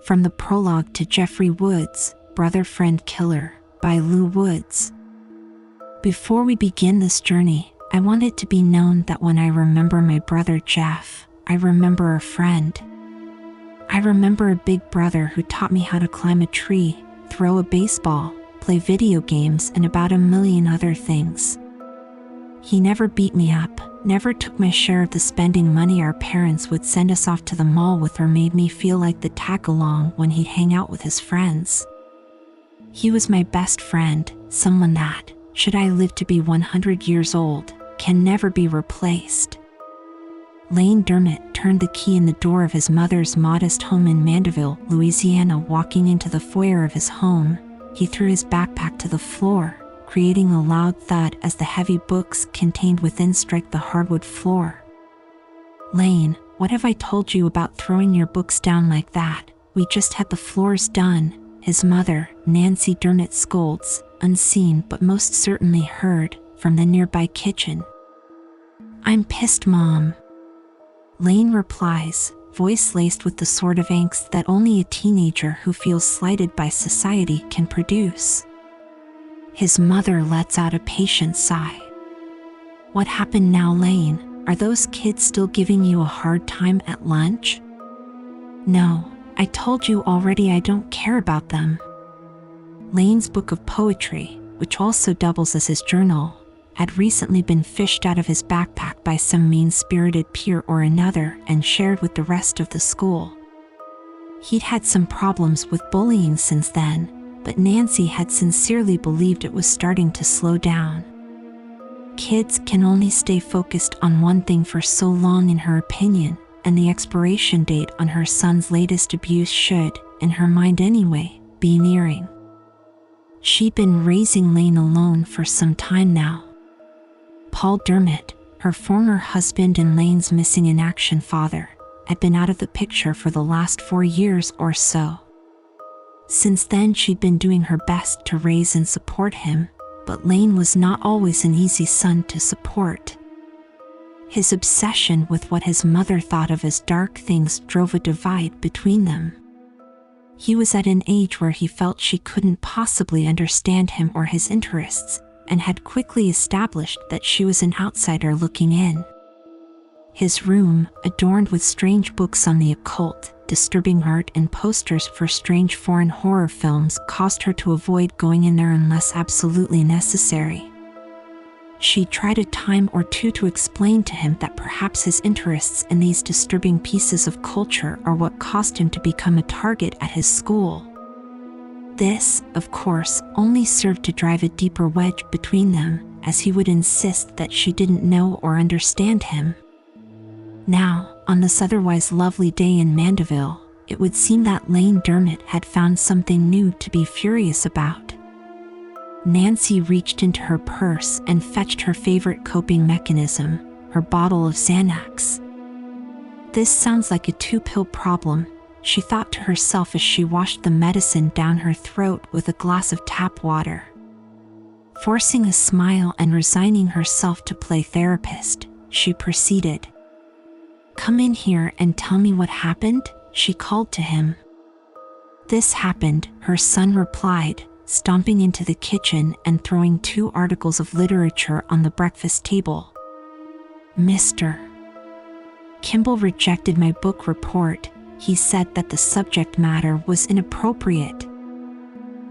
From the prologue to Jeffrey Woods, Brother Friend Killer, by Lou Woods. Before we begin this journey, I want it to be known that when I remember my brother Jeff, I remember a friend. I remember a big brother who taught me how to climb a tree, throw a baseball, play video games, and about a million other things. He never beat me up, never took my share of the spending money our parents would send us off to the mall with, or made me feel like the tag-along when he'd hang out with his friends. He was my best friend, someone that, should I live to be 100 years old, can never be replaced. Lane Dermott turned the key in the door of his mother's modest home in Mandeville, Louisiana. Walking into the foyer of his home, he threw his backpack to the floor, creating a loud thud as the heavy books contained within struck the hardwood floor. "Lane, what have I told you about throwing your books down like that? We just had the floors done," his mother, Nancy Dermott, scolds, unseen but most certainly heard, from the nearby kitchen. "I'm pissed, Mom," Lane replies, voice laced with the sort of angst that only a teenager who feels slighted by society can produce. His mother lets out a patient sigh. "What happened now, Lane? Are those kids still giving you a hard time at lunch?" "No, I told you already I don't care about them." Lane's book of poetry, which also doubles as his journal, had recently been fished out of his backpack by some mean-spirited peer or another and shared with the rest of the school. He'd had some problems with bullying since then, but Nancy had sincerely believed it was starting to slow down. Kids can only stay focused on one thing for so long, in her opinion, and the expiration date on her son's latest abuse should, in her mind anyway, be nearing. She'd been raising Lane alone for some time now. Paul Dermott, her former husband and Lane's missing in action father, had been out of the picture for the last 4 years or so. Since then, she'd been doing her best to raise and support him, but Lane was not always an easy son to support. His obsession with what his mother thought of as dark things drove a divide between them. He was at an age where he felt she couldn't possibly understand him or his interests, and had quickly established that she was an outsider looking in. His room, adorned with strange books on the occult, disturbing art, and posters for strange foreign horror films, caused her to avoid going in there unless absolutely necessary. She tried a time or two to explain to him that perhaps his interests in these disturbing pieces of culture are what caused him to become a target at his school. This, of course, only served to drive a deeper wedge between them, as he would insist that she didn't know or understand him. Now, on this otherwise lovely day in Mandeville, it would seem that Lane Dermott had found something new to be furious about. Nancy reached into her purse and fetched her favorite coping mechanism, her bottle of Xanax. "This sounds like a 2-pill problem," she thought to herself as she washed the medicine down her throat with a glass of tap water. Forcing a smile and resigning herself to play therapist, she proceeded. "Come in here and tell me what happened," she called to him. "This happened," her son replied, stomping into the kitchen and throwing 2 articles of literature on the breakfast table. "Mr. Kimball rejected my book report. He said that the subject matter was inappropriate."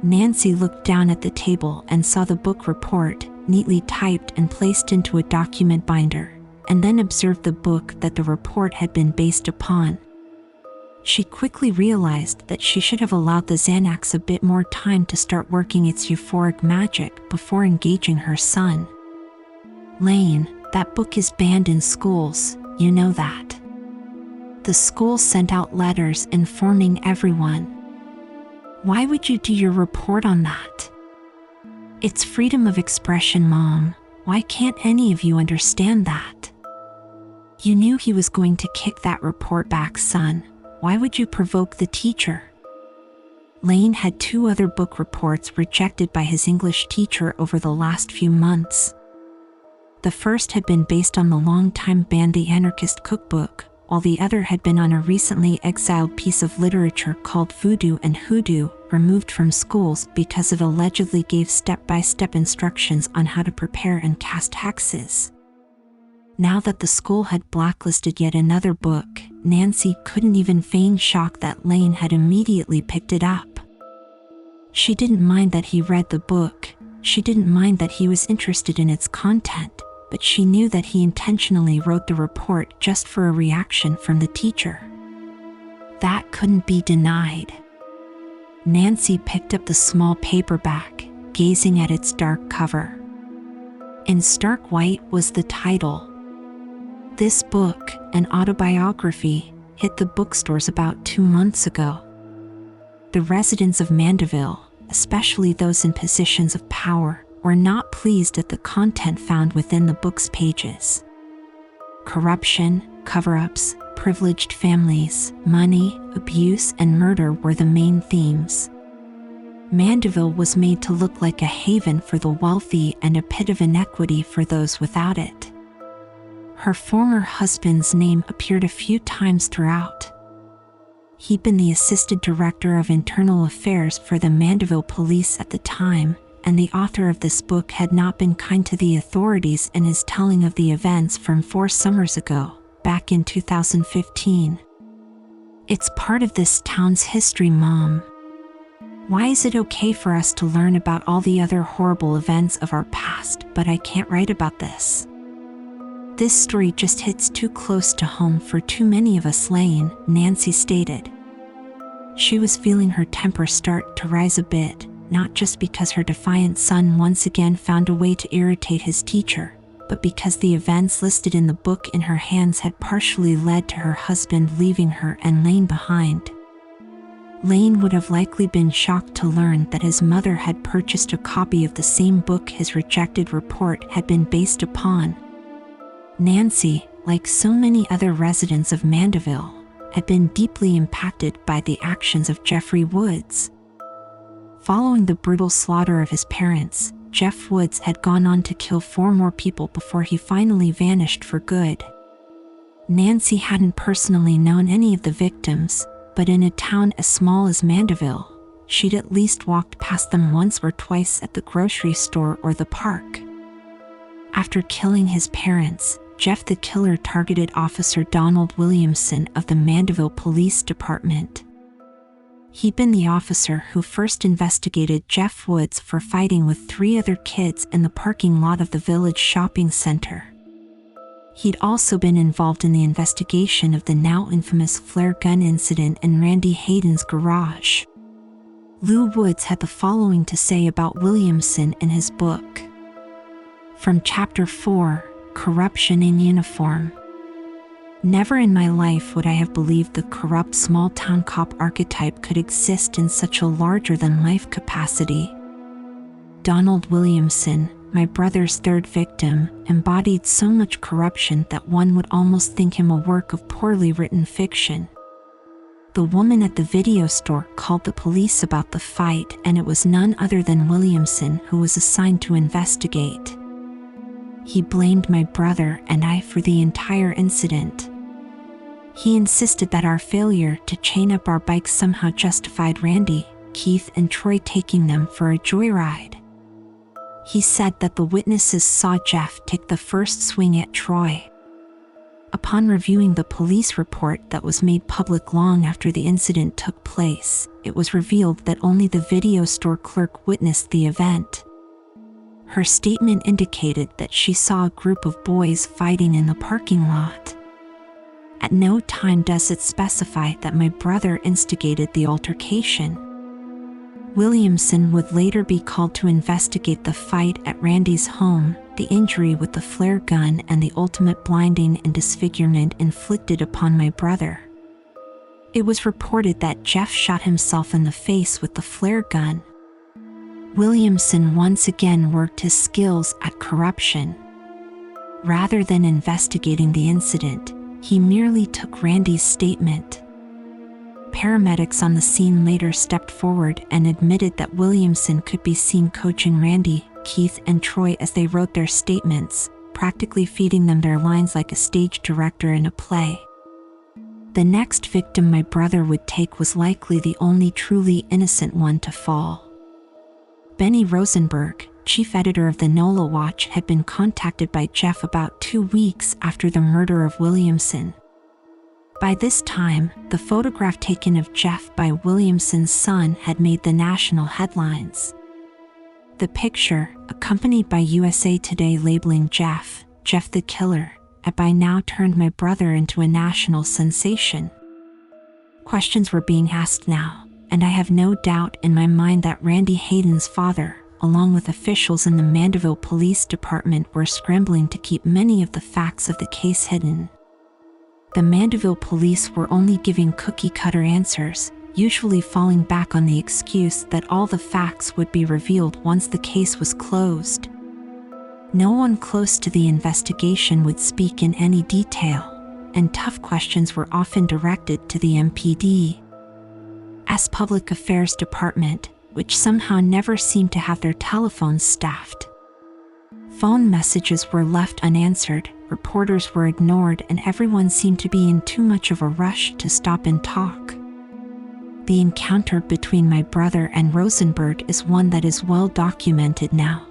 Nancy looked down at the table and saw the book report, neatly typed and placed into a document binder, and then observed the book that the report had been based upon. She quickly realized that she should have allowed the Xanax a bit more time to start working its euphoric magic before engaging her son. "Lane, that book is banned in schools, you know that. The school sent out letters informing everyone. Why would you do your report on that? It's freedom of expression, Mom. Why can't any of you understand that? You knew he was going to kick that report back, son. Why would you provoke the teacher?" Lane had 2 other book reports rejected by his English teacher over the last few months. The first had been based on the long-time banned The Anarchist Cookbook, while the other had been on a recently exiled piece of literature called Voodoo and Hoodoo, removed from schools because it allegedly gave step-by-step instructions on how to prepare and cast hexes. Now that the school had blacklisted yet another book, Nancy couldn't even feign shock that Lane had immediately picked it up. She didn't mind that he read the book, she didn't mind that he was interested in its content, but she knew that he intentionally wrote the report just for a reaction from the teacher. That couldn't be denied. Nancy picked up the small paperback, gazing at its dark cover. In stark white was the title. This book, an autobiography, hit the bookstores about 2 months ago. The residents of Mandeville, especially those in positions of power, were not pleased at the content found within the book's pages. Corruption, cover-ups, privileged families, money, abuse, and murder were the main themes. Mandeville was made to look like a haven for the wealthy and a pit of inequity for those without it. Her former husband's name appeared a few times throughout. He'd been the assistant director of internal affairs for the Mandeville police at the time, and the author of this book had not been kind to the authorities in his telling of the events from 4 summers ago, back in 2015. It's part of this town's history, Mom. Why is it okay for us to learn about all the other horrible events of our past, but I can't write about this? This story just hits too close to home for too many of us, Lane, Nancy stated. She was feeling her temper start to rise a bit, not just because her defiant son once again found a way to irritate his teacher, but because the events listed in the book in her hands had partially led to her husband leaving her and Lane behind. Lane would have likely been shocked to learn that his mother had purchased a copy of the same book his rejected report had been based upon. Nancy, like so many other residents of Mandeville, had been deeply impacted by the actions of Jeffrey Woods. Following the brutal slaughter of his parents, Jeff Woods had gone on to kill 4 more people before he finally vanished for good. Nancy hadn't personally known any of the victims, but in a town as small as Mandeville, she'd at least walked past them once or twice at the grocery store or the park. After killing his parents, Jeff the killer targeted Officer Donald Williamson of the Mandeville Police Department. He'd been the officer who first investigated Jeff Woods for fighting with 3 other kids in the parking lot of the village shopping center. He'd also been involved in the investigation of the now infamous flare gun incident in Randy Hayden's garage. Lou Woods had the following to say about Williamson in his book. From Chapter 4, Corruption in Uniform. Never in my life would I have believed the corrupt small-town cop archetype could exist in such a larger-than-life capacity. Donald Williamson, my brother's 3rd victim, embodied so much corruption that one would almost think him a work of poorly written fiction. The woman at the video store called the police about the fight, and it was none other than Williamson who was assigned to investigate. He blamed my brother and I for the entire incident. He insisted that our failure to chain up our bikes somehow justified Randy, Keith, and Troy taking them for a joyride. He said that the witnesses saw Jeff take the first swing at Troy. Upon reviewing the police report that was made public long after the incident took place, it was revealed that only the video store clerk witnessed the event. Her statement indicated that she saw a group of boys fighting in the parking lot. At no time does it specify that my brother instigated the altercation. Williamson would later be called to investigate the fight at Randy's home, the injury with the flare gun, and the ultimate blinding and disfigurement inflicted upon my brother. It was reported that Jeff shot himself in the face with the flare gun. Williamson once again worked his skills at corruption. Rather than investigating the incident, he merely took Randy's statement. Paramedics on the scene later stepped forward and admitted that Williamson could be seen coaching Randy, Keith, and Troy as they wrote their statements, practically feeding them their lines like a stage director in a play. The next victim my brother would take was likely the only truly innocent one to fall. Benny Rosenberg, chief editor of the NOLA Watch, had been contacted by Jeff about 2 weeks after the murder of Williamson. By this time, the photograph taken of Jeff by Williamson's son had made the national headlines. The picture, accompanied by USA Today labeling Jeff the Killer, had by now turned my brother into a national sensation. Questions were being asked now, and I have no doubt in my mind that Randy Hayden's father, along with officials in the Mandeville Police Department, were scrambling to keep many of the facts of the case hidden. The Mandeville police were only giving cookie-cutter answers, usually falling back on the excuse that all the facts would be revealed once the case was closed. No one close to the investigation would speak in any detail, and tough questions were often directed to the MPD's Public Affairs Department, which somehow never seemed to have their telephones staffed. Phone messages were left unanswered, reporters were ignored, and everyone seemed to be in too much of a rush to stop and talk. The encounter between my brother and Rosenberg is one that is well documented now.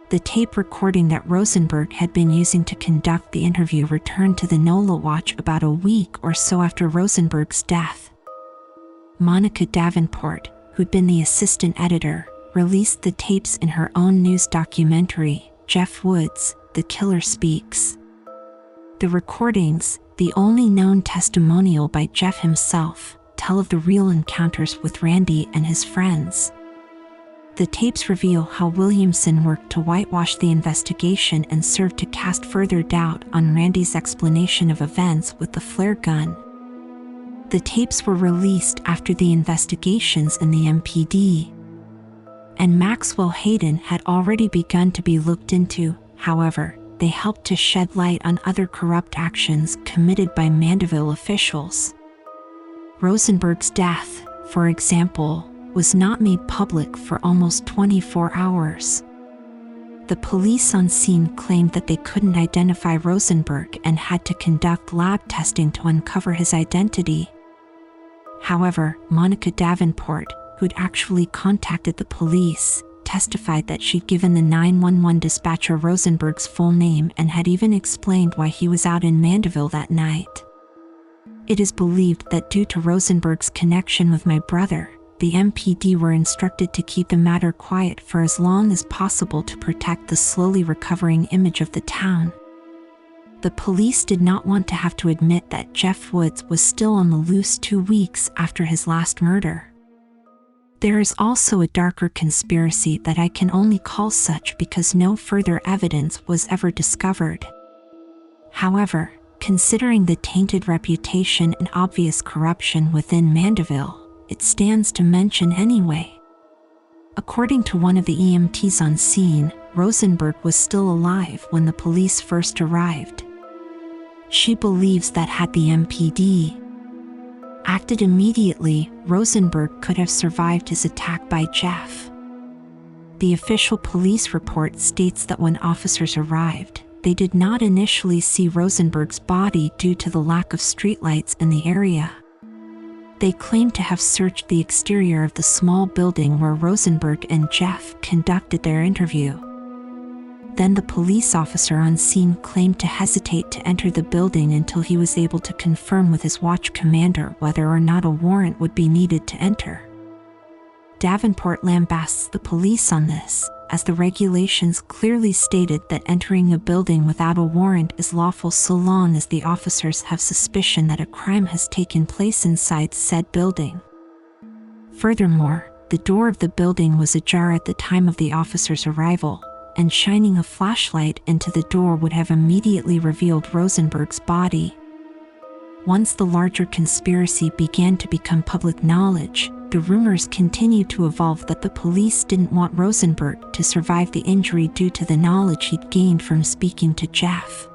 The tape recording that Rosenberg had been using to conduct the interview returned to the NOLA Watch about a week or so after Rosenberg's death. Monica Davenport, who'd been the assistant editor, released the tapes in her own news documentary, Jeff Woods, The Killer Speaks. The recordings, the only known testimonial by Jeff himself, tell of the real encounters with Randy and his friends. The tapes reveal how Williamson worked to whitewash the investigation and served to cast further doubt on Randy's explanation of events with the flare gun. The tapes were released after the investigations in the MPD, and Maxwell Hayden had already begun to be looked into. However, they helped to shed light on other corrupt actions committed by Mandeville officials. Rosenberg's death, for example, was not made public for almost 24 hours. The police on scene claimed that they couldn't identify Rosenberg and had to conduct lab testing to uncover his identity. However, Monica Davenport, who'd actually contacted the police, testified that she'd given the 911 dispatcher Rosenberg's full name and had even explained why he was out in Mandeville that night. It is believed that due to Rosenberg's connection with my brother, the MPD were instructed to keep the matter quiet for as long as possible to protect the slowly recovering image of the town. The police did not want to have to admit that Jeff Woods was still on the loose 2 weeks after his last murder. There is also a darker conspiracy that I can only call such because no further evidence was ever discovered. However, considering the tainted reputation and obvious corruption within Mandeville, it stands to mention anyway. According to one of the EMTs on scene, Rosenberg was still alive when the police first arrived. She believes that had the MPD acted immediately, Rosenberg could have survived his attack by Jeff. The official police report states that when officers arrived, they did not initially see Rosenberg's body due to the lack of streetlights in the area. They claimed to have searched the exterior of the small building where Rosenberg and Jeff conducted their interview. Then the police officer on scene claimed to hesitate to enter the building until he was able to confirm with his watch commander whether or not a warrant would be needed to enter. Davenport lambasts the police on this, as the regulations clearly stated that entering a building without a warrant is lawful so long as the officers have suspicion that a crime has taken place inside said building. Furthermore, the door of the building was ajar at the time of the officers' arrival, and shining a flashlight into the door would have immediately revealed Rosenberg's body. Once the larger conspiracy began to become public knowledge, the rumors continued to evolve that the police didn't want Rosenberg to survive the injury due to the knowledge he'd gained from speaking to Jeff.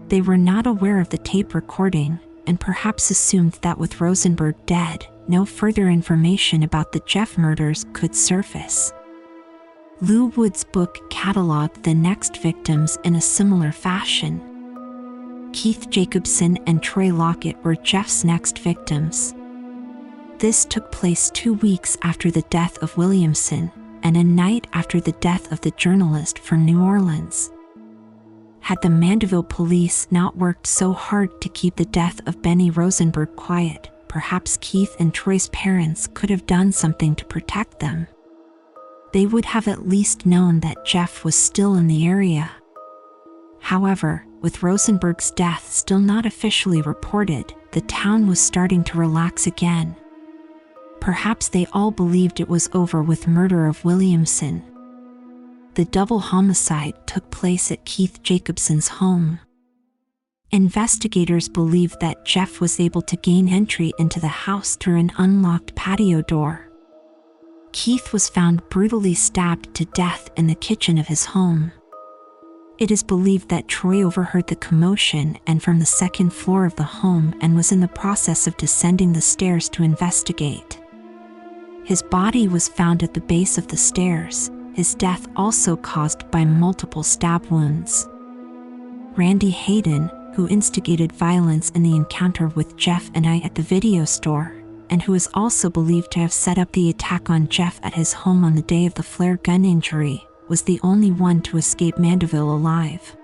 They were not aware of the tape recording, and perhaps assumed that with Rosenberg dead, no further information about the Jeff murders could surface. Lou Wood's book cataloged the next victims in a similar fashion. Keith Jacobson and Troy Lockett were Jeff's next victims. This took place 2 weeks after the death of Williamson, and a night after the death of the journalist from New Orleans. Had the Mandeville police not worked so hard to keep the death of Benny Rosenberg quiet, perhaps Keith and Troy's parents could have done something to protect them. They would have at least known that Jeff was still in the area. However, with Rosenberg's death still not officially reported, the town was starting to relax again. Perhaps they all believed it was over with murder of Williamson. The double homicide took place at Keith Jacobson's home. Investigators believed that Jeff was able to gain entry into the house through an unlocked patio door. Keith was found brutally stabbed to death in the kitchen of his home. It is believed that Troy overheard the commotion and from the second floor of the home and was in the process of descending the stairs to investigate. His body was found at the base of the stairs, his death also caused by multiple stab wounds. Randy Hayden, who instigated violence in the encounter with Jeff and I at the video store, and who is also believed to have set up the attack on Jeff at his home on the day of the flare gun injury, was the only one to escape Mandeville alive.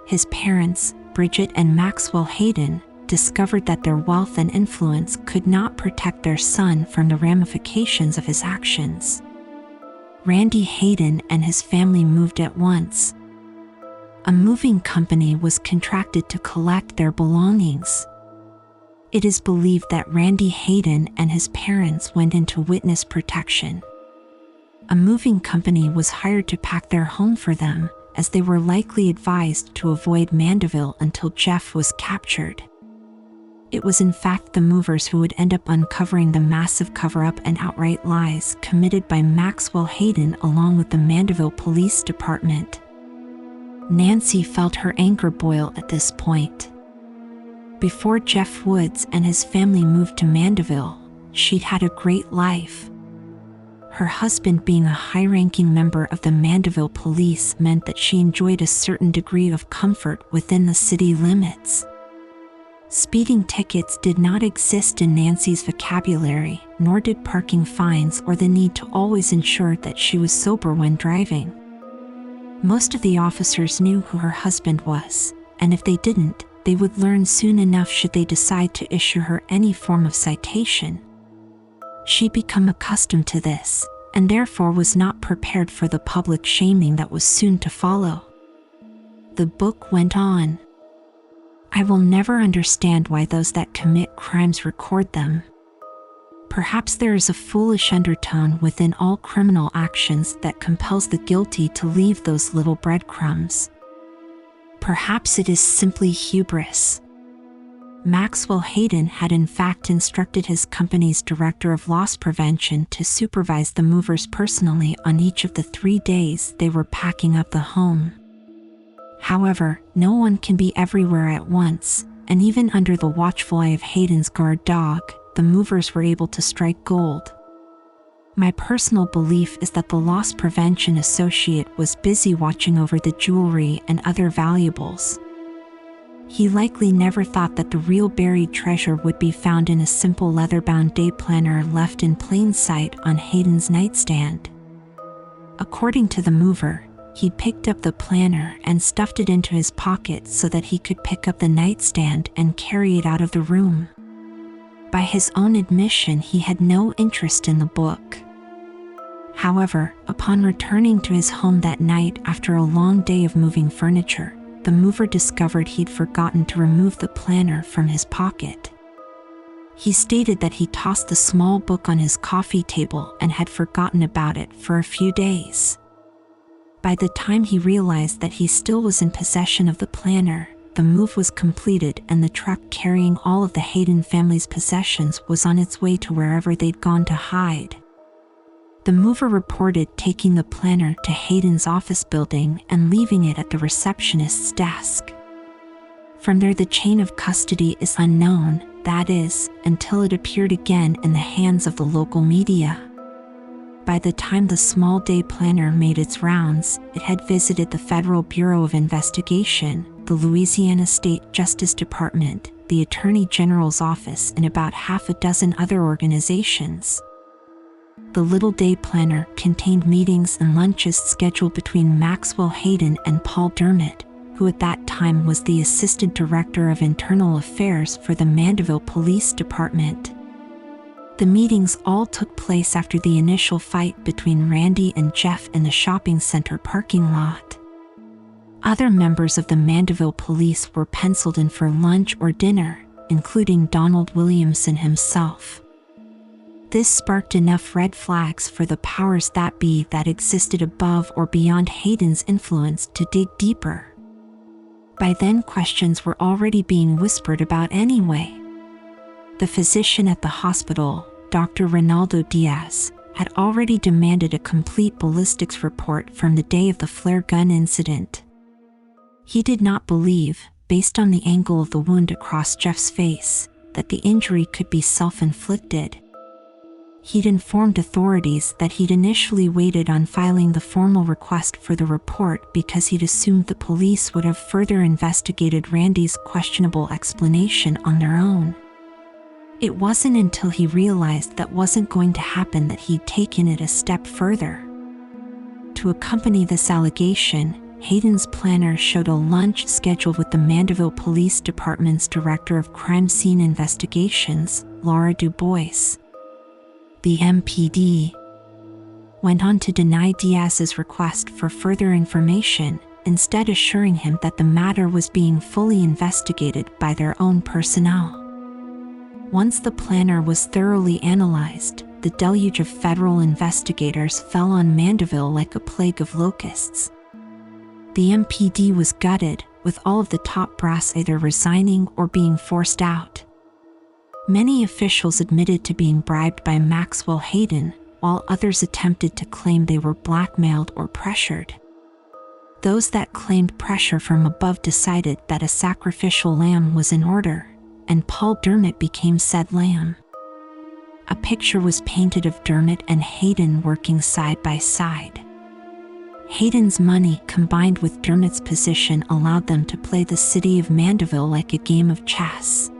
His parents, Bridget and Maxwell Hayden, discovered that their wealth and influence could not protect their son from the ramifications of his actions. Randy Hayden and his family moved at once. A moving company was contracted to collect their belongings. It is believed that Randy Hayden and his parents went into witness protection. A moving company was hired to pack their home for them, as they were likely advised to avoid Mandeville until Jeff was captured. It was in fact the movers who would end up uncovering the massive cover-up and outright lies committed by Maxwell Hayden along with the Mandeville Police Department. Nancy felt her anger boil at this point. Before Jeff Woods and his family moved to Mandeville, she'd had a great life. Her husband being a high-ranking member of the Mandeville Police meant that she enjoyed a certain degree of comfort within the city limits. Speeding tickets did not exist in Nancy's vocabulary, nor did parking fines or the need to always ensure that she was sober when driving. Most of the officers knew who her husband was, and if they didn't, they would learn soon enough should they decide to issue her any form of citation. She'd become accustomed to this, and therefore was not prepared for the public shaming that was soon to follow. The book went on. I will never understand why those that commit crimes record them. Perhaps there is a foolish undertone within all criminal actions that compels the guilty to leave those little breadcrumbs. Perhaps it is simply hubris. Maxwell Hayden had in fact instructed his company's director of loss prevention to supervise the movers personally on each of the 3 days they were packing up the home. However, no one can be everywhere at once, and even under the watchful eye of Hayden's guard dog, the movers were able to strike gold. My personal belief is that the loss prevention associate was busy watching over the jewelry and other valuables. He likely never thought that the real buried treasure would be found in a simple leather-bound day planner left in plain sight on Hayden's nightstand. According to the mover, he'd picked up the planner and stuffed it into his pocket so that he could pick up the nightstand and carry it out of the room. By his own admission, he had no interest in the book. However, upon returning to his home that night after a long day of moving furniture, the mover discovered he'd forgotten to remove the planner from his pocket. He stated that he tossed the small book on his coffee table and had forgotten about it for a few days. By the time he realized that he still was in possession of the planner, the move was completed and the truck carrying all of the Hayden family's possessions was on its way to wherever they'd gone to hide. The mover reported taking the planner to Hayden's office building and leaving it at the receptionist's desk. From there, the chain of custody is unknown, that is, until it appeared again in the hands of the local media. By the time the small day planner made its rounds, it had visited the Federal Bureau of Investigation, the Louisiana State Justice Department, the Attorney General's office, and about half a dozen other organizations. The little day planner contained meetings and lunches scheduled between Maxwell Hayden and Paul Dermott, who at that time was the Assistant Director of Internal Affairs for the Mandeville Police Department. The meetings all took place after the initial fight between Randy and Jeff in the shopping center parking lot. Other members of the Mandeville police were penciled in for lunch or dinner, including Donald Williamson himself. This sparked enough red flags for the powers that be that existed above or beyond Hayden's influence to dig deeper. By then, questions were already being whispered about anyway. The physician at the hospital, Dr. Ronaldo Diaz, had already demanded a complete ballistics report from the day of the flare gun incident. He did not believe, based on the angle of the wound across Jeff's face, that the injury could be self-inflicted. He'd informed authorities that he'd initially waited on filing the formal request for the report because he'd assumed the police would have further investigated Randy's questionable explanation on their own. It wasn't until he realized that wasn't going to happen that he'd taken it a step further. To accompany this allegation, Hayden's planner showed a lunch scheduled with the Mandeville Police Department's Director of Crime Scene Investigations, Laura Dubois. The MPD went on to deny Diaz's request for further information, instead assuring him that the matter was being fully investigated by their own personnel. Once the planner was thoroughly analyzed, the deluge of federal investigators fell on Mandeville like a plague of locusts. The MPD was gutted, with all of the top brass either resigning or being forced out. Many officials admitted to being bribed by Maxwell Hayden, while others attempted to claim they were blackmailed or pressured. Those that claimed pressure from above decided that a sacrificial lamb was in order, and Paul Dermott became said lamb. A picture was painted of Dermott and Hayden working side by side. Hayden's money combined with Dermott's position allowed them to play the city of Mandeville like a game of chess.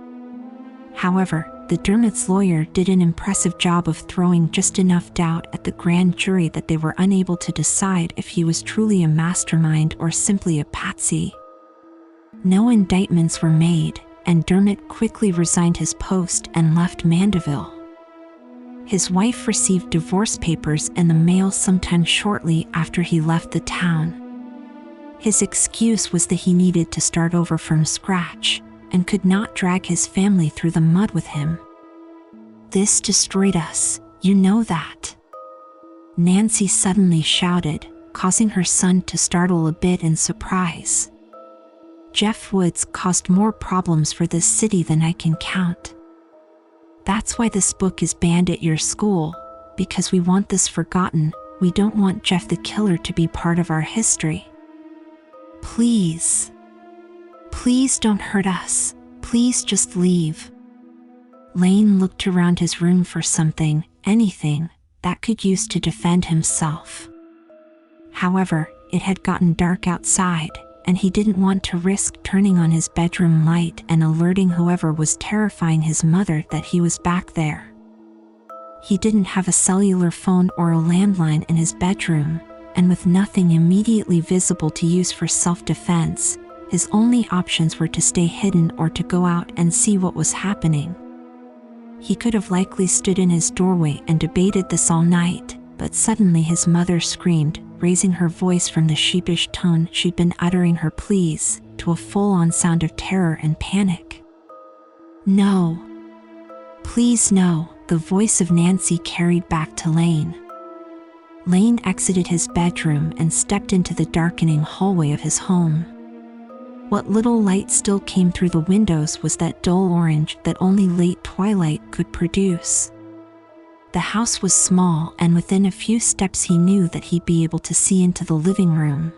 However, the Dermott's lawyer did an impressive job of throwing just enough doubt at the grand jury that they were unable to decide if he was truly a mastermind or simply a patsy. No indictments were made, and Dermott quickly resigned his post and left Mandeville. His wife received divorce papers in the mail sometime shortly after he left the town. His excuse was that he needed to start over from scratch, and could not drag his family through the mud with him. "This destroyed us, you know that," Nancy suddenly shouted, causing her son to startle a bit in surprise. "Jeff Woods caused more problems for this city than I can count. That's why this book is banned at your school, because we want this forgotten. We don't want Jeff the killer to be part of our history. Please. Please don't hurt us. Please just leave." Lane looked around his room for something, anything, that could use to defend himself. However, it had gotten dark outside, and he didn't want to risk turning on his bedroom light and alerting whoever was terrifying his mother that he was back there. He didn't have a cellular phone or a landline in his bedroom, and with nothing immediately visible to use for self-defense, his only options were to stay hidden or to go out and see what was happening. He could have likely stood in his doorway and debated this all night, but suddenly his mother screamed, raising her voice from the sheepish tone she'd been uttering her pleas, to a full-on sound of terror and panic. "No. Please no," the voice of Nancy carried back to Lane. Lane exited his bedroom and stepped into the darkening hallway of his home. What little light still came through the windows was that dull orange that only late twilight could produce. The house was small, and within a few steps he knew that he'd be able to see into the living room.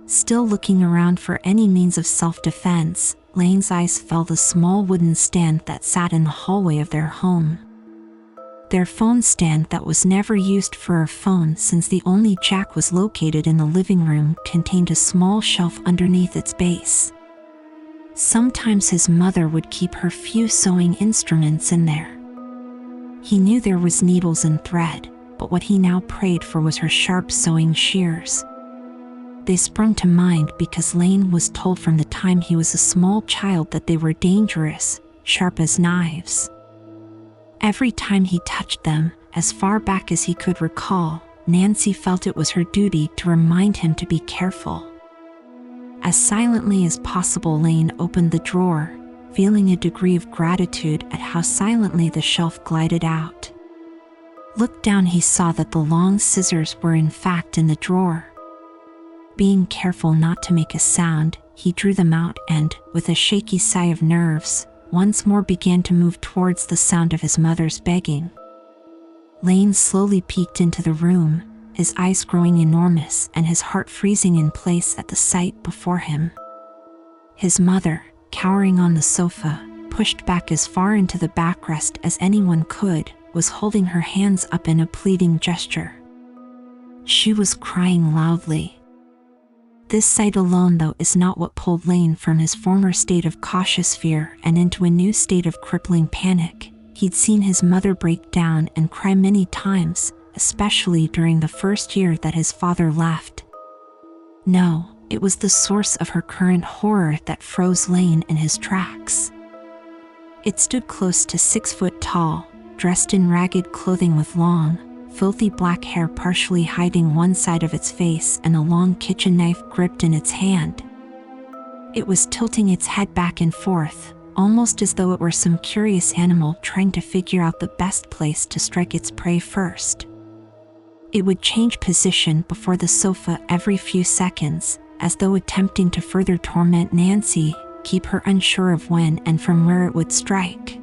Still looking around for any means of self-defense, Lane's eyes fell the small wooden stand that sat in the hallway of their home. Their phone stand that was never used for a phone since the only jack was located in the living room contained a small shelf underneath its base. Sometimes his mother would keep her few sewing instruments in there. He knew there was needles and thread, but what he now prayed for was her sharp sewing shears. They sprung to mind because Lane was told from the time he was a small child that they were dangerous, sharp as knives. Every time he touched them, as far back as he could recall, Nancy felt it was her duty to remind him to be careful. As silently as possible, Lane opened the drawer, feeling a degree of gratitude at how silently the shelf glided out. Looked down, he saw that the long scissors were in fact in the drawer. Being careful not to make a sound, he drew them out and, with a shaky sigh of nerves, once more began to move towards the sound of his mother's begging. Lane slowly peeked into the room, his eyes growing enormous and his heart freezing in place at the sight before him. His mother, cowering on the sofa, pushed back as far into the backrest as anyone could, was holding her hands up in a pleading gesture. She was crying loudly. This sight alone, though, is not what pulled Lane from his former state of cautious fear and into a new state of crippling panic. He'd seen his mother break down and cry many times, especially during the first year that his father left. No, it was the source of her current horror that froze Lane in his tracks. It stood close to 6 foot tall, dressed in ragged clothing with long, filthy black hair partially hiding one side of its face and a long kitchen knife gripped in its hand. It was tilting its head back and forth, almost as though it were some curious animal trying to figure out the best place to strike its prey first. It would change position before the sofa every few seconds, as though attempting to further torment Nancy, keep her unsure of when and from where it would strike.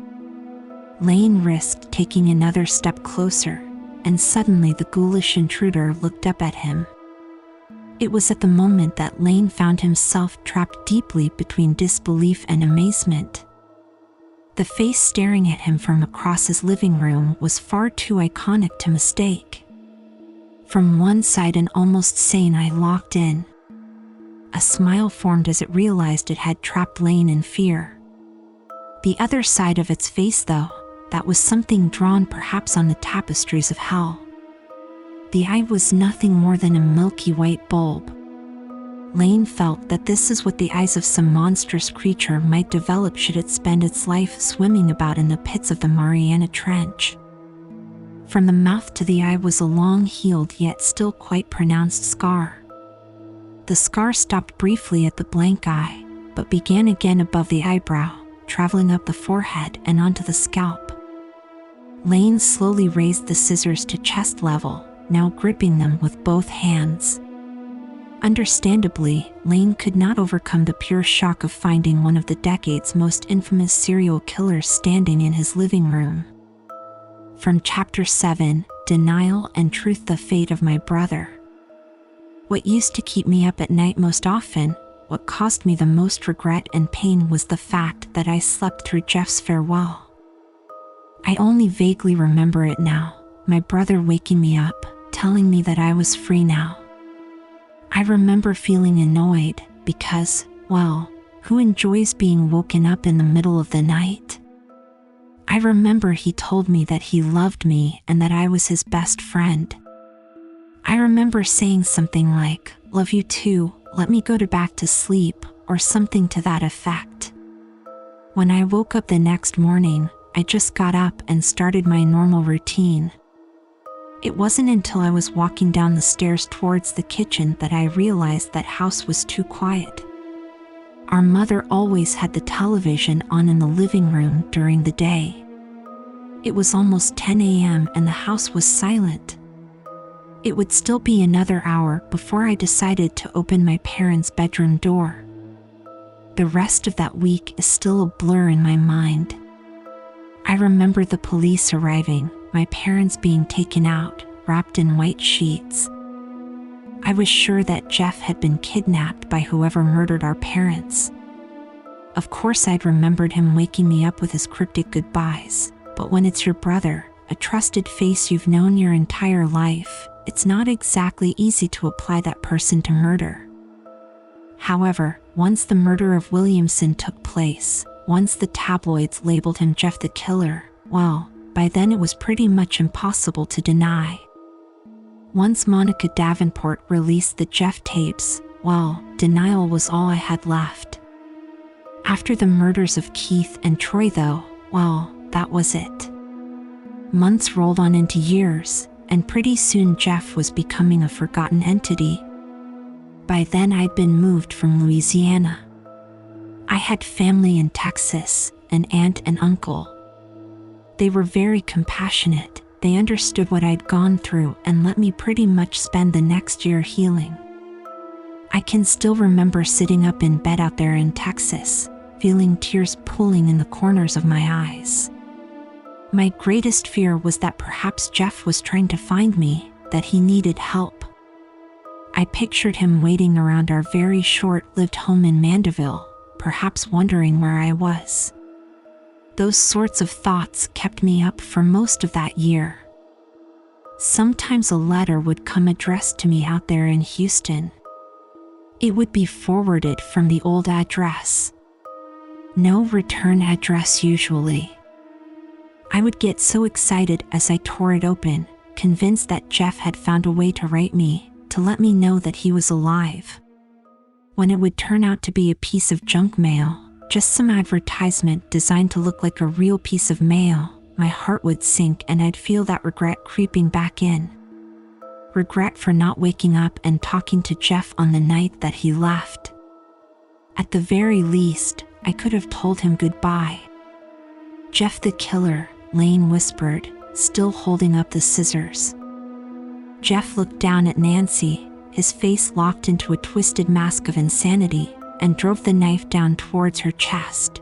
Lane risked taking another step closer, and suddenly the ghoulish intruder looked up at him. It was at the moment that Lane found himself trapped deeply between disbelief and amazement. The face staring at him from across his living room was far too iconic to mistake. From one side, an almost sane eye locked in. A smile formed as it realized it had trapped Lane in fear. The other side of its face, though, that was something drawn perhaps on the tapestries of hell. The eye was nothing more than a milky white bulb. Lane felt that this is what the eyes of some monstrous creature might develop should it spend its life swimming about in the pits of the Mariana Trench. From the mouth to the eye was a long-healed yet still quite pronounced scar. The scar stopped briefly at the blank eye, but began again above the eyebrow, traveling up the forehead and onto the scalp. Lane slowly raised the scissors to chest level, now gripping them with both hands. Understandably, Lane could not overcome the pure shock of finding one of the decade's most infamous serial killers standing in his living room. From Chapter 7, Denial and Truth: The Fate of My Brother. What used to keep me up at night most often, what caused me the most regret and pain, was the fact that I slept through Jeff's farewell. I only vaguely remember it now, my brother waking me up, telling me that I was free now. I remember feeling annoyed because, well, who enjoys being woken up in the middle of the night? I remember he told me that he loved me and that I was his best friend. I remember saying something like, "Love you too, let me go back to sleep," or something to that effect. When I woke up the next morning, I just got up and started my normal routine. It wasn't until I was walking down the stairs towards the kitchen that I realized that house was too quiet. Our mother always had the television on in the living room during the day. It was almost 10 a.m. and the house was silent. It would still be another hour before I decided to open my parents' bedroom door. The rest of that week is still a blur in my mind. I remember the police arriving, my parents being taken out, wrapped in white sheets. I was sure that Jeff had been kidnapped by whoever murdered our parents. Of course I'd remembered him waking me up with his cryptic goodbyes, but when it's your brother, a trusted face you've known your entire life, it's not exactly easy to apply that person to murder. However, once the murder of Williamson took place, once the tabloids labeled him Jeff the Killer, well, by then it was pretty much impossible to deny. Once Monica Davenport released the Jeff tapes, well, denial was all I had left. After the murders of Keith and Troy though, well, that was it. Months rolled on into years, and pretty soon Jeff was becoming a forgotten entity. By then I'd been moved from Louisiana. I had family in Texas, an aunt and uncle. They were very compassionate. They understood what I'd gone through and let me pretty much spend the next year healing. I can still remember sitting up in bed out there in Texas, feeling tears pooling in the corners of my eyes. My greatest fear was that perhaps Jeff was trying to find me, that he needed help. I pictured him waiting around our very short-lived home in Mandeville, perhaps wondering where I was. Those sorts of thoughts kept me up for most of that year. Sometimes a letter would come addressed to me out there in Houston. It would be forwarded from the old address. No return address usually. I would get so excited as I tore it open, convinced that Jeff had found a way to write me, to let me know that he was alive. When it would turn out to be a piece of junk mail, just some advertisement designed to look like a real piece of mail, my heart would sink and I'd feel that regret creeping back in. Regret for not waking up and talking to Jeff on the night that he left. At the very least, I could have told him goodbye. Jeff the Killer, Lane whispered, still holding up the scissors. Jeff looked down at Nancy, his face locked into a twisted mask of insanity, and drove the knife down towards her chest.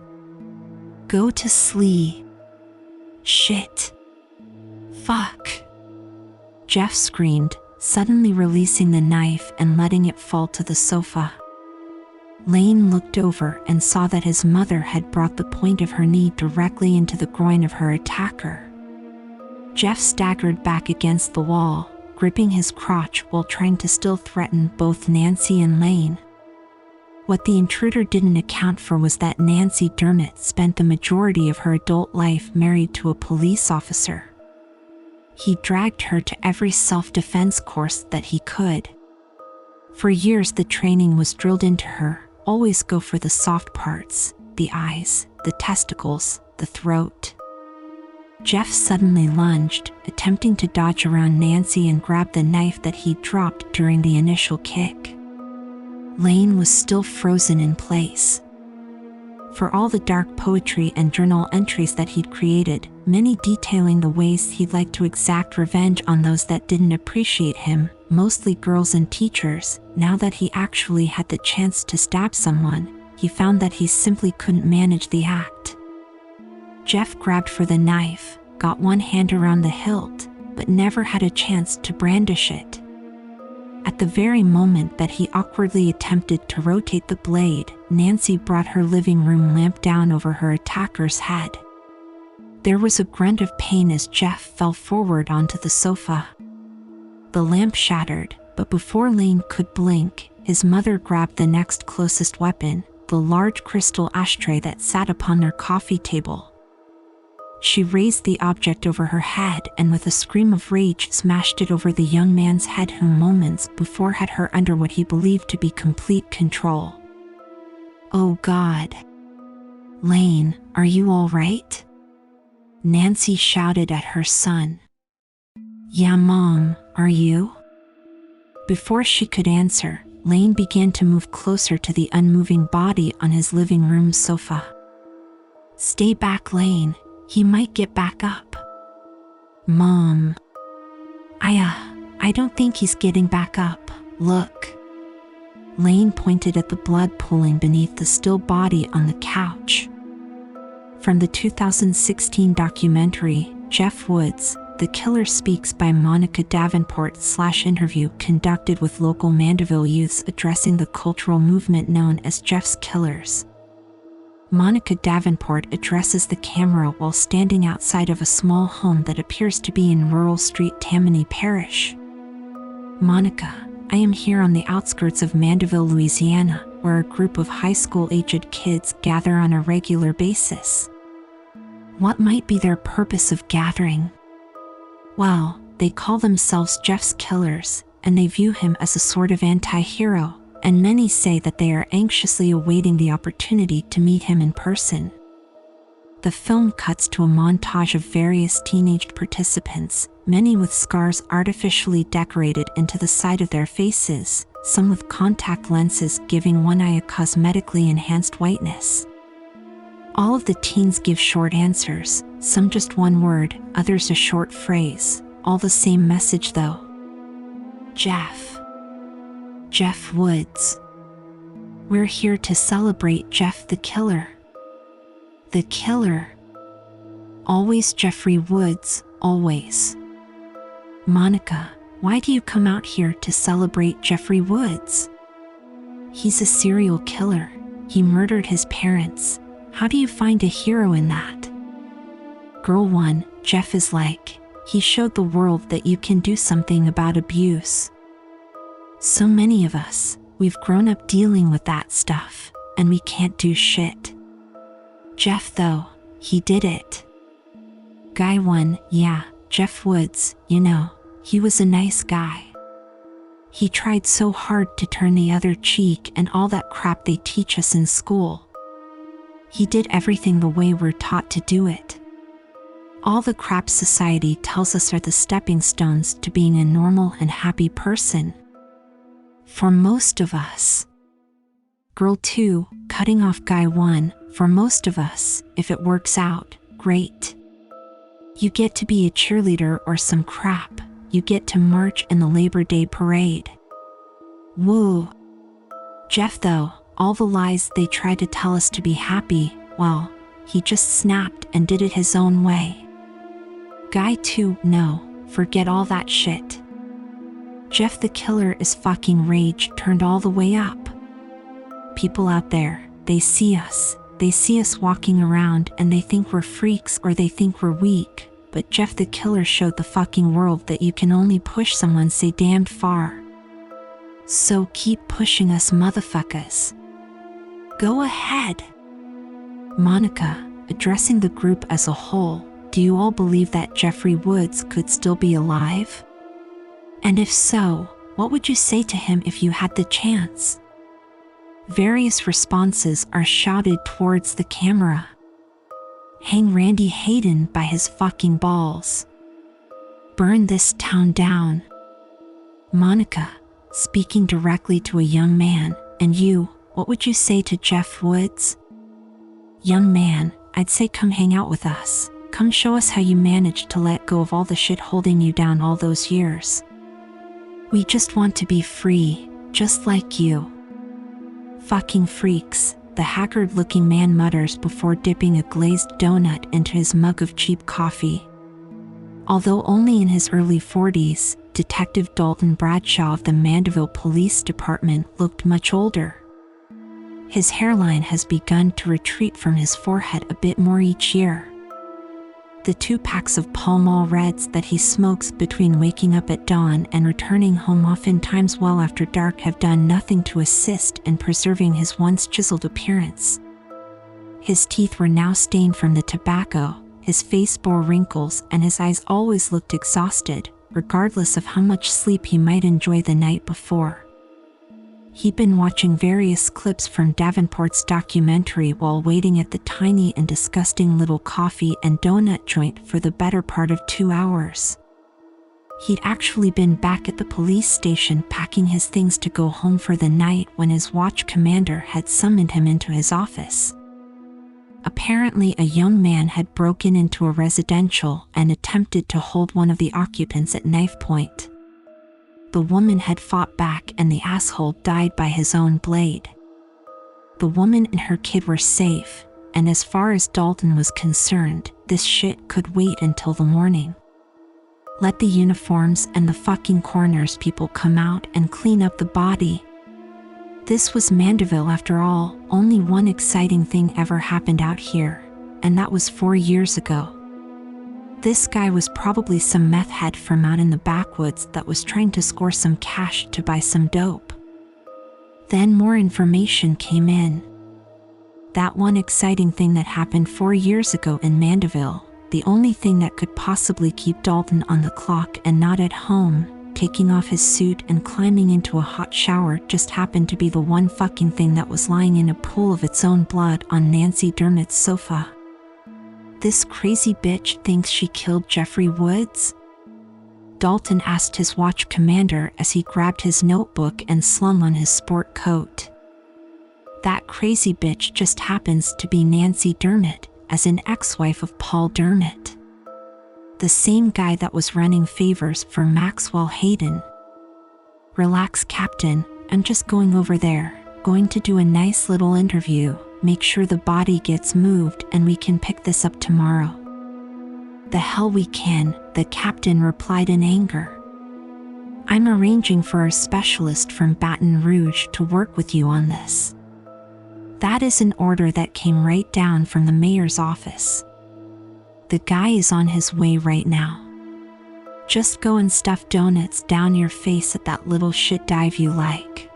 Go to sleep. Shit. Fuck. Jeff screamed, suddenly releasing the knife and letting it fall to the sofa. Lane looked over and saw that his mother had brought the point of her knee directly into the groin of her attacker. Jeff staggered back against the wall, gripping his crotch while trying to still threaten both Nancy and Lane. What the intruder didn't account for was that Nancy Dermott spent the majority of her adult life married to a police officer. He dragged her to every self-defense course that he could. For years the training was drilled into her, always go for the soft parts, the eyes, the testicles, the throat. Jeff suddenly lunged, attempting to dodge around Nancy and grab the knife that he dropped during the initial kick. Lane was still frozen in place. For all the dark poetry and journal entries that he'd created, many detailing the ways he'd like to exact revenge on those that didn't appreciate him, mostly girls and teachers, now that he actually had the chance to stab someone, he found that he simply couldn't manage the act. Jeff grabbed for the knife, got one hand around the hilt, but never had a chance to brandish it. At the very moment that he awkwardly attempted to rotate the blade, Nancy brought her living room lamp down over her attacker's head. There was a grunt of pain as Jeff fell forward onto the sofa. The lamp shattered, but before Lane could blink, his mother grabbed the next closest weapon, the large crystal ashtray that sat upon their coffee table. She raised the object over her head and with a scream of rage smashed it over the young man's head who moments before had her under what he believed to be complete control. Oh God. Lane, are you all right? Nancy shouted at her son. Yeah, Mom, are you? Before she could answer, Lane began to move closer to the unmoving body on his living room sofa. Stay back, Lane. He might get back up. Mom. I don't think he's getting back up. Look. Lane pointed at the blood pooling beneath the still body on the couch. From the 2016 documentary, Jeff Woods, The Killer Speaks by Monica Davenport/interview conducted with local Mandeville youths addressing the cultural movement known as Jeff's Killers. Monica Davenport addresses the camera while standing outside of a small home that appears to be in rural Street Tammany Parish. Monica, I am here on the outskirts of Mandeville, Louisiana, where a group of high school-aged kids gather on a regular basis. What might be their purpose of gathering? Well, they call themselves Jeff's Killers, and they view him as a sort of anti-hero, and many say that they are anxiously awaiting the opportunity to meet him in person. The film cuts to a montage of various teenage participants, many with scars artificially decorated into the side of their faces, some with contact lenses giving one eye a cosmetically enhanced whiteness. All of the teens give short answers, some just one word, others a short phrase, all the same message though. Jeff Woods. We're here to celebrate Jeff the Killer. The Killer. Always Jeffrey Woods, always. Monica, why do you come out here to celebrate Jeffrey Woods? He's a serial killer. He murdered his parents. How do you find a hero in that? Girl 1, Jeff is like, he showed the world that you can do something about abuse. So many of us, we've grown up dealing with that stuff, and we can't do shit. Jeff though, he did it. Guy 1, yeah, Jeff Woods, you know, he was a nice guy. He tried so hard to turn the other cheek and all that crap they teach us in school. He did everything the way we're taught to do it. All the crap society tells us are the stepping stones to being a normal and happy person. For most of us. Girl 2, cutting off Guy 1, for most of us, if it works out, great. You get to be a cheerleader or some crap. You get to march in the Labor Day parade. Woo. Jeff though, all the lies they try to tell us to be happy, well, he just snapped and did it his own way. Guy 2, no, forget all that shit. Jeff the Killer is fucking rage turned all the way up. People out there, they see us walking around and they think we're freaks or they think we're weak, but Jeff the Killer showed the fucking world that you can only push someone so damned far. So keep pushing us motherfuckers. Go ahead. Monica, addressing the group as a whole, do you all believe that Jeffrey Woods could still be alive? And if so, what would you say to him if you had the chance? Various responses are shouted towards the camera. Hang Randy Hayden by his fucking balls. Burn this town down. Monica, speaking directly to a young man, and you, what would you say to Jeff Woods? Young man, I'd say come hang out with us. Come show us how you managed to let go of all the shit holding you down all those years. We just want to be free, just like you. Fucking freaks, the haggard-looking man mutters before dipping a glazed donut into his mug of cheap coffee. Although only in his early 40s, Detective Dalton Bradshaw of the Mandeville Police Department looked much older. His hairline has begun to retreat from his forehead a bit more each year. The 2 packs of Pall Mall Reds that he smokes between waking up at dawn and returning home oftentimes well after dark have done nothing to assist in preserving his once chiseled appearance. His teeth were now stained from the tobacco, his face bore wrinkles, and his eyes always looked exhausted, regardless of how much sleep he might enjoy the night before. He'd been watching various clips from Davenport's documentary while waiting at the tiny and disgusting little coffee and donut joint for the better part of 2 hours. He'd actually been back at the police station packing his things to go home for the night when his watch commander had summoned him into his office. Apparently, a young man had broken into a residential and attempted to hold one of the occupants at knife point. The woman had fought back and the asshole died by his own blade. The woman and her kid were safe, and as far as Dalton was concerned, this shit could wait until the morning. Let the uniforms and the fucking coroner's people come out and clean up the body. This was Mandeville after all. Only one exciting thing ever happened out here, and that was 4 years ago. This guy was probably some meth head from out in the backwoods that was trying to score some cash to buy some dope. Then more information came in. That one exciting thing that happened 4 years ago in Mandeville, the only thing that could possibly keep Dalton on the clock and not at home, taking off his suit and climbing into a hot shower, just happened to be the one fucking thing that was lying in a pool of its own blood on Nancy Dermott's sofa. This crazy bitch thinks she killed Jeffrey Woods? Dalton asked his watch commander as he grabbed his notebook and slung on his sport coat. That crazy bitch just happens to be Nancy Dermott, as an ex-wife of Paul Dermott. The same guy that was running favors for Maxwell Hayden. Relax, Captain, I'm just going over there, going to do a nice little interview, make sure the body gets moved and we can pick this up tomorrow. The hell we can, the captain replied in anger. I'm arranging for a specialist from Baton Rouge to work with you on this. That is an order that came right down from the mayor's office. The guy is on his way right now. Just go and stuff donuts down your face at that little shit dive you like.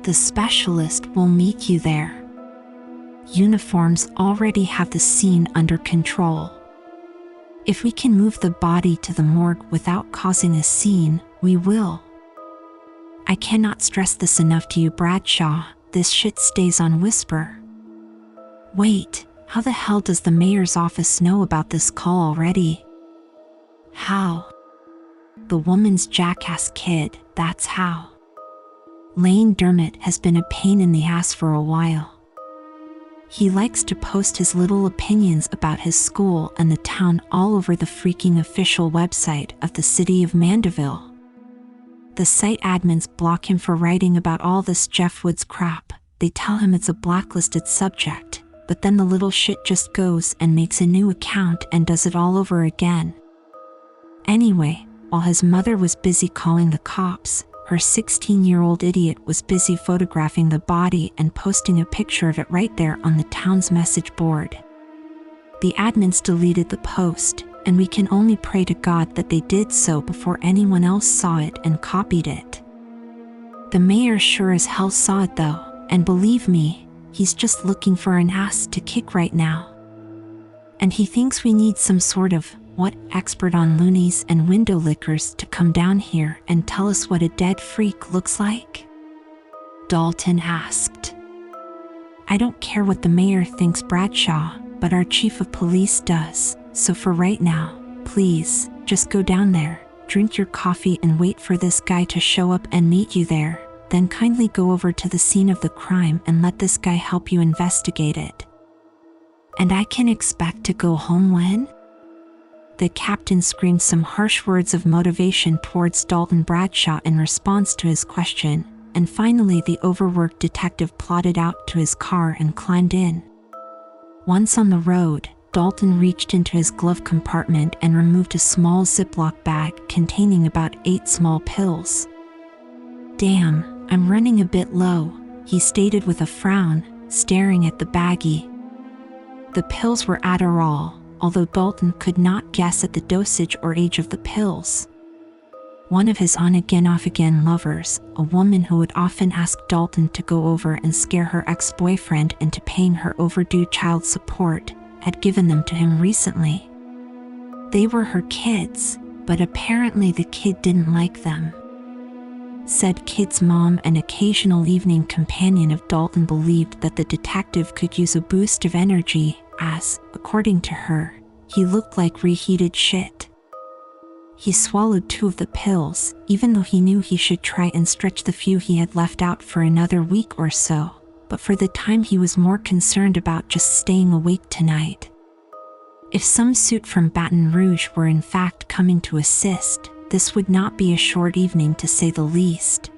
The specialist will meet you there. Uniforms already have the scene under control. If we can move the body to the morgue without causing a scene, we will. I cannot stress this enough to you, Bradshaw, this shit stays on whisper. Wait, how the hell does the mayor's office know about this call already? How? The woman's jackass kid, that's how. Lane Dermott has been a pain in the ass for a while. He likes to post his little opinions about his school and the town all over the freaking official website of the city of Mandeville. The site admins block him for writing about all this Jeff Woods crap. They tell him it's a blacklisted subject, but then the little shit just goes and makes a new account and does it all over again. Anyway, while his mother was busy calling the cops, her 16-year-old idiot was busy photographing the body and posting a picture of it right there on the town's message board. The admins deleted the post, and we can only pray to God that they did so before anyone else saw it and copied it. The mayor sure as hell saw it though, and believe me, he's just looking for an ass to kick right now. And he thinks we need some sort of, expert on loonies and window lickers to come down here and tell us what a dead freak looks like? Dalton asked. I don't care what the mayor thinks, Bradshaw, but our chief of police does, so for right now, please, just go down there, drink your coffee and wait for this guy to show up and meet you there, then kindly go over to the scene of the crime and let this guy help you investigate it. And I can expect to go home when? The captain screamed some harsh words of motivation towards Dalton Bradshaw in response to his question, and finally the overworked detective plodded out to his car and climbed in. Once on the road, Dalton reached into his glove compartment and removed a small Ziploc bag containing about 8 small pills. Damn, I'm running a bit low, he stated with a frown, staring at the baggie. The pills were Adderall, although Dalton could not guess at the dosage or age of the pills. One of his on-again off-again lovers, a woman who would often ask Dalton to go over and scare her ex-boyfriend into paying her overdue child support, had given them to him recently. They were her kids, but apparently the kid didn't like them. Said kid's mom, an occasional evening companion of Dalton, believed that the detective could use a boost of energy as, according to her, he looked like reheated shit. He swallowed 2 of the pills, even though he knew he should try and stretch the few he had left out for another week or so, but for the time he was more concerned about just staying awake tonight. If some suit from Baton Rouge were in fact coming to assist, this would not be a short evening to say the least.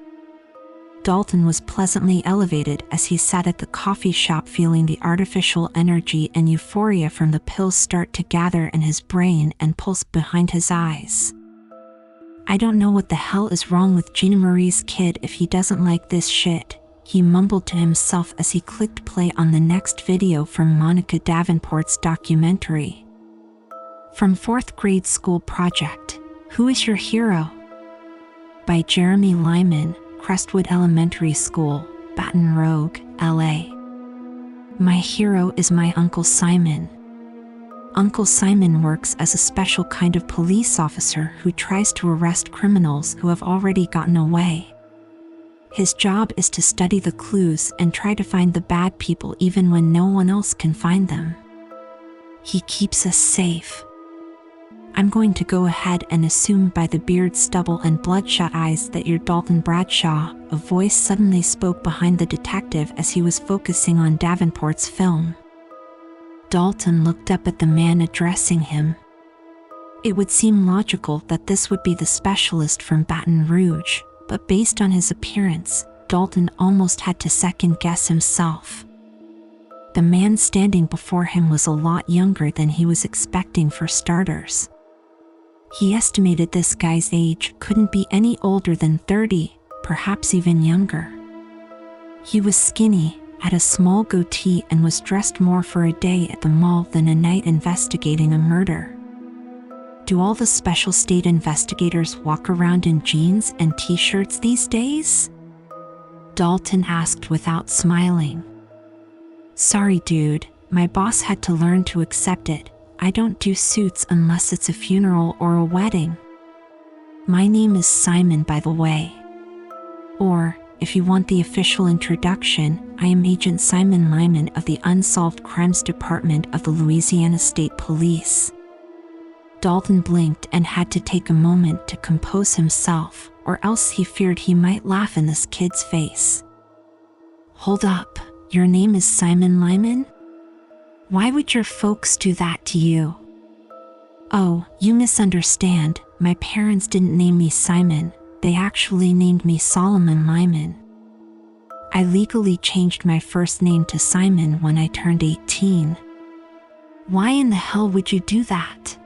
Dalton was pleasantly elevated as he sat at the coffee shop, feeling the artificial energy and euphoria from the pills start to gather in his brain and pulse behind his eyes. I don't know what the hell is wrong with Gina Marie's kid if he doesn't like this shit, he mumbled to himself as he clicked play on the next video from Monica Davenport's documentary. From 4th grade school project, Who is Your Hero? By Jeremy Lyman, Crestwood Elementary School, Baton Rouge, LA. My hero is my Uncle Simon. Uncle Simon works as a special kind of police officer who tries to arrest criminals who have already gotten away. His job is to study the clues and try to find the bad people even when no one else can find them. He keeps us safe. I'm going to go ahead and assume by the beard stubble and bloodshot eyes that you're Dalton Bradshaw, a voice suddenly spoke behind the detective as he was focusing on Davenport's film. Dalton looked up at the man addressing him. It would seem logical that this would be the specialist from Baton Rouge, but based on his appearance, Dalton almost had to second-guess himself. The man standing before him was a lot younger than he was expecting for starters. He estimated this guy's age couldn't be any older than 30, perhaps even younger. He was skinny, had a small goatee, and was dressed more for a day at the mall than a night investigating a murder. Do all the special state investigators walk around in jeans and t-shirts these days? Dalton asked without smiling. Sorry, dude, my boss had to learn to accept it. I don't do suits unless it's a funeral or a wedding. My name is Simon, by the way. Or, if you want the official introduction, I am Agent Simon Lyman of the Unsolved Crimes Department of the Louisiana State Police. Dalton blinked and had to take a moment to compose himself, or else he feared he might laugh in this kid's face. Hold up, your name is Simon Lyman? Why would your folks do that to you? Oh, you misunderstand. My parents didn't name me Simon. They actually named me Solomon Lyman. I legally changed my first name to Simon when I turned 18. Why in the hell would you do that?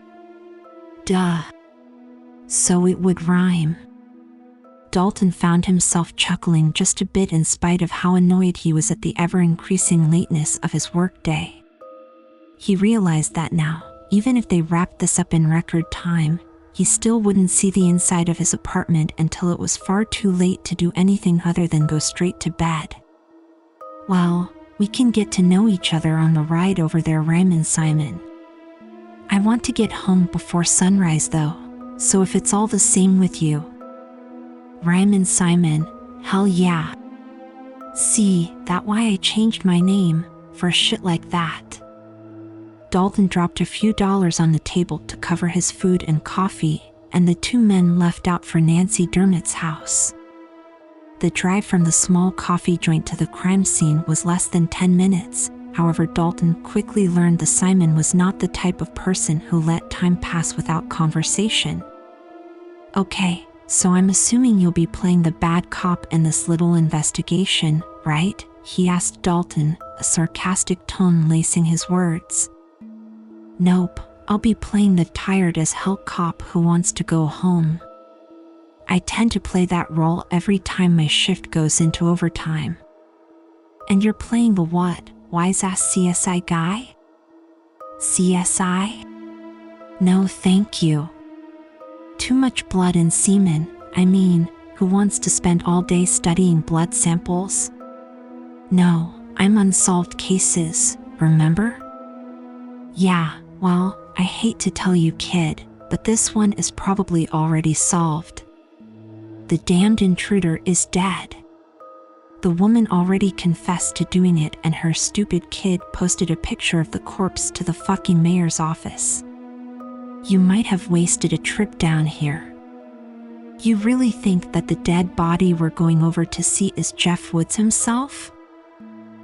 Duh. So it would rhyme. Dalton found himself chuckling just a bit in spite of how annoyed he was at the ever-increasing lateness of his workday. He realized that now, even if they wrapped this up in record time, he still wouldn't see the inside of his apartment until it was far too late to do anything other than go straight to bed. Well, we can get to know each other on the ride over there, Raymond Simon. I want to get home before sunrise though, so if it's all the same with you. Raymond Simon, hell yeah. See, that's why I changed my name, for shit like that. Dalton dropped a few dollars on the table to cover his food and coffee, and the two men left out for Nancy Dermott's house. The drive from the small coffee joint to the crime scene was less than 10 minutes. However, Dalton quickly learned that Simon was not the type of person who let time pass without conversation. Okay, so I'm assuming you'll be playing the bad cop in this little investigation, right? He asked Dalton, a sarcastic tone lacing his words. Nope, I'll be playing the tired as hell cop who wants to go home. I tend to play that role every time my shift goes into overtime. And you're playing the what, wise-ass CSI guy? CSI? No thank you. Too much blood and semen, I mean, who wants to spend all day studying blood samples? No, I'm unsolved cases, remember? Yeah, well, I hate to tell you, kid, but this one is probably already solved. The damned intruder is dead. The woman already confessed to doing it, and her stupid kid posted a picture of the corpse to the fucking mayor's office. You might have wasted a trip down here. You really think that the dead body we're going over to see is Jeff Woods himself?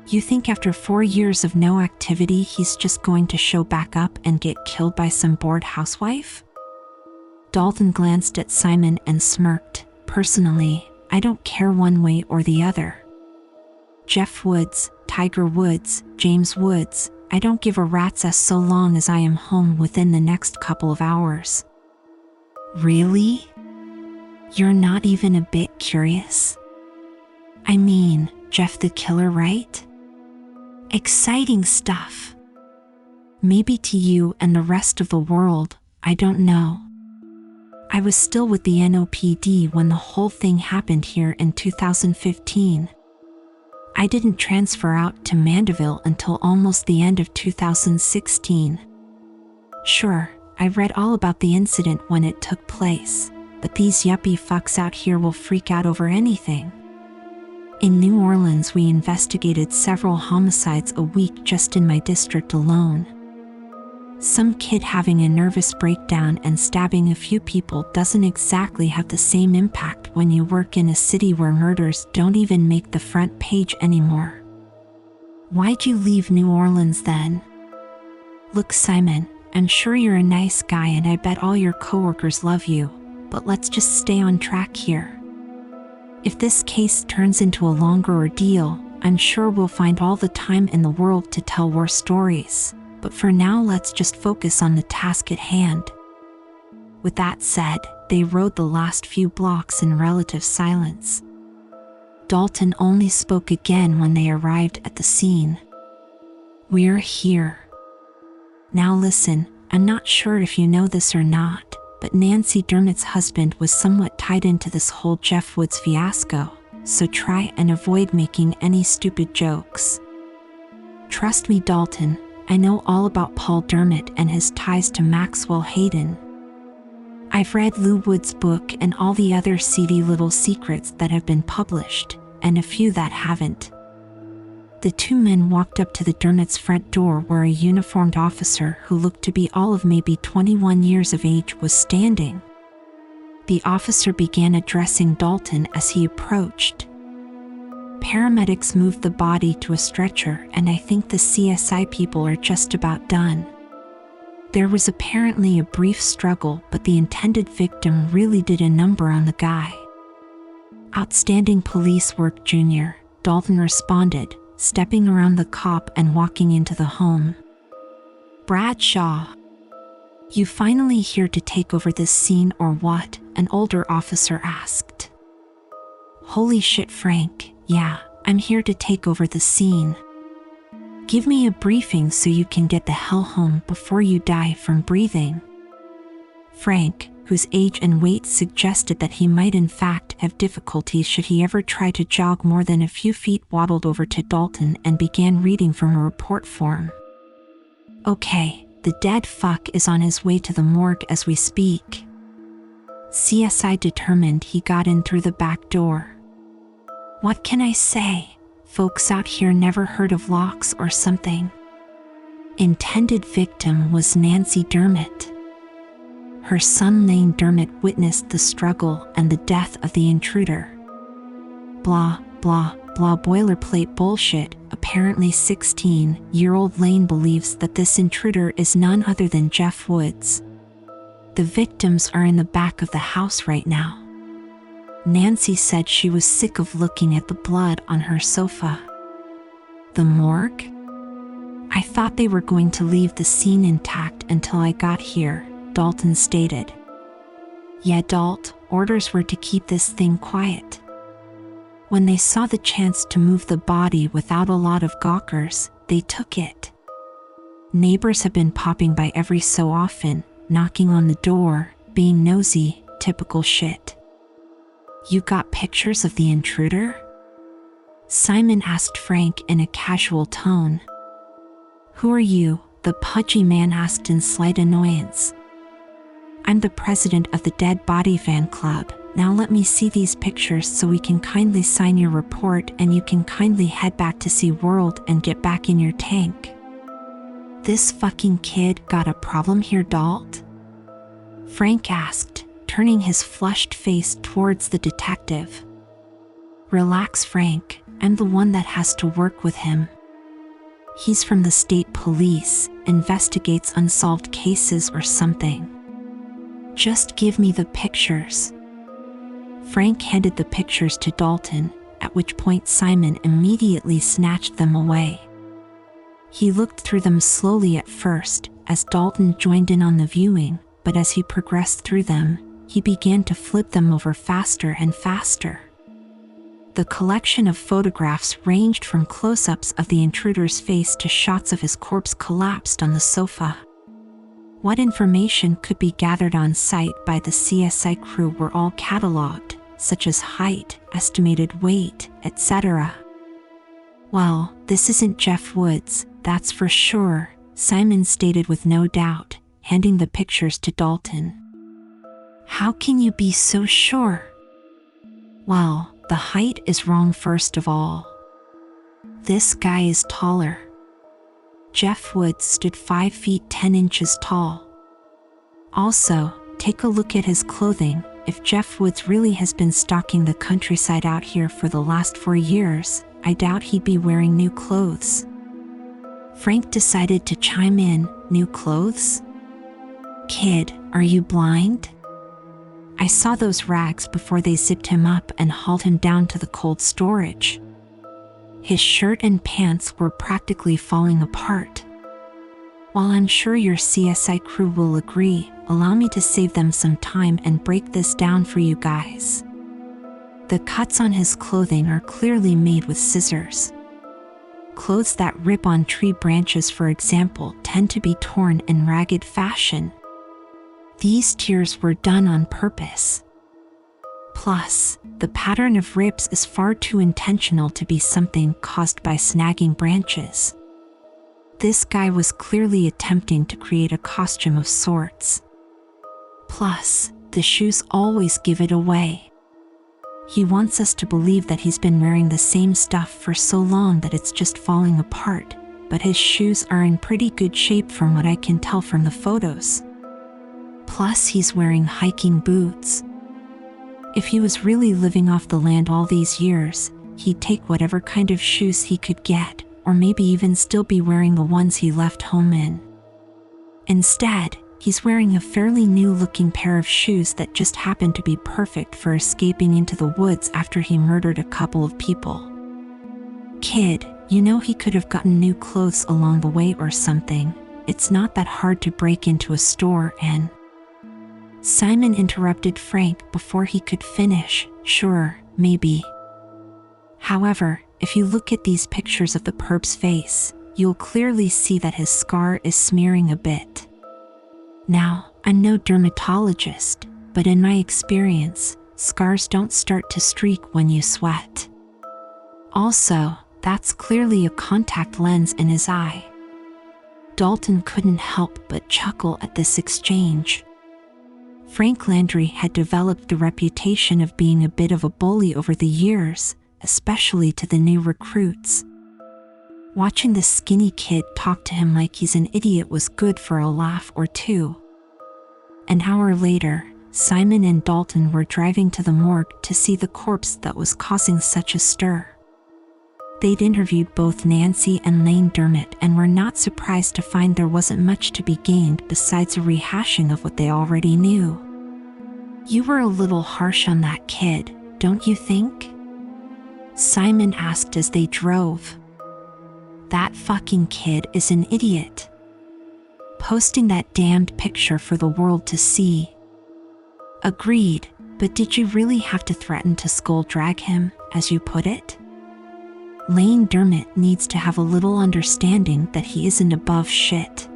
You think after 4 years of no activity he's just going to show back up and get killed by some bored housewife? Dalton glanced at Simon and smirked. Personally, I don't care one way or the other. Jeff Woods, Tiger Woods, James Woods, I don't give a rat's ass so long as I am home within the next couple of hours. Really? You're not even a bit curious? I mean, Jeff the killer, right? Exciting stuff. Maybe to you and the rest of the world, I don't know. I was still with the NOPD when the whole thing happened here in 2015. I didn't transfer out to Mandeville until almost the end of 2016. Sure, I read all about the incident when it took place, but these yuppie fucks out here will freak out over anything. In New Orleans, we investigated several homicides a week just in my district alone. Some kid having a nervous breakdown and stabbing a few people doesn't exactly have the same impact when you work in a city where murders don't even make the front page anymore. Why'd you leave New Orleans then? Look, Simon, I'm sure you're a nice guy and I bet all your coworkers love you, but let's just stay on track here. If this case turns into a longer ordeal, I'm sure we'll find all the time in the world to tell war stories. But for now, let's just focus on the task at hand. With that said, they rode the last few blocks in relative silence. Dalton only spoke again when they arrived at the scene. We're here. Now listen, I'm not sure if you know this or not, but Nancy Dermott's husband was somewhat tied into this whole Jeff Woods fiasco, so try and avoid making any stupid jokes. Trust me, Dalton, I know all about Paul Dermott and his ties to Maxwell Hayden. I've read Lou Wood's book and all the other seedy little secrets that have been published, and a few that haven't. The two men walked up to the Dermott's front door where a uniformed officer who looked to be all of maybe 21 years of age was standing. The officer began addressing Dalton as he approached. Paramedics moved the body to a stretcher, and I think the CSI people are just about done. There was apparently a brief struggle, but the intended victim really did a number on the guy. Outstanding police work, Junior, Dalton responded, stepping around the cop and walking into the home. Bradshaw, you finally here to take over this scene or what? An older officer asked. Holy shit, Frank. Yeah, I'm here to take over the scene. Give me a briefing so you can get the hell home before you die from breathing. Frank, whose age and weight suggested that he might in fact have difficulties should he ever try to jog more than a few feet, waddled over to Dalton and began reading from a report form. Okay, the dead fuck is on his way to the morgue as we speak. CSI determined he got in through the back door. What can I say? Folks out here never heard of locks or something. Intended victim was Nancy Dermott. Her son Lane Dermott witnessed the struggle and the death of the intruder. Blah, blah, blah, boilerplate bullshit. Apparently 16-year-old Lane believes that this intruder is none other than Jeff Woods. The victims are in the back of the house right now. Nancy said she was sick of looking at the blood on her sofa. The morgue? I thought they were going to leave the scene intact until I got here, Dalton stated. Yeah, Dalt, orders were to keep this thing quiet. When they saw the chance to move the body without a lot of gawkers, they took it. Neighbors have been popping by every so often, knocking on the door, being nosy, typical shit. You got pictures of the intruder? Simon asked Frank in a casual tone. Who are you? The pudgy man asked in slight annoyance. I'm the president of the Dead Body Fan Club. Now let me see these pictures so we can kindly sign your report and you can kindly head back to SeaWorld and get back in your tank. This fucking kid got a problem here, Dalt? Frank asked, turning his flushed face towards the detective. Relax, Frank, I'm the one that has to work with him. He's from the state police, investigates unsolved cases or something. Just give me the pictures. Frank handed the pictures to Dalton, at which point Simon immediately snatched them away. He looked through them slowly at first, as Dalton joined in on the viewing, but as he progressed through them, he began to flip them over faster and faster. The collection of photographs ranged from close-ups of the intruder's face to shots of his corpse collapsed on the sofa. What information could be gathered on site by the CSI crew were all catalogued, such as height, estimated weight, etc. "Well, this isn't Jeff Woods, that's for sure," Simon stated with no doubt, handing the pictures to Dalton. "How can you be so sure?" "Well, the height is wrong first of all. This guy is taller. Jeff Woods stood 5 feet 10 inches tall. Also, take a look at his clothing. If Jeff Woods really has been stalking the countryside out here for the last 4 years, I doubt he'd be wearing new clothes." Frank decided to chime in, "New clothes? Kid, are you blind? I saw those rags before they zipped him up and hauled him down to the cold storage. His shirt and pants were practically falling apart. While I'm sure your CSI crew will agree, allow me to save them some time and break this down for you guys. The cuts on his clothing are clearly made with scissors. Clothes that rip on tree branches, for example, tend to be torn in ragged fashion. These tears were done on purpose. Plus, the pattern of rips is far too intentional to be something caused by snagging branches. This guy was clearly attempting to create a costume of sorts. Plus, the shoes always give it away. He wants us to believe that he's been wearing the same stuff for so long that it's just falling apart, but his shoes are in pretty good shape from what I can tell from the photos. Plus, he's wearing hiking boots. If he was really living off the land all these years, he'd take whatever kind of shoes he could get, or maybe even still be wearing the ones he left home in. Instead, he's wearing a fairly new-looking pair of shoes that just happened to be perfect for escaping into the woods after he murdered a couple of people. Kid, you know he could have gotten new clothes along the way or something. It's not that hard to break into a store and... Simon interrupted Frank before he could finish. Sure, maybe. However, if you look at these pictures of the perp's face, you'll clearly see that his scar is smearing a bit. Now, I'm no dermatologist, but in my experience, scars don't start to streak when you sweat. Also, that's clearly a contact lens in his eye. Dalton couldn't help but chuckle at this exchange. Frank Landry had developed the reputation of being a bit of a bully over the years, especially to the new recruits. Watching the skinny kid talk to him like he's an idiot was good for a laugh or two. An hour later, Simon and Dalton were driving to the morgue to see the corpse that was causing such a stir. They'd interviewed both Nancy and Lane Dermott and were not surprised to find there wasn't much to be gained besides a rehashing of what they already knew. "You were a little harsh on that kid, don't you think?" Simon asked as they drove. "That fucking kid is an idiot. Posting that damned picture for the world to see." "Agreed, but did you really have to threaten to skull drag him, as you put it? Lane Dermott needs to have a little understanding that he isn't above shit.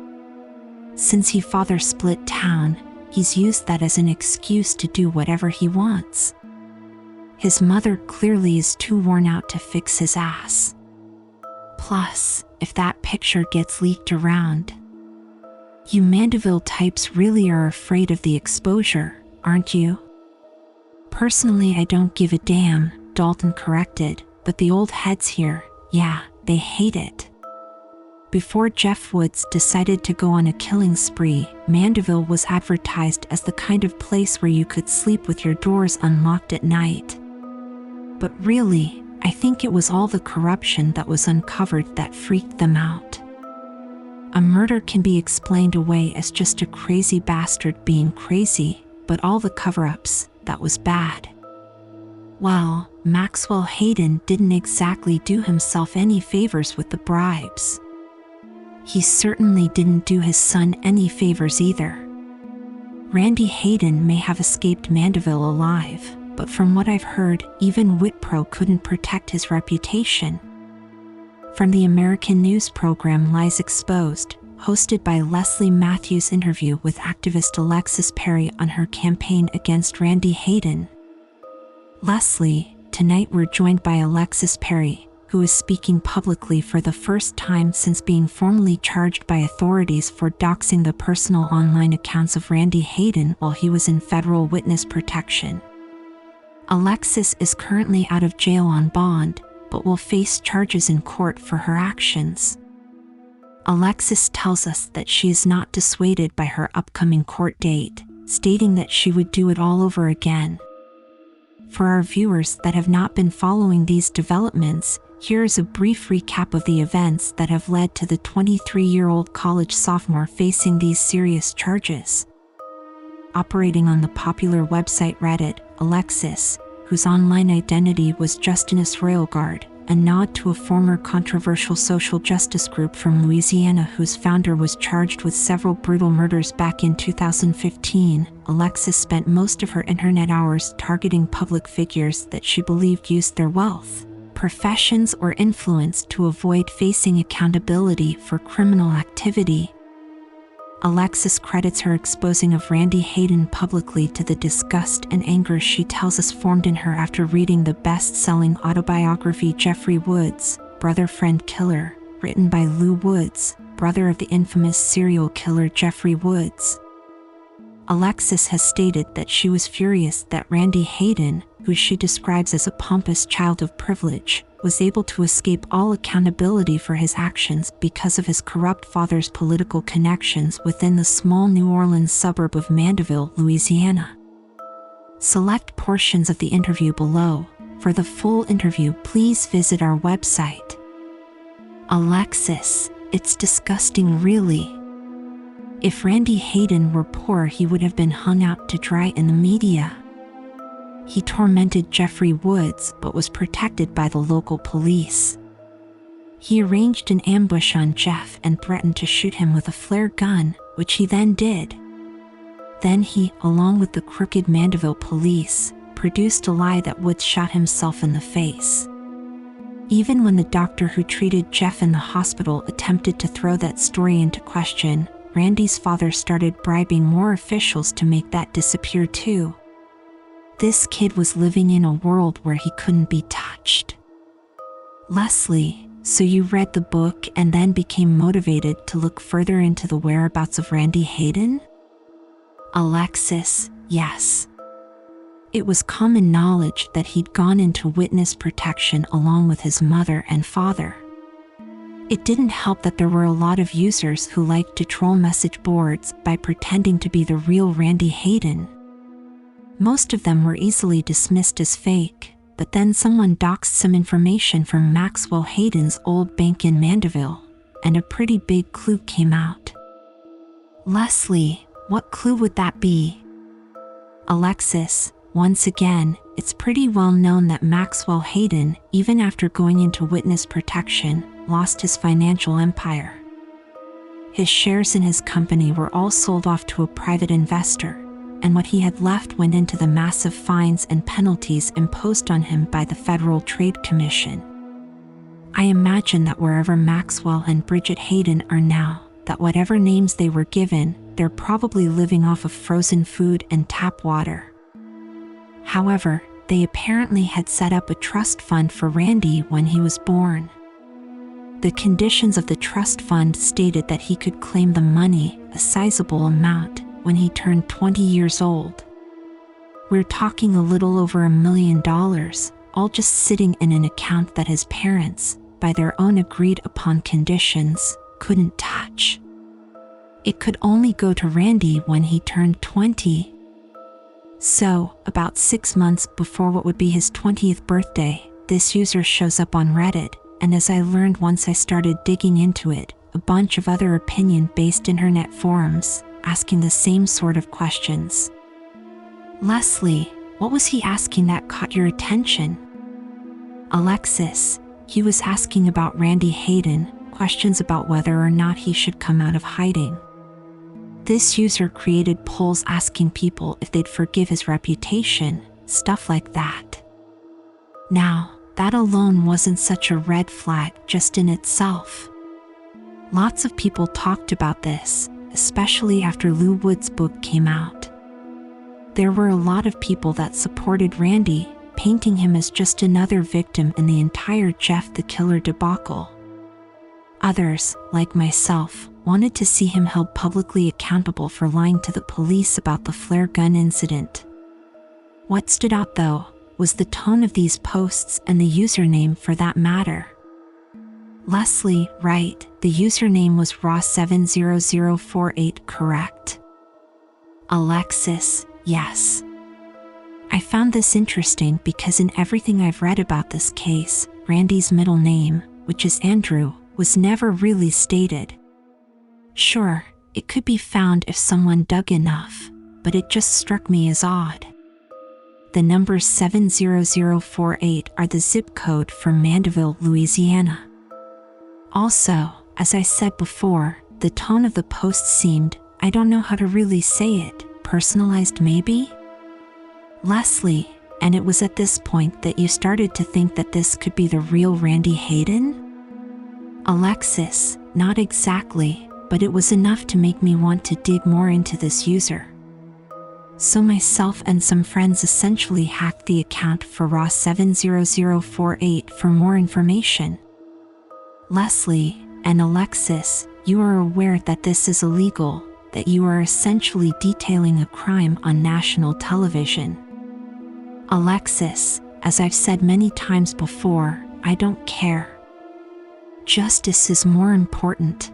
Since he father split town, he's used that as an excuse to do whatever he wants. His mother clearly is too worn out to fix his ass. Plus, if that picture gets leaked around, you Mandeville types really are afraid of the exposure, aren't you?" "Personally, I don't give a damn," Dalton corrected, "but the old heads here, yeah, they hate it." Before Jeff Woods decided to go on a killing spree, Mandeville was advertised as the kind of place where you could sleep with your doors unlocked at night. But really, I think it was all the corruption that was uncovered that freaked them out. A murder can be explained away as just a crazy bastard being crazy, but all the cover-ups, that was bad. Well, Maxwell Hayden didn't exactly do himself any favors with the bribes. He certainly didn't do his son any favors either. Randy Hayden may have escaped Mandeville alive, but from what I've heard, even Witpro couldn't protect his reputation. From the American news program Lies Exposed, hosted by Leslie Matthews' interview with activist Alexis Perry on her campaign against Randy Hayden. Leslie, tonight we're joined by Alexis Perry, who is speaking publicly for the first time since being formally charged by authorities for doxing the personal online accounts of Randy Hayden while he was in federal witness protection. Alexis is currently out of jail on bond, but will face charges in court for her actions. Alexis tells us that she is not dissuaded by her upcoming court date, stating that she would do it all over again. For our viewers that have not been following these developments, here is a brief recap of the events that have led to the 23-year-old college sophomore facing these serious charges. Operating on the popular website Reddit, Alexis, whose online identity was Justinus Railguard, a nod to a former controversial social justice group from Louisiana whose founder was charged with several brutal murders back in 2015, Alexis spent most of her internet hours targeting public figures that she believed used their wealth, professions, or influence to avoid facing accountability for criminal activity. Alexis credits her exposing of Randy Hayden publicly to the disgust and anger she tells us formed in her after reading the best-selling autobiography Jeffrey Woods, Brother Friend Killer, written by Lou Woods, brother of the infamous serial killer Jeffrey Woods. Alexis has stated that she was furious that Randy Hayden, who she describes as a pompous child of privilege, was able to escape all accountability for his actions because of his corrupt father's political connections within the small New Orleans suburb of Mandeville, Louisiana. Select portions of the interview below. For the full interview, please visit our website. Alexis, it's disgusting, really. If Randy Hayden were poor, he would have been hung out to dry in the media. He tormented Jeffrey Woods but was protected by the local police. He arranged an ambush on Jeff and threatened to shoot him with a flare gun, which he then did. Then he, along with the crooked Mandeville police, produced a lie that Woods shot himself in the face. Even when the doctor who treated Jeff in the hospital attempted to throw that story into question, Randy's father started bribing more officials to make that disappear too. This kid was living in a world where he couldn't be touched. Leslie, so you read the book and then became motivated to look further into the whereabouts of Randy Hayden? Alexis, yes. It was common knowledge that he'd gone into witness protection along with his mother and father. It didn't help that there were a lot of users who liked to troll message boards by pretending to be the real Randy Hayden. Most of them were easily dismissed as fake, but then someone doxed some information from Maxwell Hayden's old bank in Mandeville, and a pretty big clue came out. Leslie, what clue would that be? Alexis, once again, it's pretty well known that Maxwell Hayden, even after going into witness protection, lost his financial empire. His shares in his company were all sold off to a private investor, and what he had left went into the massive fines and penalties imposed on him by the Federal Trade Commission. I imagine that wherever Maxwell and Bridget Hayden are now, that whatever names they were given, they're probably living off of frozen food and tap water. However, they apparently had set up a trust fund for Randy when he was born. The conditions of the trust fund stated that he could claim the money, a sizable amount, when he turned 20 years old. We're talking a little over $1 million, all just sitting in an account that his parents, by their own agreed upon conditions, couldn't touch. It could only go to Randy when he turned 20. So, about 6 months before what would be his 20th birthday, this user shows up on Reddit, and as I learned once I started digging into it, a bunch of other opinion-based internet forums, asking the same sort of questions. Leslie, what was he asking that caught your attention? Alexis, he was asking about Randy Hayden, questions about whether or not he should come out of hiding. This user created polls asking people if they'd forgive his reputation, stuff like that. Now, that alone wasn't such a red flag just in itself. Lots of people talked about this, especially after Lou Wood's book came out. There were a lot of people that supported Randy, painting him as just another victim in the entire Jeff the Killer debacle. Others, like myself, wanted to see him held publicly accountable for lying to the police about the flare gun incident. What stood out, though, was the tone of these posts and the username for that matter. Leslie, right, the username was raw70048, correct? Alexis, yes. I found this interesting because in everything I've read about this case, Randy's middle name, which is Andrew, was never really stated. Sure, it could be found if someone dug enough, but it just struck me as odd. The numbers 70048 are the zip code for Mandeville, Louisiana. Also, as I said before, the tone of the post seemed, I don't know how to really say it, personalized maybe? Leslie, and it was at this point that you started to think that this could be the real Randy Hayden? Alexis, not exactly, but it was enough to make me want to dig more into this user. So myself and some friends essentially hacked the account for raw70048 for more information. Leslie and Alexis, you are aware that this is illegal, that you are essentially detailing a crime on national television. Alexis, as I've said many times before, I don't care. Justice is more important.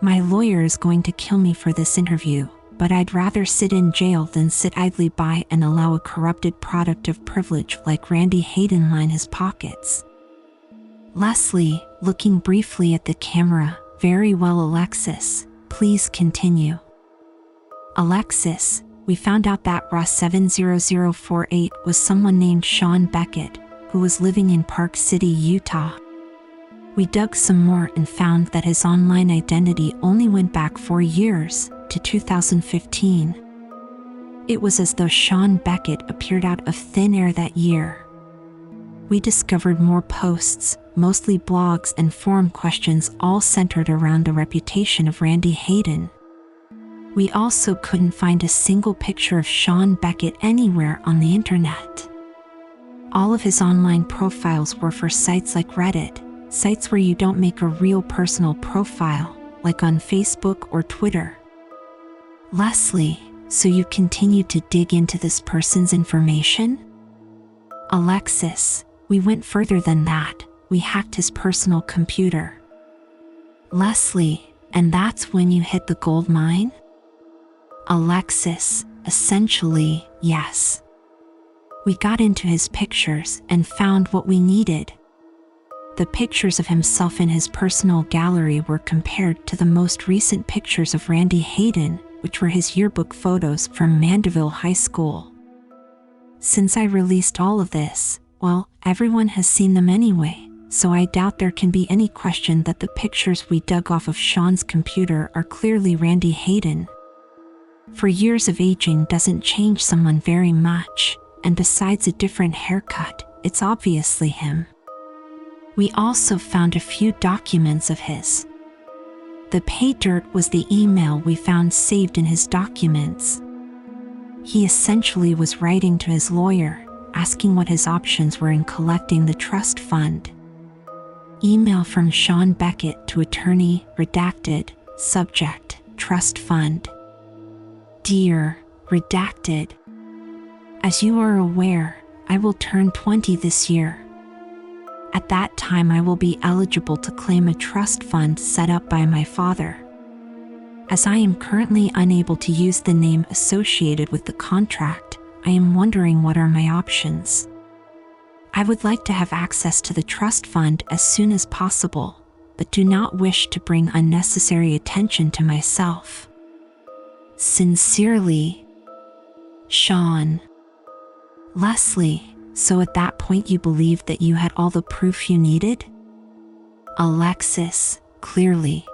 My lawyer is going to kill me for this interview, but I'd rather sit in jail than sit idly by and allow a corrupted product of privilege like Randy Hayden line his pockets. Leslie, looking briefly at the camera, very well, Alexis, please continue. Alexis, we found out that raw70048 was someone named Sean Beckett, who was living in Park City, Utah. We dug some more and found that his online identity only went back 4 years, to 2015. It was as though Sean Beckett appeared out of thin air that year. We discovered more posts, mostly blogs and forum questions, all centered around the reputation of Randy Hayden. We also couldn't find a single picture of Sean Beckett anywhere on the internet. All of his online profiles were for sites like Reddit, sites where you don't make a real personal profile, like on Facebook or Twitter. Leslie, so you continued to dig into this person's information? Alexis, we went further than that. We hacked his personal computer. Leslie, and that's when you hit the gold mine? Alexis, essentially, yes. We got into his pictures and found what we needed. The pictures of himself in his personal gallery were compared to the most recent pictures of Randy Hayden, which were his yearbook photos from Mandeville High School. Since I released all of this, well, everyone has seen them anyway, so I doubt there can be any question that the pictures we dug off of Sean's computer are clearly Randy Hayden. For years of aging doesn't change someone very much, and besides a different haircut, it's obviously him. We also found a few documents of his. The pay dirt was the email we found saved in his documents. He essentially was writing to his lawyer, asking what his options were in collecting the trust fund. Email from Sean Beckett to attorney, redacted, subject, trust fund. Dear, redacted. As you are aware, I will turn 20 this year. At that time I will be eligible to claim a trust fund set up by my father. As I am currently unable to use the name associated with the contract, I am wondering what are my options. I would like to have access to the trust fund as soon as possible, but do not wish to bring unnecessary attention to myself. Sincerely, Sean. Leslie, so at that point you believed that you had all the proof you needed? Alexis, clearly.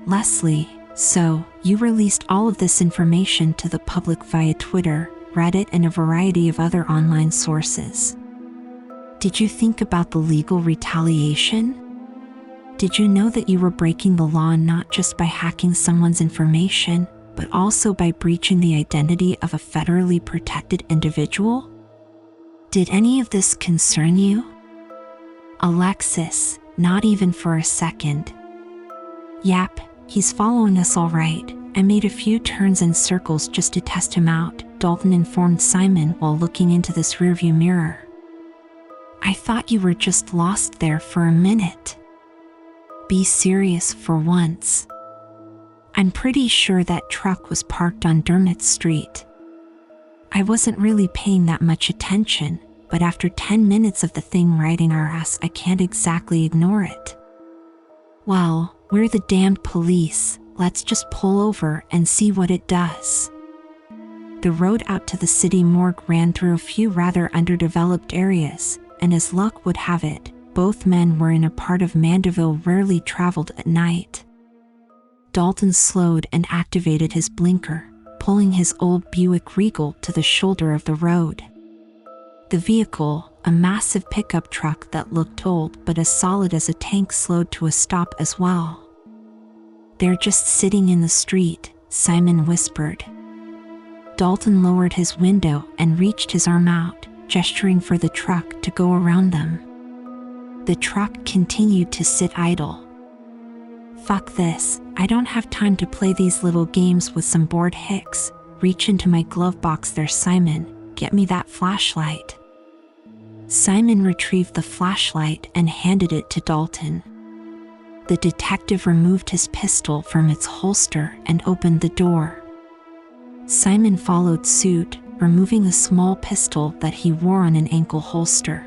Leslie, so you released all of this information to the public via Twitter, Reddit, and a variety of other online sources. Did you think about the legal retaliation? Did you know that you were breaking the law not just by hacking someone's information, but also by breaching the identity of a federally protected individual? Did any of this concern you? Alexis, not even for a second. Yep, he's following us all right. I made a few turns and circles just to test him out, Dalton informed Simon while looking into this rearview mirror. I thought you were just lost there for a minute. Be serious for once. I'm pretty sure that truck was parked on Dermot Street. I wasn't really paying that much attention, but after 10 minutes of the thing riding our ass, I can't exactly ignore it. Well, we're the damned police. Let's just pull over and see what it does. The road out to the city morgue ran through a few rather underdeveloped areas, and as luck would have it, both men were in a part of Mandeville rarely traveled at night. Dalton slowed and activated his blinker, pulling his old Buick Regal to the shoulder of the road. The vehicle, a massive pickup truck that looked old but as solid as a tank, slowed to a stop as well. They're just sitting in the street, Simon whispered. Dalton lowered his window and reached his arm out, gesturing for the truck to go around them. The truck continued to sit idle. Fuck this, I don't have time to play these little games with some bored hicks. Reach into my glove box there, Simon, get me that flashlight. Simon retrieved the flashlight and handed it to Dalton. The detective removed his pistol from its holster and opened the door. Simon followed suit, removing a small pistol that he wore on an ankle holster.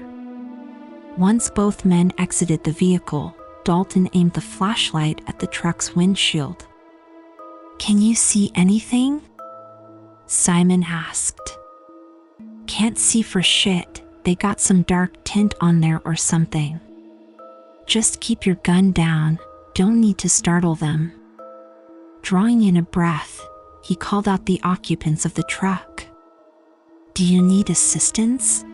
Once both men exited the vehicle, Dalton aimed the flashlight at the truck's windshield. Can you see anything? Simon asked. Can't see for shit, they got some dark tint on there or something. Just keep your gun down, don't need to startle them. Drawing in a breath, he called out the occupants of the truck. Do you need assistance?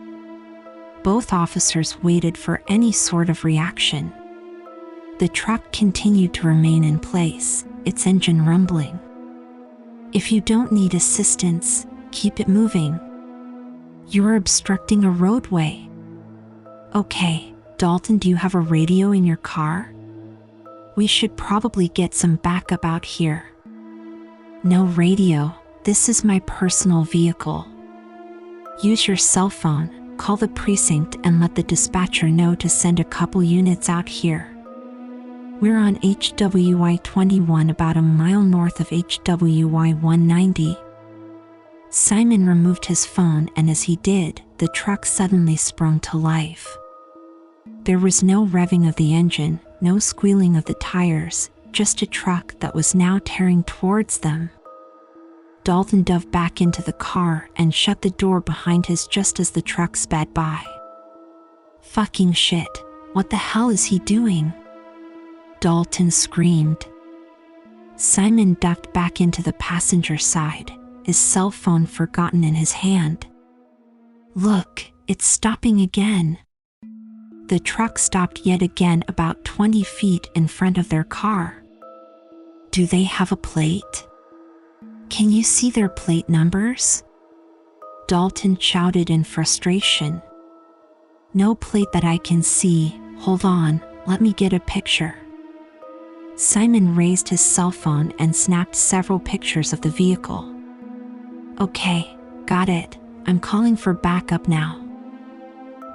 Both officers waited for any sort of reaction. The truck continued to remain in place, its engine rumbling. If you don't need assistance, keep it moving. You're obstructing a roadway. Okay, Dalton, do you have a radio in your car? We should probably get some backup out here. No radio, this is my personal vehicle. Use your cell phone, call the precinct and let the dispatcher know to send a couple units out here. We're on HWY 21 about a mile north of HWY 190. Simon removed his phone, and as he did, the truck suddenly sprung to life. There was no revving of the engine, no squealing of the tires, just a truck that was now tearing towards them. Dalton dove back into the car and shut the door behind his just as the truck sped by. Fucking shit, what the hell is he doing? Dalton screamed. Simon ducked back into the passenger side, his cell phone forgotten in his hand. Look, it's stopping again. The truck stopped yet again about 20 feet in front of their car. Do they have a plate? Can you see their plate numbers? Dalton shouted in frustration. No plate that I can see, hold on, let me get a picture. Simon raised his cell phone and snapped several pictures of the vehicle. Okay, got it, I'm calling for backup now.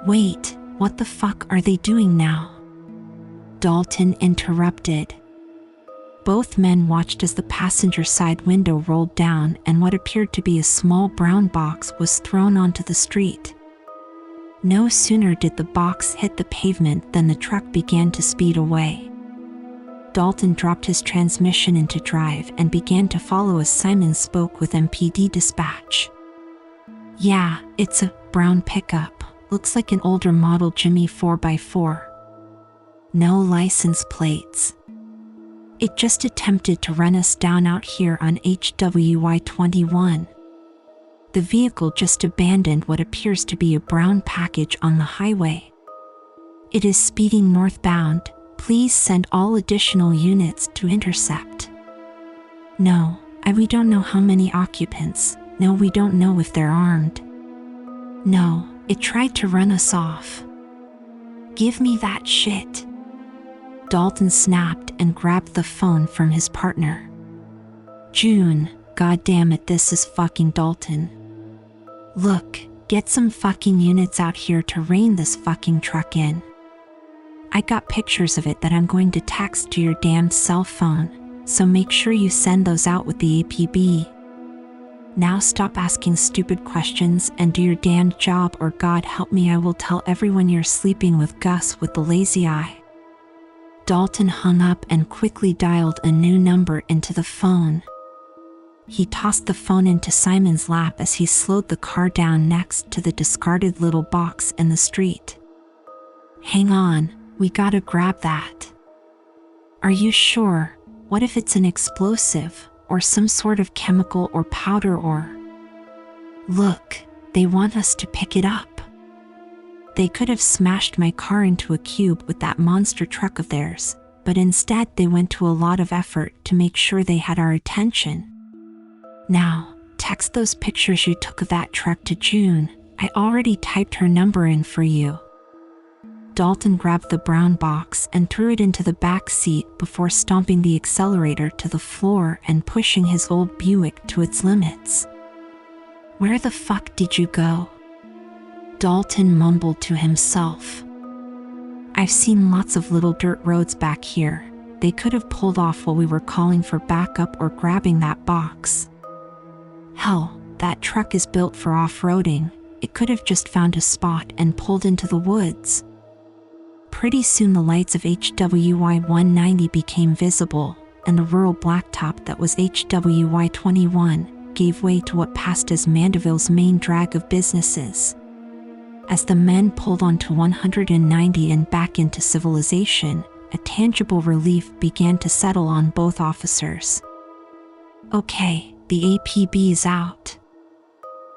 Wait, what the fuck are they doing now? Dalton interrupted. Both men watched as the passenger side window rolled down and what appeared to be a small brown box was thrown onto the street. No sooner did the box hit the pavement than the truck began to speed away. Dalton dropped his transmission into drive and began to follow as Simon spoke with MPD dispatch. Yeah, it's a brown pickup. Looks like an older model Jimmy 4x4. No license plates. It just attempted to run us down out here on HWY 21. The vehicle just abandoned what appears to be a brown package on the highway. It is speeding northbound. Please send all additional units to intercept. No, we don't know how many occupants. No, we don't know if they're armed. No, it tried to run us off. Give me that shit. Dalton snapped and grabbed the phone from his partner. June, god damn it, this is fucking Dalton. Look, get some fucking units out here to rein this fucking truck in. I got pictures of it that I'm going to text to your damn cell phone, so make sure you send those out with the APB. Now stop asking stupid questions and do your damned job, or God help me, I will tell everyone you're sleeping with Gus with the lazy eye. Dalton hung up and quickly dialed a new number into the phone. He tossed the phone into Simon's lap as he slowed the car down next to the discarded little box in the street. Hang on, we gotta grab that. Are you sure? What if it's an explosive, or some sort of chemical or powder, or... Look, they want us to pick it up. They could have smashed my car into a cube with that monster truck of theirs, but instead they went to a lot of effort to make sure they had our attention. Now, text those pictures you took of that truck to June. I already typed her number in for you. Dalton grabbed the brown box and threw it into the back seat before stomping the accelerator to the floor and pushing his old Buick to its limits. Where the fuck did you go? Dalton mumbled to himself. I've seen lots of little dirt roads back here. They could have pulled off while we were calling for backup or grabbing that box. Hell, that truck is built for off-roading. It could have just found a spot and pulled into the woods. Pretty soon the lights of HWY 190 became visible, and the rural blacktop that was HWY 21 gave way to what passed as Mandeville's main drag of businesses. As the men pulled onto 190 and back into civilization, a tangible relief began to settle on both officers. Okay, the APB is out.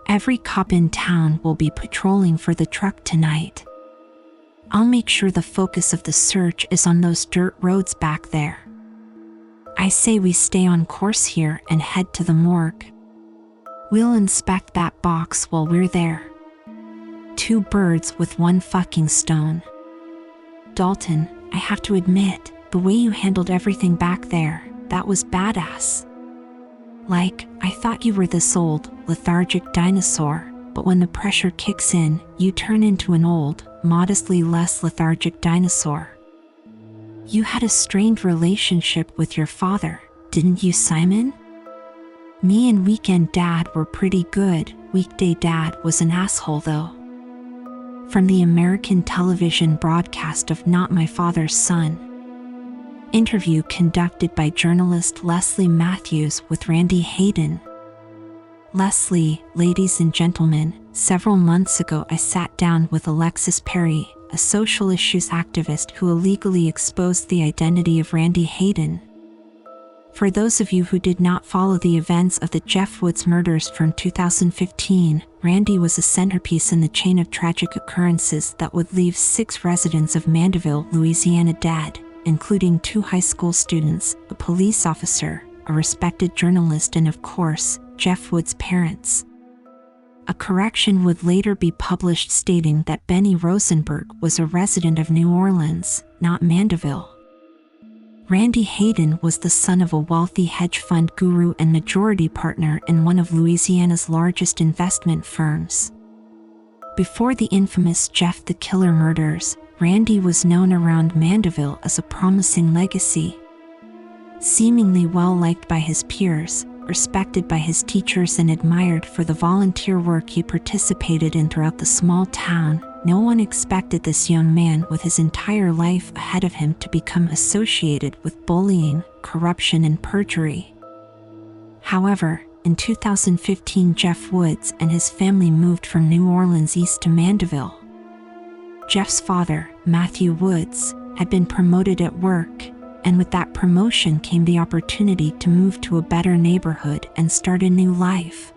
Every cop in town will be patrolling for the truck tonight. I'll make sure the focus of the search is on those dirt roads back there. I say we stay on course here and head to the morgue. We'll inspect that box while we're there. 2 birds with 1 fucking stone. Dalton, I have to admit, the way you handled everything back there, that was badass. Like, I thought you were this old, lethargic dinosaur, but when the pressure kicks in, you turn into an old, modestly less lethargic dinosaur. You had a strained relationship with your father, didn't you, Simon? Me and Weekend Dad were pretty good. Weekday Dad was an asshole though. From the American television broadcast of Not My Father's Son. Interview conducted by journalist Leslie Matthews with Randy Hayden. Leslie, ladies and gentlemen, several months ago I sat down with Alexis Perry, a social issues activist who illegally exposed the identity of Randy Hayden. For those of you who did not follow the events of the Jeff Woods murders from 2015, Randy was a centerpiece in the chain of tragic occurrences that would leave 6 residents of Mandeville, Louisiana dead, including 2 high school students, a police officer, a respected journalist, and of course, Jeff Woods' parents. A correction would later be published stating that Benny Rosenberg was a resident of New Orleans, not Mandeville. Randy Hayden was the son of a wealthy hedge fund guru and majority partner in one of Louisiana's largest investment firms. Before the infamous Jeff the Killer murders, Randy was known around Mandeville as a promising legacy. Seemingly well-liked by his peers, respected by his teachers, and admired for the volunteer work he participated in throughout the small town, no one expected this young man with his entire life ahead of him to become associated with bullying, corruption, and perjury. However, in 2015, Jeff Woods and his family moved from New Orleans east to Mandeville. Jeff's father, Matthew Woods, had been promoted at work, and with that promotion came the opportunity to move to a better neighborhood and start a new life.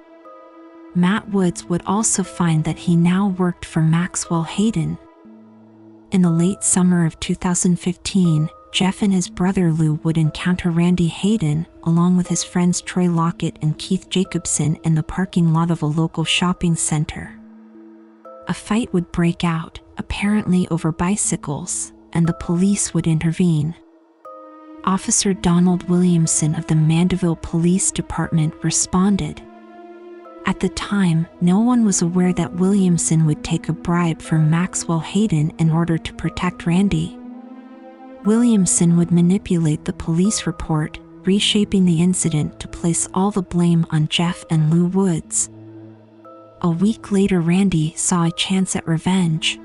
Matt Woods would also find that he now worked for Maxwell Hayden. In the late summer of 2015, Jeff and his brother Lou would encounter Randy Hayden, along with his friends Troy Lockett and Keith Jacobson, in the parking lot of a local shopping center. A fight would break out, apparently over bicycles, and the police would intervene. Officer Donald Williamson of the Mandeville Police Department responded. At the time, no one was aware that Williamson would take a bribe from Maxwell Hayden in order to protect Randy. Williamson would manipulate the police report, reshaping the incident to place all the blame on Jeff and Lou Woods. A week later, Randy saw a chance at revenge.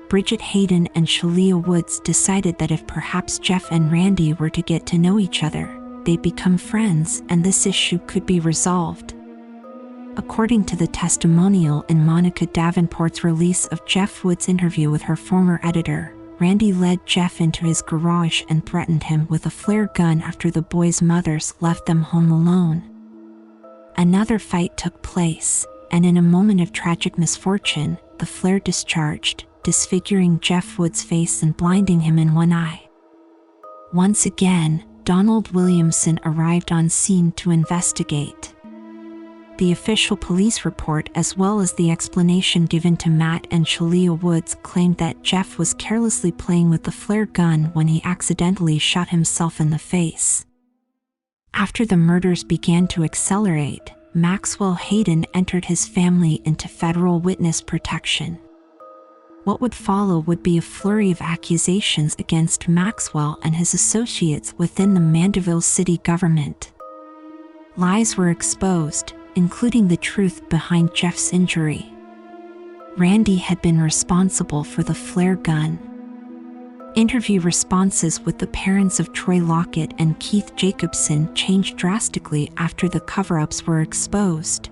Bridget Hayden and Shalia Woods decided that if perhaps Jeff and Randy were to get to know each other, they'd become friends and this issue could be resolved. According to the testimonial in Monica Davenport's release of Jeff Woods' interview with her former editor, Randy led Jeff into his garage and threatened him with a flare gun after the boys' mothers left them home alone. Another fight took place, and in a moment of tragic misfortune, the flare discharged, disfiguring Jeff Woods' face and blinding him in one eye. Once again, Donald Williamson arrived on scene to investigate. The official police report, as well as the explanation given to Matt and Shalia Woods, claimed that Jeff was carelessly playing with the flare gun when he accidentally shot himself in the face. After the murders began to accelerate, Maxwell Hayden entered his family into federal witness protection. What would follow would be a flurry of accusations against Maxwell and his associates within the Mandeville city government. Lies were exposed, including the truth behind Jeff's injury. Randy had been responsible for the flare gun. Interview responses with the parents of Troy Lockett and Keith Jacobson changed drastically after the cover-ups were exposed.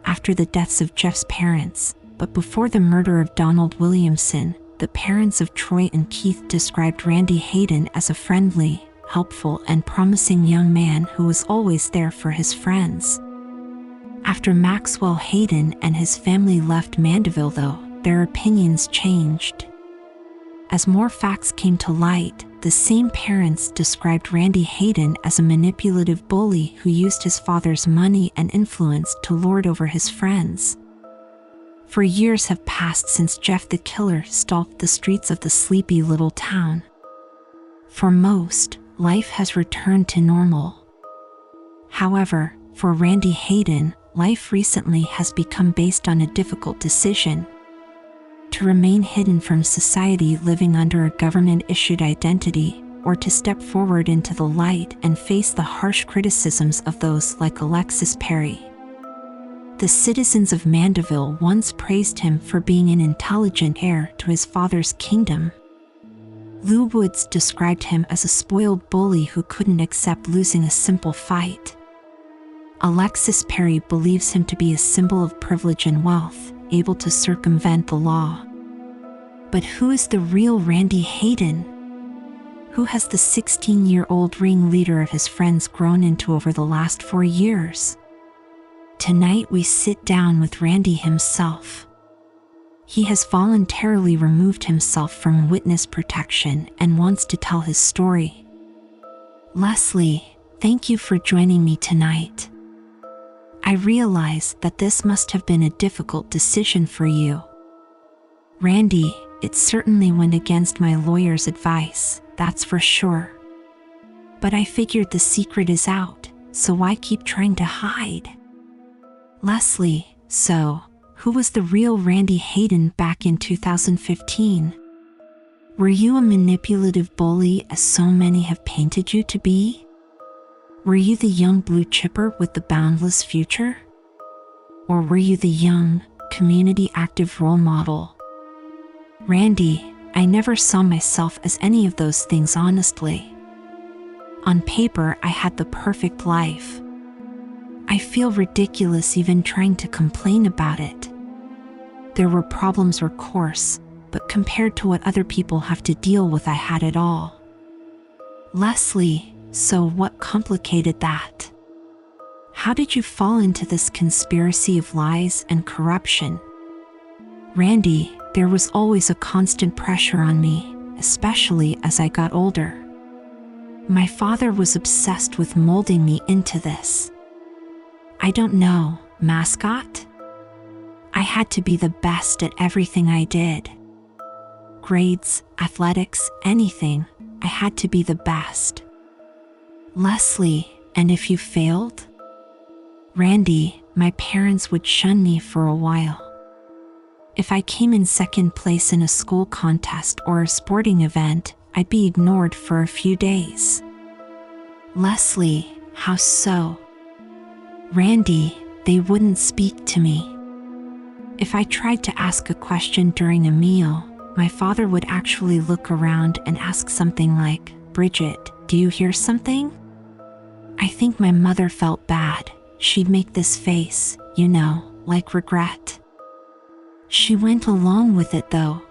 After the deaths of Jeff's parents, but before the murder of Donald Williamson, the parents of Troy and Keith described Randy Hayden as a friendly, helpful, and promising young man who was always there for his friends. After Maxwell Hayden and his family left Mandeville, though, their opinions changed. As more facts came to light, the same parents described Randy Hayden as a manipulative bully who used his father's money and influence to lord over his friends. For years have passed since Jeff the Killer stalked the streets of the sleepy little town. For most, life has returned to normal. However, for Randy Hayden, life recently has become based on a difficult decision: to remain hidden from society living under a government-issued identity, or to step forward into the light and face the harsh criticisms of those like Alexis Perry. The citizens of Mandeville once praised him for being an intelligent heir to his father's kingdom. Lou Woods described him as a spoiled bully who couldn't accept losing a simple fight. Alexis Perry believes him to be a symbol of privilege and wealth, able to circumvent the law. But who is the real Randy Hayden? Who has the 16-year-old ringleader of his friends grown into over the last 4 years? Tonight we sit down with Randy himself. He has voluntarily removed himself from witness protection and wants to tell his story. Leslie, thank you for joining me tonight. I realize that this must have been a difficult decision for you. Randy, it certainly went against my lawyer's advice, that's for sure. But I figured the secret is out, so why keep trying to hide? Leslie, so, who was the real Randy Hayden back in 2015? Were you a manipulative bully as so many have painted you to be? Were you the young blue chipper with the boundless future? Or were you the young, community-active role model? Randy, I never saw myself as any of those things, honestly. On paper, I had the perfect life. I feel ridiculous even trying to complain about it. There were problems, of course, but compared to what other people have to deal with, I had it all. Leslie, so what complicated that? How did you fall into this conspiracy of lies and corruption? Randy, there was always a constant pressure on me, especially as I got older. My father was obsessed with molding me into this. I don't know, mascot? I had to be the best at everything I did. Grades, athletics, anything, I had to be the best. Leslie, and if you failed? Randy, my parents would shun me for a while. If I came in second place in a school contest or a sporting event, I'd be ignored for a few days. Leslie, how so? Randy, they wouldn't speak to me. If I tried to ask a question during a meal, my father would actually look around and ask something like, "Bridget, do you hear something?" I think my mother felt bad. She'd make this face, like regret. She went along with it though.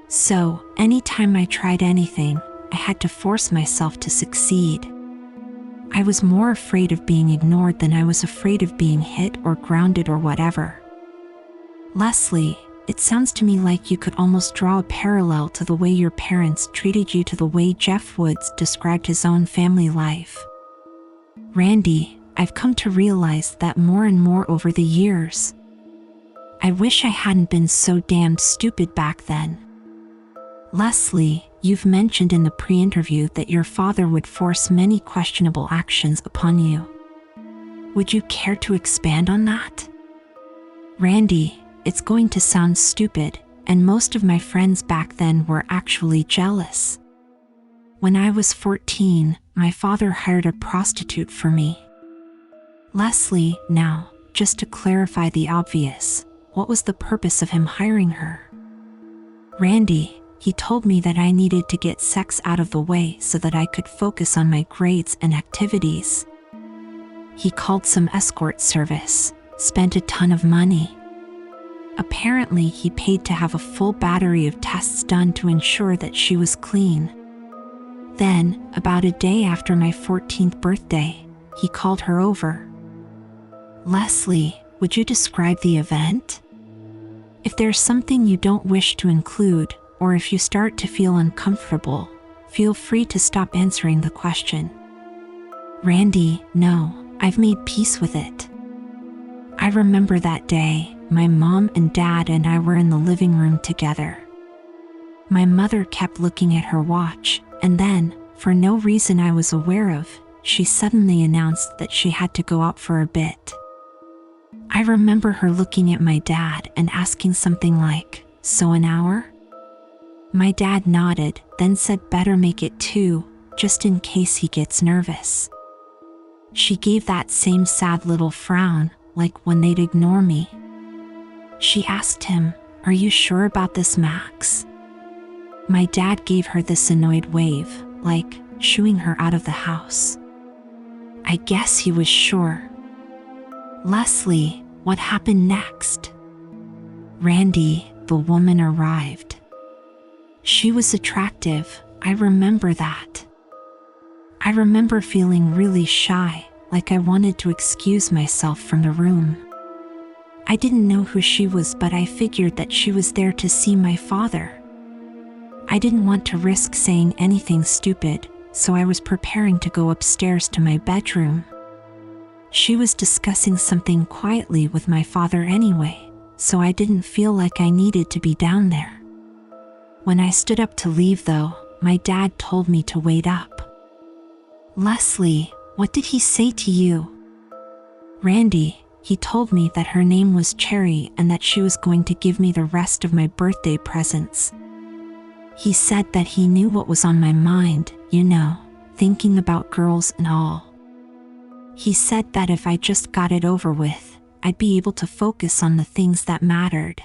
So, anytime I tried anything, I had to force myself to succeed. I was more afraid of being ignored than I was afraid of being hit or grounded or whatever. Leslie, it sounds to me like you could almost draw a parallel to the way your parents treated you to the way Jeff Woods described his own family life. Randy, I've come to realize that more and more over the years. I wish I hadn't been so damned stupid back then. Leslie, you've mentioned in the pre-interview that your father would force many questionable actions upon you. Would you care to expand on that? Randy, it's going to sound stupid, and most of my friends back then were actually jealous. When I was 14, my father hired a prostitute for me. Leslie, now, just to clarify the obvious, what was the purpose of him hiring her? Randy, he told me that I needed to get sex out of the way so that I could focus on my grades and activities. He called some escort service, spent a ton of money. Apparently, he paid to have a full battery of tests done to ensure that she was clean. Then, about a day after my 14th birthday, he called her over. Leslie, would you describe the event? If there's something you don't wish to include, or if you start to feel uncomfortable, feel free to stop answering the question. Randy, no, I've made peace with it. I remember that day, my mom and dad and I were in the living room together. My mother kept looking at her watch, and then, for no reason I was aware of, she suddenly announced that she had to go out for a bit. I remember her looking at my dad and asking something like, "So an hour?" My dad nodded, then said better make it 2, just in case he gets nervous. She gave that same sad little frown, like when they'd ignore me. She asked him, "Are you sure about this, Max?" My dad gave her this annoyed wave, like shooing her out of the house. I guess he was sure. Leslie, what happened next? Randy, the woman arrived. She was attractive, I remember that. I remember feeling really shy, like I wanted to excuse myself from the room. I didn't know who she was, but I figured that she was there to see my father. I didn't want to risk saying anything stupid, so I was preparing to go upstairs to my bedroom. She was discussing something quietly with my father anyway, so I didn't feel like I needed to be down there. When I stood up to leave though, my dad told me to wait up. Leslie, what did he say to you? Randy, he told me that her name was Cherry and that she was going to give me the rest of my birthday presents. He said that he knew what was on my mind, thinking about girls and all. He said that if I just got it over with, I'd be able to focus on the things that mattered.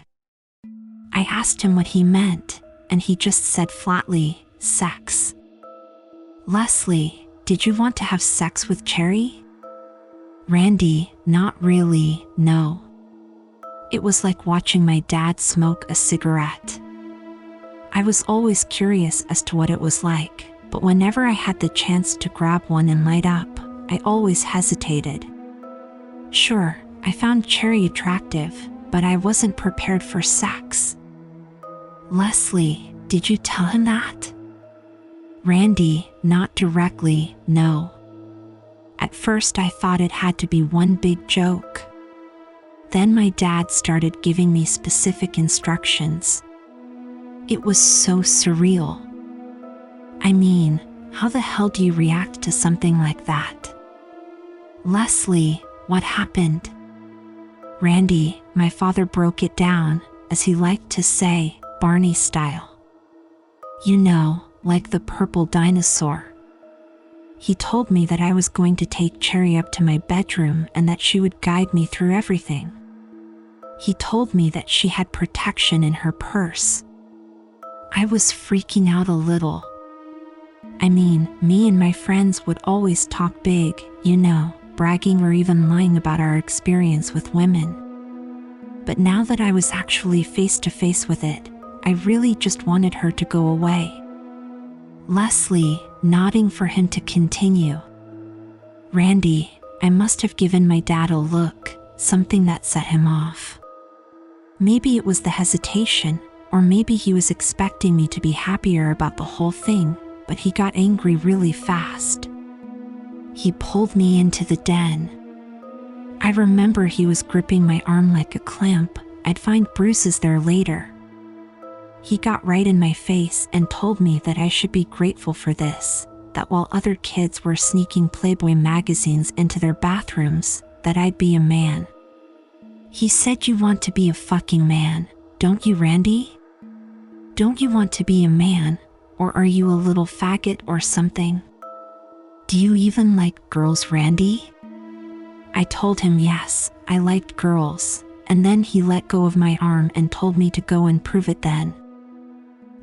I asked him what he meant, and he just said flatly, sex. Leslie, did you want to have sex with Cherry? Randy, not really, no. It was like watching my dad smoke a cigarette. I was always curious as to what it was like, but whenever I had the chance to grab one and light up, I always hesitated. Sure, I found Cherry attractive, but I wasn't prepared for sex. Leslie, did you tell him that? Randy, not directly, no. At first I thought it had to be one big joke. Then my dad started giving me specific instructions. It was so surreal. I mean, how the hell do you react to something like that? Leslie, what happened? Randy, my father broke it down, as he liked to say, Barney style. You know, like the purple dinosaur. He told me that I was going to take Cherry up to my bedroom and that she would guide me through everything. He told me that she had protection in her purse. I was freaking out a little. I mean, me and my friends would always talk big, you know, bragging or even lying about our experience with women. But now that I was actually face to face with it, I really just wanted her to go away. Leslie, nodding for him to continue. Randy, I must have given my dad a look, something that set him off. Maybe it was the hesitation, or maybe he was expecting me to be happier about the whole thing, but he got angry really fast. He pulled me into the den. I remember he was gripping my arm like a clamp. I'd find bruises there later. He got right in my face and told me that I should be grateful for this, that while other kids were sneaking Playboy magazines into their bathrooms, that I'd be a man. He said, you want to be a fucking man, don't you, Randy? Don't you want to be a man, or are you a little faggot or something? Do you even like girls, Randy? I told him yes, I liked girls, and then he let go of my arm and told me to go and prove it then.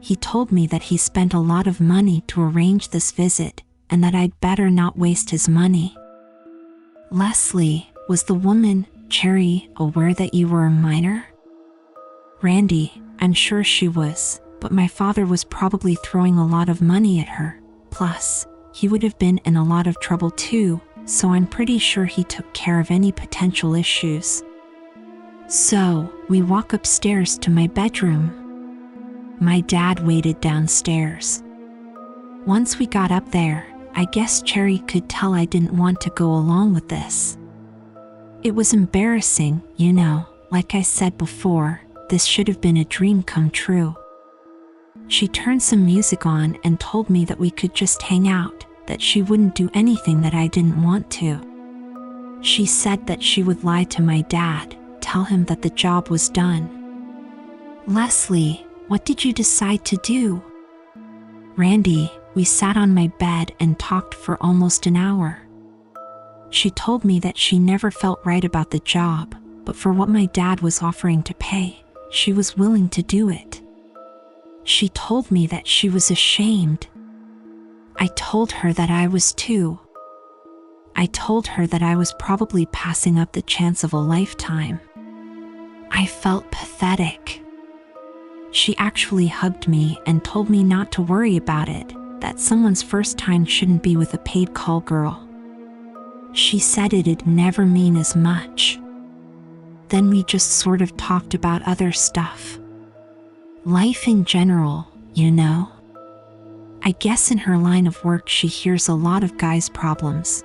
He told me that he spent a lot of money to arrange this visit, and that I'd better not waste his money. Leslie, was the woman, Cherry, aware that you were a minor? Randy, I'm sure she was, but my father was probably throwing a lot of money at her. Plus, he would have been in a lot of trouble too, so I'm pretty sure he took care of any potential issues. So, we walk upstairs to my bedroom. My dad waited downstairs. Once we got up there, I guess Cherry could tell I didn't want to go along with this. It was embarrassing, you know, like I said before, this should have been a dream come true. She turned some music on and told me that we could just hang out, that she wouldn't do anything that I didn't want to. She said that she would lie to my dad, tell him that the job was done. Leslie, what did you decide to do? Randy, we sat on my bed and talked for almost an hour. She told me that she never felt right about the job, but for what my dad was offering to pay, she was willing to do it. She told me that she was ashamed. I told her that I was too. I told her that I was probably passing up the chance of a lifetime. I felt pathetic. She actually hugged me and told me not to worry about it, that someone's first time shouldn't be with a paid call girl. She said it'd never mean as much. Then we just sort of talked about other stuff. Life in general, you know? I guess in her line of work she hears a lot of guys' problems.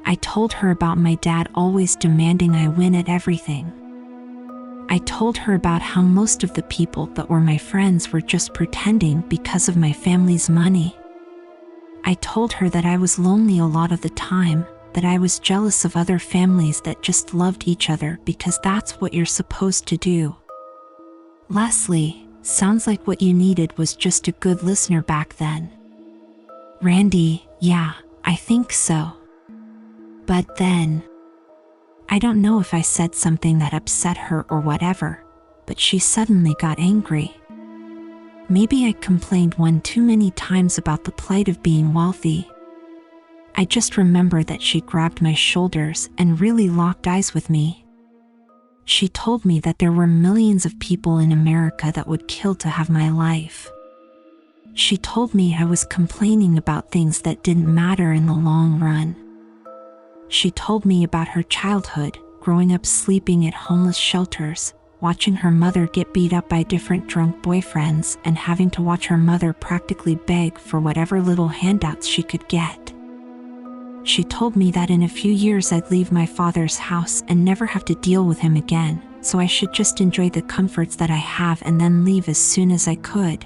I told her about my dad always demanding I win at everything. I told her about how most of the people that were my friends were just pretending because of my family's money. I told her that I was lonely a lot of the time, that I was jealous of other families that just loved each other because that's what you're supposed to do. Leslie, sounds like what you needed was just a good listener back then. Randy, yeah, I think so. But then, I don't know if I said something that upset her or whatever, but she suddenly got angry. Maybe I complained one too many times about the plight of being wealthy. I just remember that she grabbed my shoulders and really locked eyes with me. She told me that there were millions of people in America that would kill to have my life. She told me I was complaining about things that didn't matter in the long run. She told me about her childhood, growing up sleeping at homeless shelters, watching her mother get beat up by different drunk boyfriends, and having to watch her mother practically beg for whatever little handouts she could get. She told me that in a few years I'd leave my father's house and never have to deal with him again, so I should just enjoy the comforts that I have and then leave as soon as I could.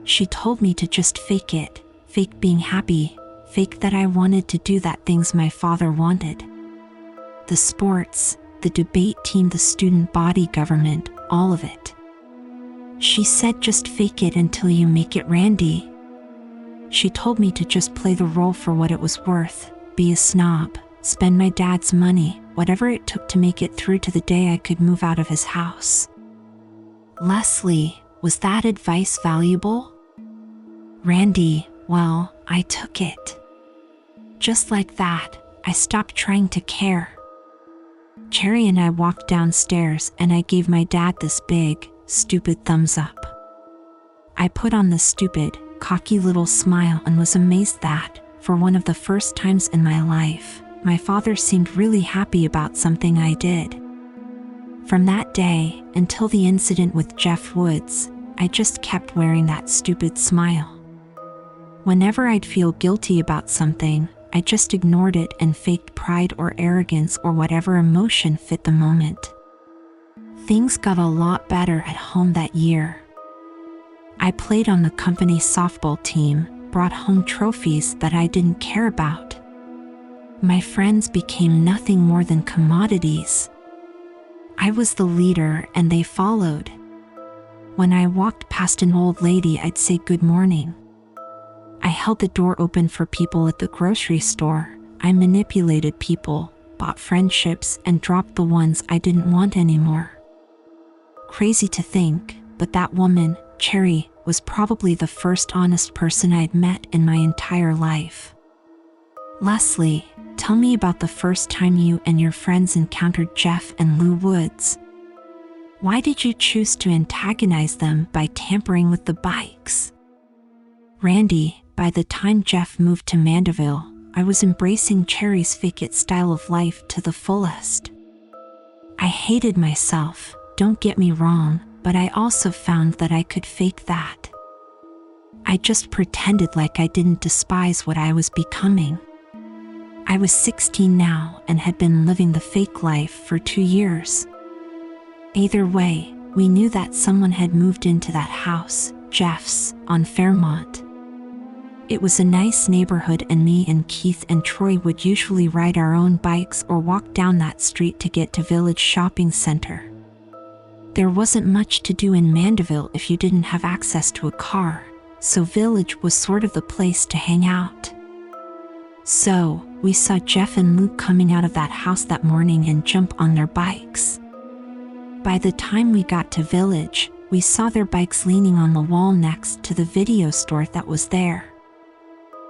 She told me to just fake it, fake being happy, fake that I wanted to do that things my father wanted. The sports, the debate team, the student body government, all of it. She said just fake it until you make it, Randy. She told me to just play the role for what it was worth, be a snob, spend my dad's money, whatever it took to make it through to the day I could move out of his house. Leslie, was that advice valuable? Randy, well, I took it. Just like that, I stopped trying to care. Cherry and I walked downstairs and I gave my dad this big, stupid thumbs up. I put on the stupid, cocky little smile and was amazed that, for one of the first times in my life, my father seemed really happy about something I did. From that day, until the incident with Jeff Woods, I just kept wearing that stupid smile. Whenever I'd feel guilty about something, I just ignored it and faked pride or arrogance or whatever emotion fit the moment. Things got a lot better at home that year. I played on the company softball team, brought home trophies that I didn't care about. My friends became nothing more than commodities. I was the leader and they followed. When I walked past an old lady, I'd say good morning. I held the door open for people at the grocery store. I manipulated people, bought friendships, and dropped the ones I didn't want anymore. Crazy to think, but that woman, Cherry, was probably the first honest person I'd met in my entire life. Leslie, tell me about the first time you and your friends encountered Jeff and Lou Woods. Why did you choose to antagonize them by tampering with the bikes? Randy, by the time Jeff moved to Mandeville, I was embracing Cherry's fake-it style of life to the fullest. I hated myself, don't get me wrong, but I also found that I could fake that. I just pretended like I didn't despise what I was becoming. I was 16 now and had been living the fake life for 2 years. Either way, we knew that someone had moved into that house, Jeff's, on Fairmont. It was a nice neighborhood and me and Keith and Troy would usually ride our own bikes or walk down that street to get to Village Shopping Center. There wasn't much to do in Mandeville if you didn't have access to a car, so Village was sort of the place to hang out. So, we saw Jeff and Luke coming out of that house that morning and jump on their bikes. By the time we got to Village, we saw their bikes leaning on the wall next to the video store that was there.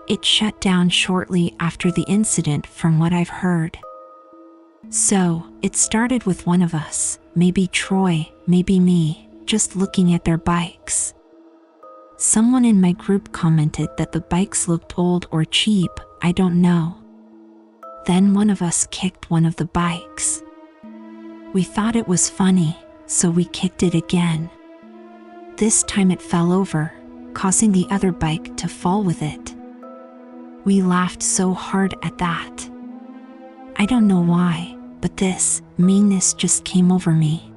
It shut down shortly after the incident from what I've heard. So, it started with one of us, maybe Troy, maybe me, just looking at their bikes. Someone in my group commented that the bikes looked old or cheap, I don't know. Then one of us kicked one of the bikes. We thought it was funny, so we kicked it again. This time it fell over, causing the other bike to fall with it. We laughed so hard at that. I don't know why, but this meanness just came over me.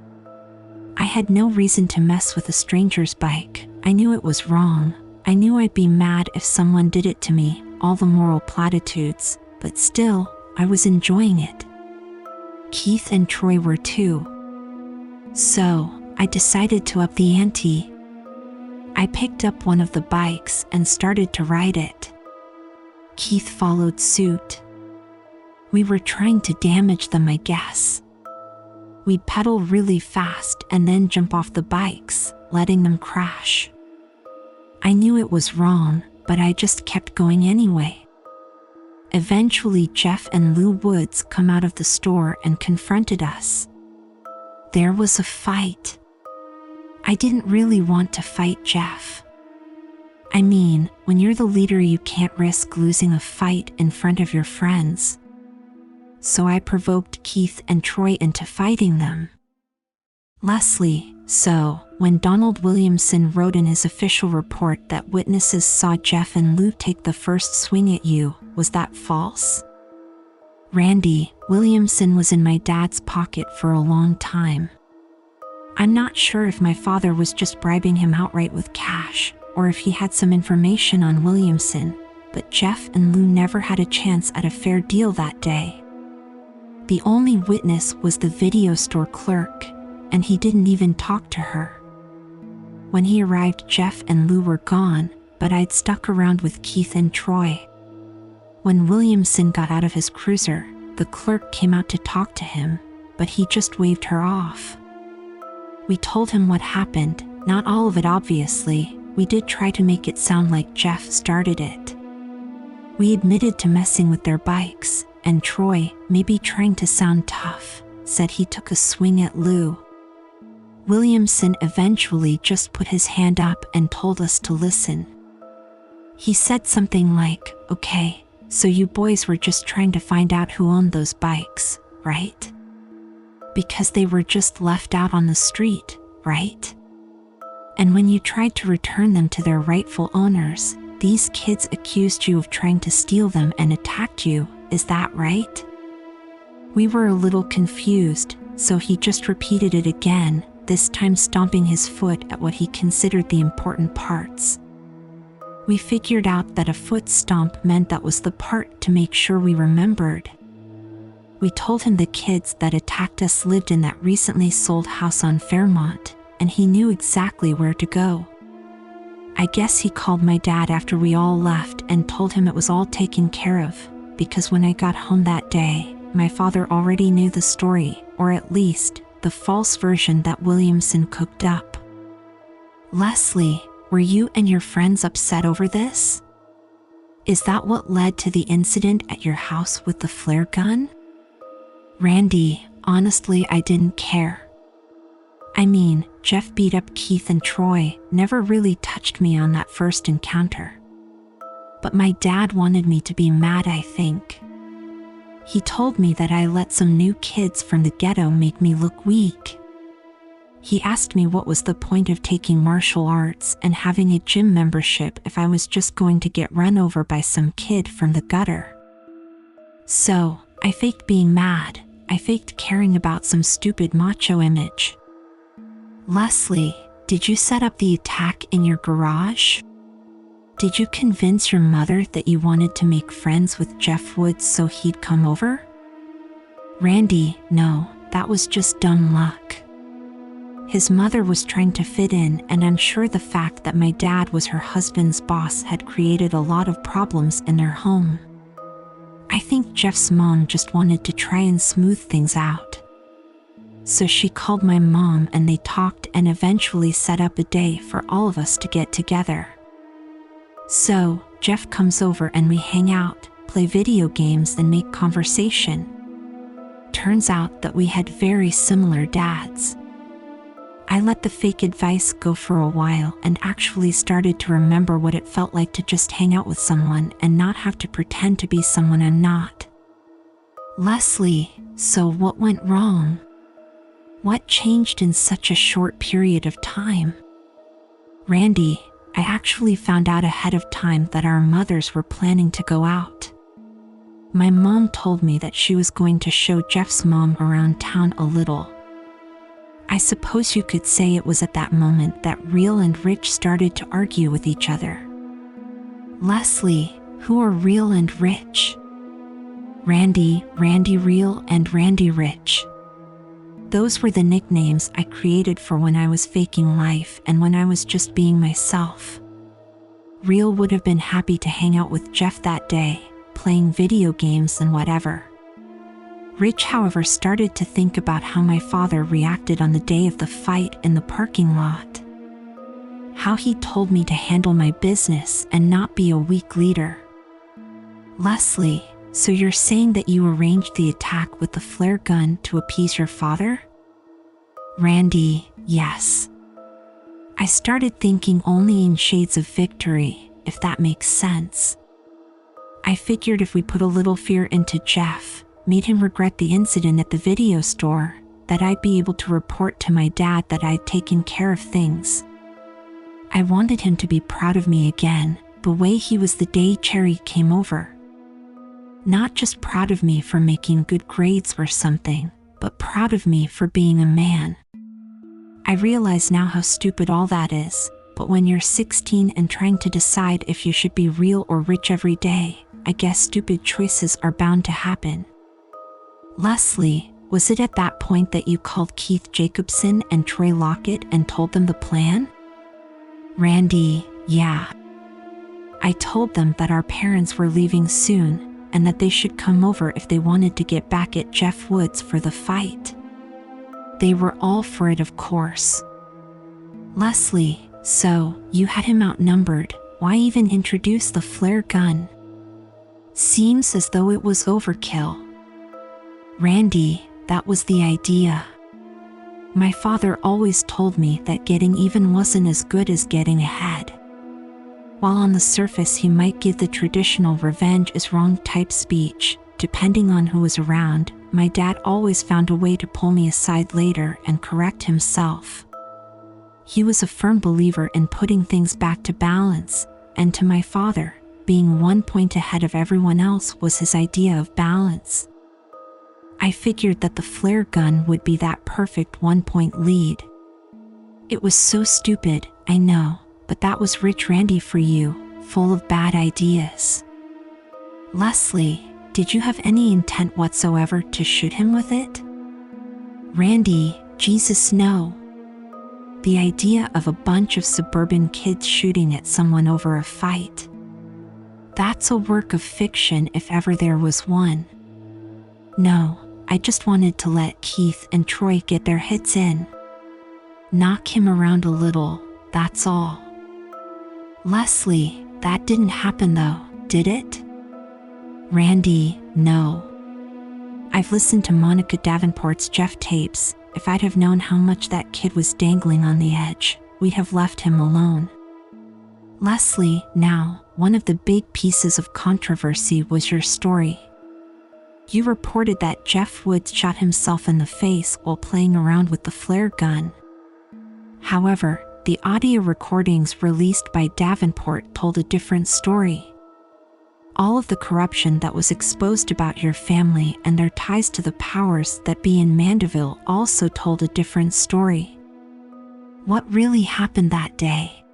I had no reason to mess with a stranger's bike. I knew it was wrong. I knew I'd be mad if someone did it to me, all the moral platitudes, but still, I was enjoying it. Keith and Troy were too. So, I decided to up the ante. I picked up one of the bikes and started to ride it. Keith followed suit. We were trying to damage them, I guess. We'd pedal really fast and then jump off the bikes, letting them crash. I knew it was wrong, but I just kept going anyway. Eventually, Jeff and Lou Woods come out of the store and confronted us. There was a fight. I didn't really want to fight Jeff. I mean, when you're the leader, you can't risk losing a fight in front of your friends. so I provoked Keith and Troy into fighting them. Leslie, so, when Donald Williamson wrote in his official report that witnesses saw Jeff and Lou take the first swing at you, was that false? Randy, Williamson was in my dad's pocket for a long time. I'm not sure if my father was just bribing him outright with cash, or if he had some information on Williamson, but Jeff and Lou never had a chance at a fair deal that day. The only witness was the video store clerk, and he didn't even talk to her. When he arrived, Jeff and Lou were gone, but I'd stuck around with Keith and Troy. When Williamson got out of his cruiser, the clerk came out to talk to him, but he just waved her off. We told him what happened, not all of it obviously. We did try to make it sound like Jeff started it. We admitted to messing with their bikes, and Troy, maybe trying to sound tough, said he took a swing at Lou. Williamson eventually just put his hand up and told us to listen. He said something like, "Okay, so you boys were just trying to find out who owned those bikes, right? Because they were just left out on the street, right? And when you tried to return them to their rightful owners, these kids accused you of trying to steal them and attacked you, is that right?" We were a little confused, so he just repeated it again, this time stomping his foot at what he considered the important parts. We figured out that a foot stomp meant that was the part to make sure we remembered. We told him the kids that attacked us lived in that recently sold house on Fairmont, and he knew exactly where to go. I guess he called my dad after we all left and told him it was all taken care of, because when I got home that day, my father already knew the story, or at least, the false version that Williamson cooked up. Leslie, were you and your friends upset over this? Is that what led to the incident at your house with the flare gun? Randy, honestly, I didn't care. I mean, Jeff beat up Keith and Troy, never really touched me on that first encounter. But my dad wanted me to be mad, I think. He told me that I let some new kids from the ghetto make me look weak. He asked me what was the point of taking martial arts and having a gym membership if I was just going to get run over by some kid from the gutter. So, I faked being mad. I faked caring about some stupid macho image. Leslie, did you set up the attack in your garage? Did you convince your mother that you wanted to make friends with Jeff Woods so he'd come over? Randy, no, that was just dumb luck. His mother was trying to fit in, and I'm sure the fact that my dad was her husband's boss had created a lot of problems in their home. I think Jeff's mom just wanted to try and smooth things out. So she called my mom and they talked and eventually set up a day for all of us to get together. So, Jeff comes over and we hang out, play video games and make conversation. Turns out that we had very similar dads. I let the fake advice go for a while and actually started to remember what it felt like to just hang out with someone and not have to pretend to be someone I'm not. Leslie, so what went wrong? What changed in such a short period of time? Randy, I actually found out ahead of time that our mothers were planning to go out. My mom told me that she was going to show Jeff's mom around town a little. I suppose you could say it was at that moment that Real and Rich started to argue with each other. Leslie, who are Real and Rich? Randy Real and Randy Rich. Those were the nicknames I created for when I was faking life and when I was just being myself. Real would have been happy to hang out with Jeff that day, playing video games and whatever. Rich, however, started to think about how my father reacted on the day of the fight in the parking lot. How he told me to handle my business and not be a weak leader. Leslie, so you're saying that you arranged the attack with the flare gun to appease your father? Randy, yes. I started thinking only in shades of victory, if that makes sense. I figured if we put a little fear into Jeff, made him regret the incident at the video store, that I'd be able to report to my dad that I'd taken care of things. I wanted him to be proud of me again, the way he was the day Cherry came over. Not just proud of me for making good grades or something, but proud of me for being a man. I realize now how stupid all that is, but when you're 16 and trying to decide if you should be real or rich every day, I guess stupid choices are bound to happen. Leslie, was it at that point that you called Keith Jacobson and Troy Lockett and told them the plan? Randy, yeah. I told them that our parents were leaving soon, and that they should come over if they wanted to get back at Jeff Woods for the fight. They were all for it, of course. Leslie, so, you had him outnumbered, why even introduce the flare gun? Seems as though it was overkill. Randy, that was the idea. My father always told me that getting even wasn't as good as getting ahead. While on the surface he might give the traditional revenge is wrong type speech, depending on who was around, my dad always found a way to pull me aside later and correct himself. He was a firm believer in putting things back to balance, and to my father, being 1 point ahead of everyone else was his idea of balance. I figured that the flare gun would be that perfect 1 point lead. It was so stupid, I know, but that was rich Randy for you, full of bad ideas. Leslie, did you have any intent whatsoever to shoot him with it? Randy, Jesus no. The idea of a bunch of suburban kids shooting at someone over a fight. That's a work of fiction if ever there was one. No, I just wanted to let Keith and Troy get their hits in. Knock him around a little, that's all. Leslie, that didn't happen though, did it? Randy, no. I've listened to Monica Davenport's Jeff tapes. If I'd have known how much that kid was dangling on the edge, we'd have left him alone. Leslie, now, one of the big pieces of controversy was your story. You reported that Jeff Woods shot himself in the face while playing around with the flare gun. However, the audio recordings released by Davenport told a different story. All of the corruption that was exposed about your family and their ties to the powers that be in Mandeville also told a different story. What really happened that day?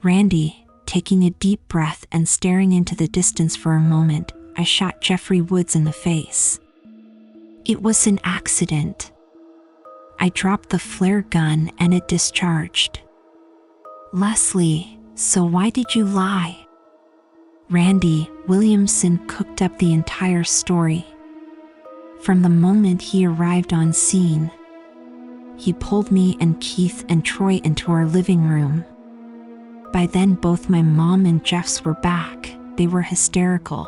Randy, taking a deep breath and staring into the distance for a moment, I shot Jeffrey Woods in the face. It was an accident. I dropped the flare gun and it discharged. Leslie, so why did you lie? Randy Williamson cooked up the entire story. From the moment he arrived on scene, he pulled me and Keith and Troy into our living room. By then both my mom and Jeff's were back. They were hysterical.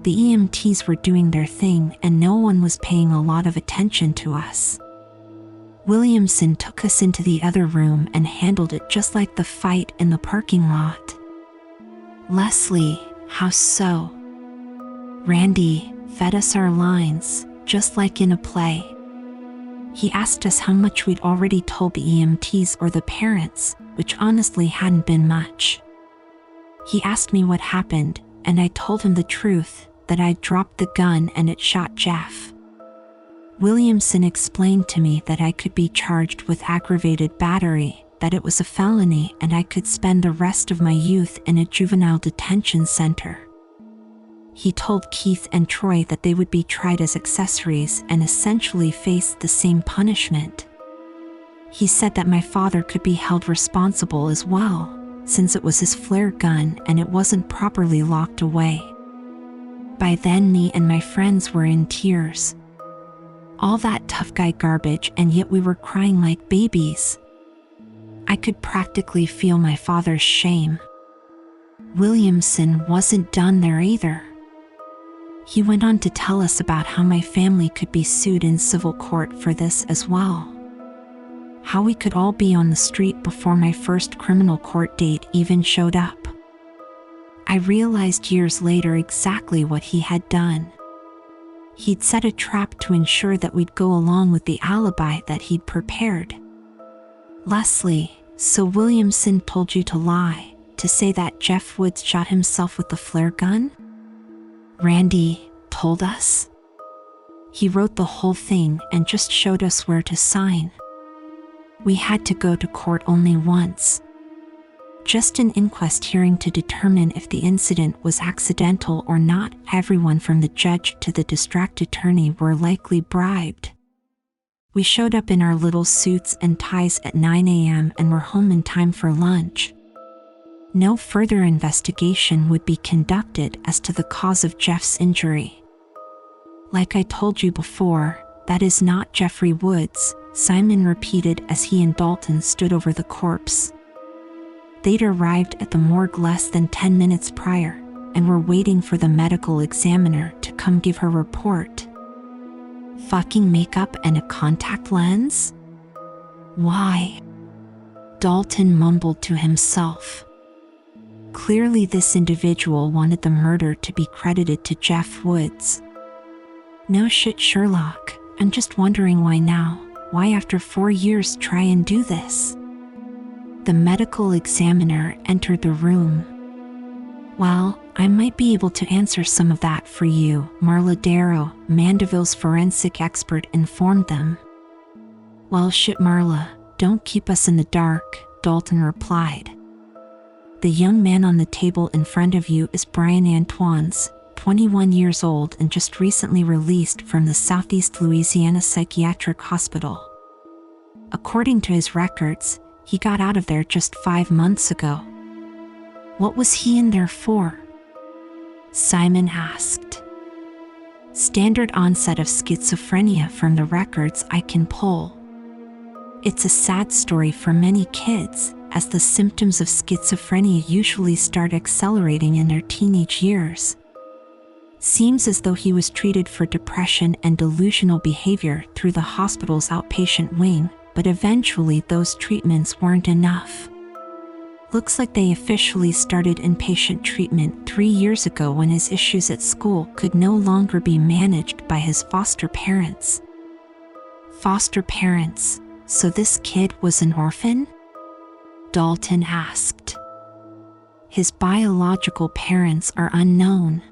The EMTs were doing their thing and no one was paying a lot of attention to us. Williamson took us into the other room and handled it just like the fight in the parking lot. Leslie, how so? Randy fed us our lines, just like in a play. He asked us how much we'd already told the EMTs or the parents, which honestly hadn't been much. He asked me what happened, and I told him the truth, that I'd dropped the gun and it shot Jeff. Williamson explained to me that I could be charged with aggravated battery, that it was a felony and I could spend the rest of my youth in a juvenile detention center. He told Keith and Troy that they would be tried as accessories and essentially face the same punishment. He said that my father could be held responsible as well, since it was his flare gun and it wasn't properly locked away. By then me and my friends were in tears. All that tough guy garbage, and yet we were crying like babies. I could practically feel my father's shame. Williamson wasn't done there either. He went on to tell us about how my family could be sued in civil court for this as well. How we could all be on the street before my first criminal court date even showed up. I realized years later exactly what he had done. He'd set a trap to ensure that we'd go along with the alibi that he'd prepared. Leslie, so Williamson told you to lie, to say that Jeff Woods shot himself with the flare gun? Randy told us. He wrote the whole thing and just showed us where to sign. We had to go to court only once. Just an inquest hearing to determine if the incident was accidental or not. Everyone from the judge to the district attorney were likely bribed. We showed up in our little suits and ties at 9 a.m. and were home in time for lunch. No further investigation would be conducted as to the cause of Jeff's injury. Like I told you before, that is not Jeffrey Woods, Simon repeated as he and Dalton stood over the corpse. They'd arrived at the morgue less than 10 minutes prior and were waiting for the medical examiner to come give her report. Fucking makeup and a contact lens? Why? Dalton mumbled to himself. Clearly this individual wanted the murder to be credited to Jeff Woods. No shit, Sherlock. I'm just wondering why now? Why after 4 years try and do this? The medical examiner entered the room. Well, I might be able to answer some of that for you, Marla Darrow, Mandeville's forensic expert, informed them. Well, shit, Marla, don't keep us in the dark, Dalton replied. The young man on the table in front of you is Brian Antoine's, 21 years old and just recently released from the Southeast Louisiana Psychiatric Hospital. According to his records, he got out of there just 5 months ago. What was he in there for? Simon asked. Standard onset of schizophrenia from the records I can pull. It's a sad story for many kids, as the symptoms of schizophrenia usually start accelerating in their teenage years. Seems as though he was treated for depression and delusional behavior through the hospital's outpatient wing, but eventually those treatments weren't enough. Looks like they officially started inpatient treatment 3 years ago when his issues at school could no longer be managed by his foster parents. Foster parents? So this kid was an orphan? Dalton asked. His biological parents are unknown.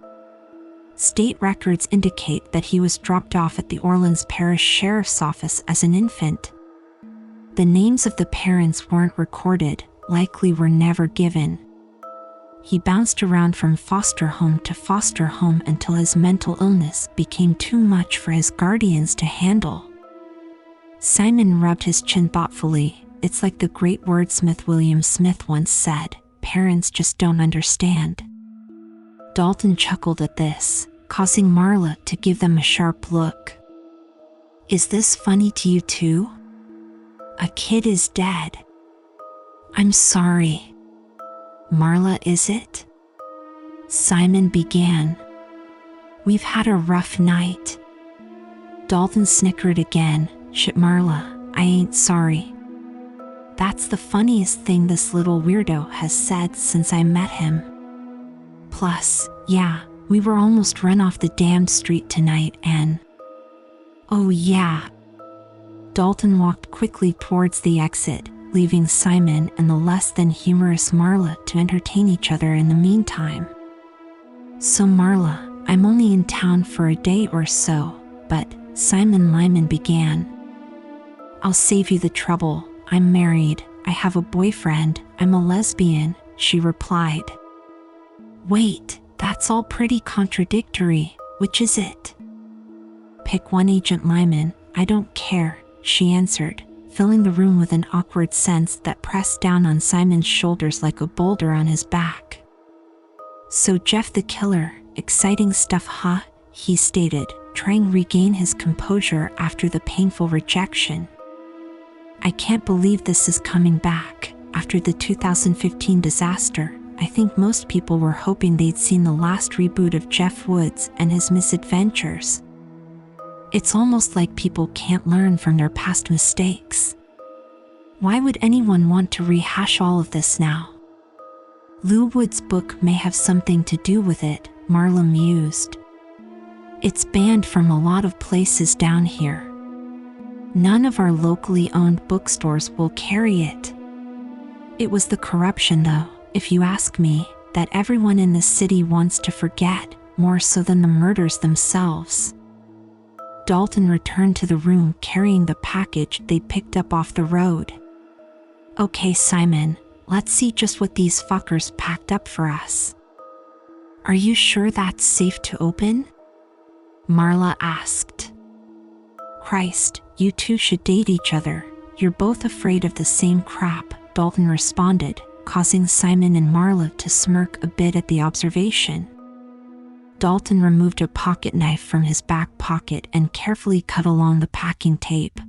State records indicate that he was dropped off at the Orleans Parish Sheriff's Office as an infant. The names of the parents weren't recorded, likely were never given. He bounced around from foster home to foster home until his mental illness became too much for his guardians to handle. Simon rubbed his chin thoughtfully. It's like the great wordsmith William Smith once said, parents just don't understand. Dalton chuckled at this, causing Marla to give them a sharp look. Is this funny to you too? A kid is dead. I'm sorry. Marla, is it? Simon began. We've had a rough night. Dalton snickered again. Shit, Marla, I ain't sorry. That's the funniest thing this little weirdo has said since I met him. Plus, yeah, we were almost run off the damned street tonight and… Oh yeah. Dalton walked quickly towards the exit, leaving Simon and the less than humorous Marla to entertain each other in the meantime. So Marla, I'm only in town for a day or so, but, Simon Lyman began. I'll save you the trouble. I'm married. I have a boyfriend. I'm a lesbian, she replied. Wait, that's all pretty contradictory. Which is it? Pick one, Agent Lyman. I don't care, she answered, filling the room with an awkward sense that pressed down on Simon's shoulders like a boulder on his back. So Jeff the killer, exciting stuff, huh? He stated, trying to regain his composure after the painful rejection. I can't believe this is coming back. After the 2015 disaster, I think most people were hoping they'd seen the last reboot of Jeff Woods and his misadventures. It's almost like people can't learn from their past mistakes. Why would anyone want to rehash all of this now? Lou Wood's book may have something to do with it, Marla mused. It's banned from a lot of places down here. None of our locally owned bookstores will carry it. It was the corruption, though, if you ask me, that everyone in the city wants to forget, more so than the murders themselves. Dalton returned to the room carrying the package they'd picked up off the road. Okay, Simon, let's see just what these fuckers packed up for us. Are you sure that's safe to open? Marla asked. Christ, you two should date each other. You're both afraid of the same crap, Dalton responded, causing Simon and Marla to smirk a bit at the observation. Dalton removed a pocket knife from his back pocket and carefully cut along the packing tape.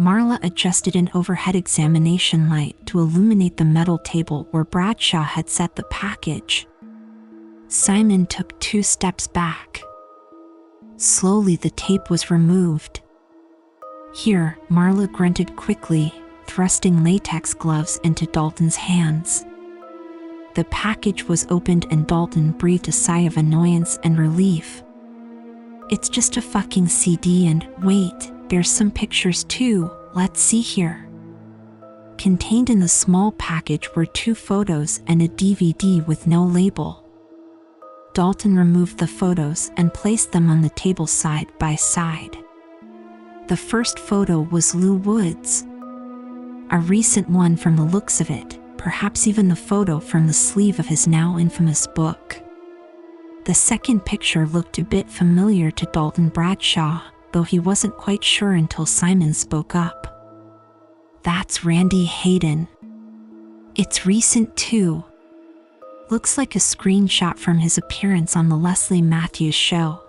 Marla adjusted an overhead examination light to illuminate the metal table where Bradshaw had set the package. Simon took 2 steps back. Slowly the tape was removed. Here, Marla grunted quickly, thrusting latex gloves into Dalton's hands. The package was opened and Dalton breathed a sigh of annoyance and relief. It's just a fucking CD and, wait, there's some pictures too, let's see here. Contained in the small package were 2 photos and a DVD with no label. Dalton removed the photos and placed them on the table side by side. The first photo was Lou Woods. A recent one from the looks of it, perhaps even the photo from the sleeve of his now infamous book. The second picture looked a bit familiar to Dalton Bradshaw, though he wasn't quite sure until Simon spoke up. That's Randy Hayden. It's recent too. Looks like a screenshot from his appearance on the Leslie Matthews show.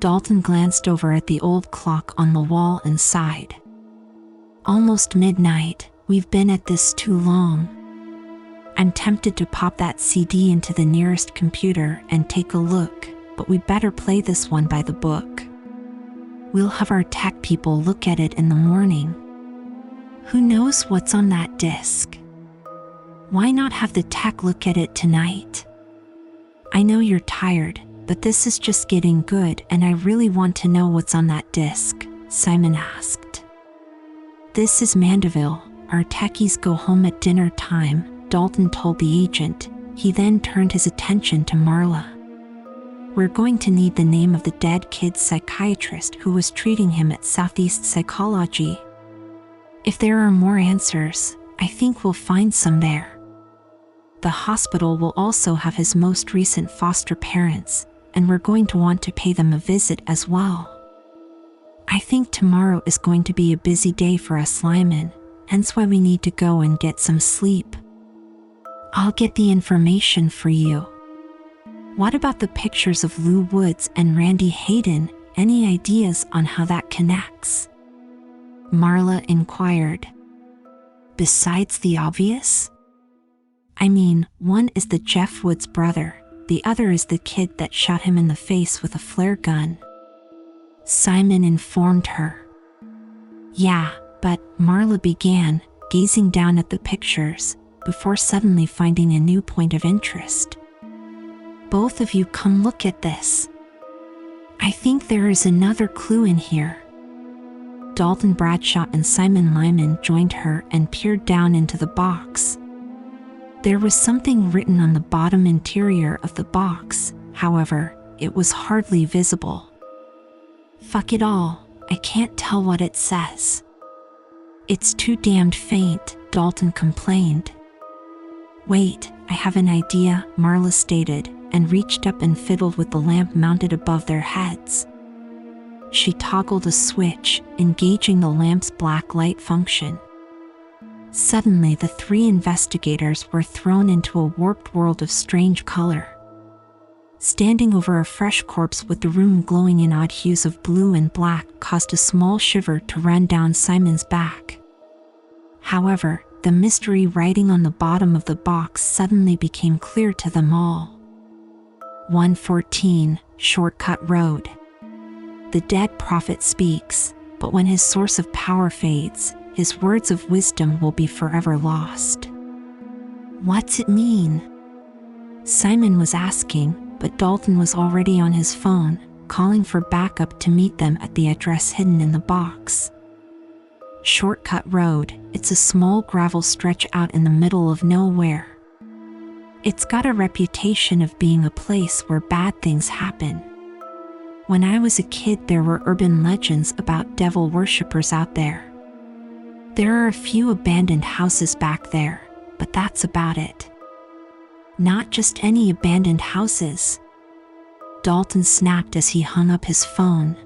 Dalton glanced over at the old clock on the wall and sighed. Almost midnight, we've been at this too long. I'm tempted to pop that CD into the nearest computer and take a look, but we better play this one by the book. We'll have our tech people look at it in the morning. Who knows what's on that disc? Why not have the tech look at it tonight? I know you're tired, but this is just getting good and I really want to know what's on that disc, Simon asked. This is Mandeville. Our techies go home at dinner time, Dalton told the agent. He then turned his attention to Marla. We're going to need the name of the dead kid's psychiatrist who was treating him at Southeast Psychology. If there are more answers, I think we'll find some there. The hospital will also have his most recent foster parents, and we're going to want to pay them a visit as well. I think tomorrow is going to be a busy day for us Lyman, hence why we need to go and get some sleep. I'll get the information for you. What about the pictures of Lou Woods and Randy Hayden? Any ideas on how that connects? Marla inquired. Besides the obvious? I mean, one is the Jeff Woods brother, the other is the kid that shot him in the face with a flare gun. Simon informed her. Yeah, but, Marla began, gazing down at the pictures, before suddenly finding a new point of interest. Both of you come look at this. I think there is another clue in here. Dalton Bradshaw and Simon Lyman joined her and peered down into the box. There was something written on the bottom interior of the box, however, it was hardly visible. Fuck it all, I can't tell what it says. It's too damned faint, Dalton complained. Wait, I have an idea, Marla stated, and reached up and fiddled with the lamp mounted above their heads. She toggled a switch, engaging the lamp's black light function. Suddenly, the 3 investigators were thrown into a warped world of strange color. Standing over a fresh corpse with the room glowing in odd hues of blue and black caused a small shiver to run down Simon's back. However, the mystery writing on the bottom of the box suddenly became clear to them all. 114, Shortcut Road. The dead prophet speaks, but when his source of power fades, his words of wisdom will be forever lost. What's it mean? Simon was asking, but Dalton was already on his phone, calling for backup to meet them at the address hidden in the box. Shortcut Road, it's a small gravel stretch out in the middle of nowhere. It's got a reputation of being a place where bad things happen. When I was a kid, there were urban legends about devil worshippers out there. There are a few abandoned houses back there, but that's about it. Not just any abandoned houses. Dalton snapped as he hung up his phone.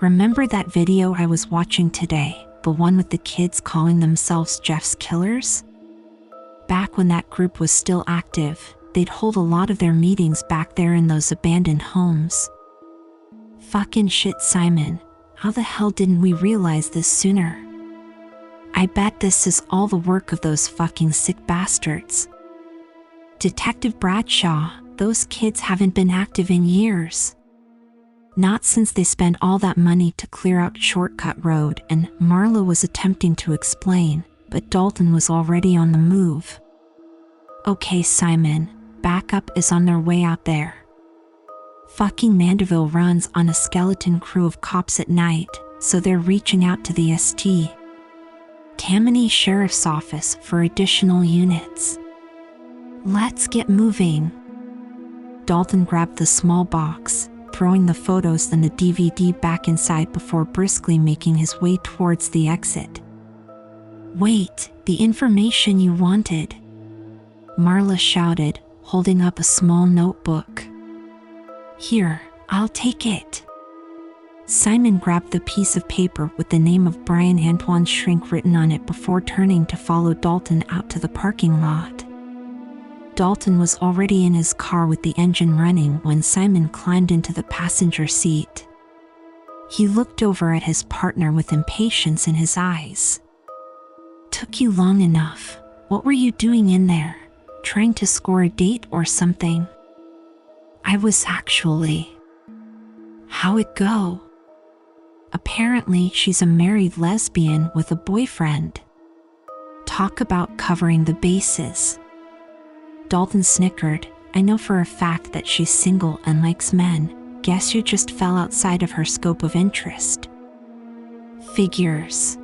Remember that video I was watching today, the one with the kids calling themselves Jeff's Killers? Back when that group was still active, they'd hold a lot of their meetings back there in those abandoned homes. Fucking shit, Simon. How the hell didn't we realize this sooner? I bet this is all the work of those fucking sick bastards. Detective Bradshaw, those kids haven't been active in years. Not since they spent all that money to clear out Shortcut Road, and Marla was attempting to explain, but Dalton was already on the move. Okay, Simon, backup is on their way out there. Fucking Mandeville runs on a skeleton crew of cops at night, so they're reaching out to the St. Tammany Sheriff's Office for additional units. Let's get moving. Dalton grabbed the small box, throwing the photos and the DVD back inside before briskly making his way towards the exit. Wait, the information you wanted, Marla shouted, holding up a small notebook. Here, I'll take it. Simon grabbed the piece of paper with the name of Brian Antoine Shrink written on it before turning to follow Dalton out to the parking lot. Dalton was already in his car with the engine running when Simon climbed into the passenger seat. He looked over at his partner with impatience in his eyes. Took you long enough. What were you doing in there? Trying to score a date or something? I was actually. How'd it go? Apparently, she's a married lesbian with a boyfriend. Talk about covering the bases. Dalton snickered. I know for a fact that she's single and likes men. Guess you just fell outside of her scope of interest. Figures.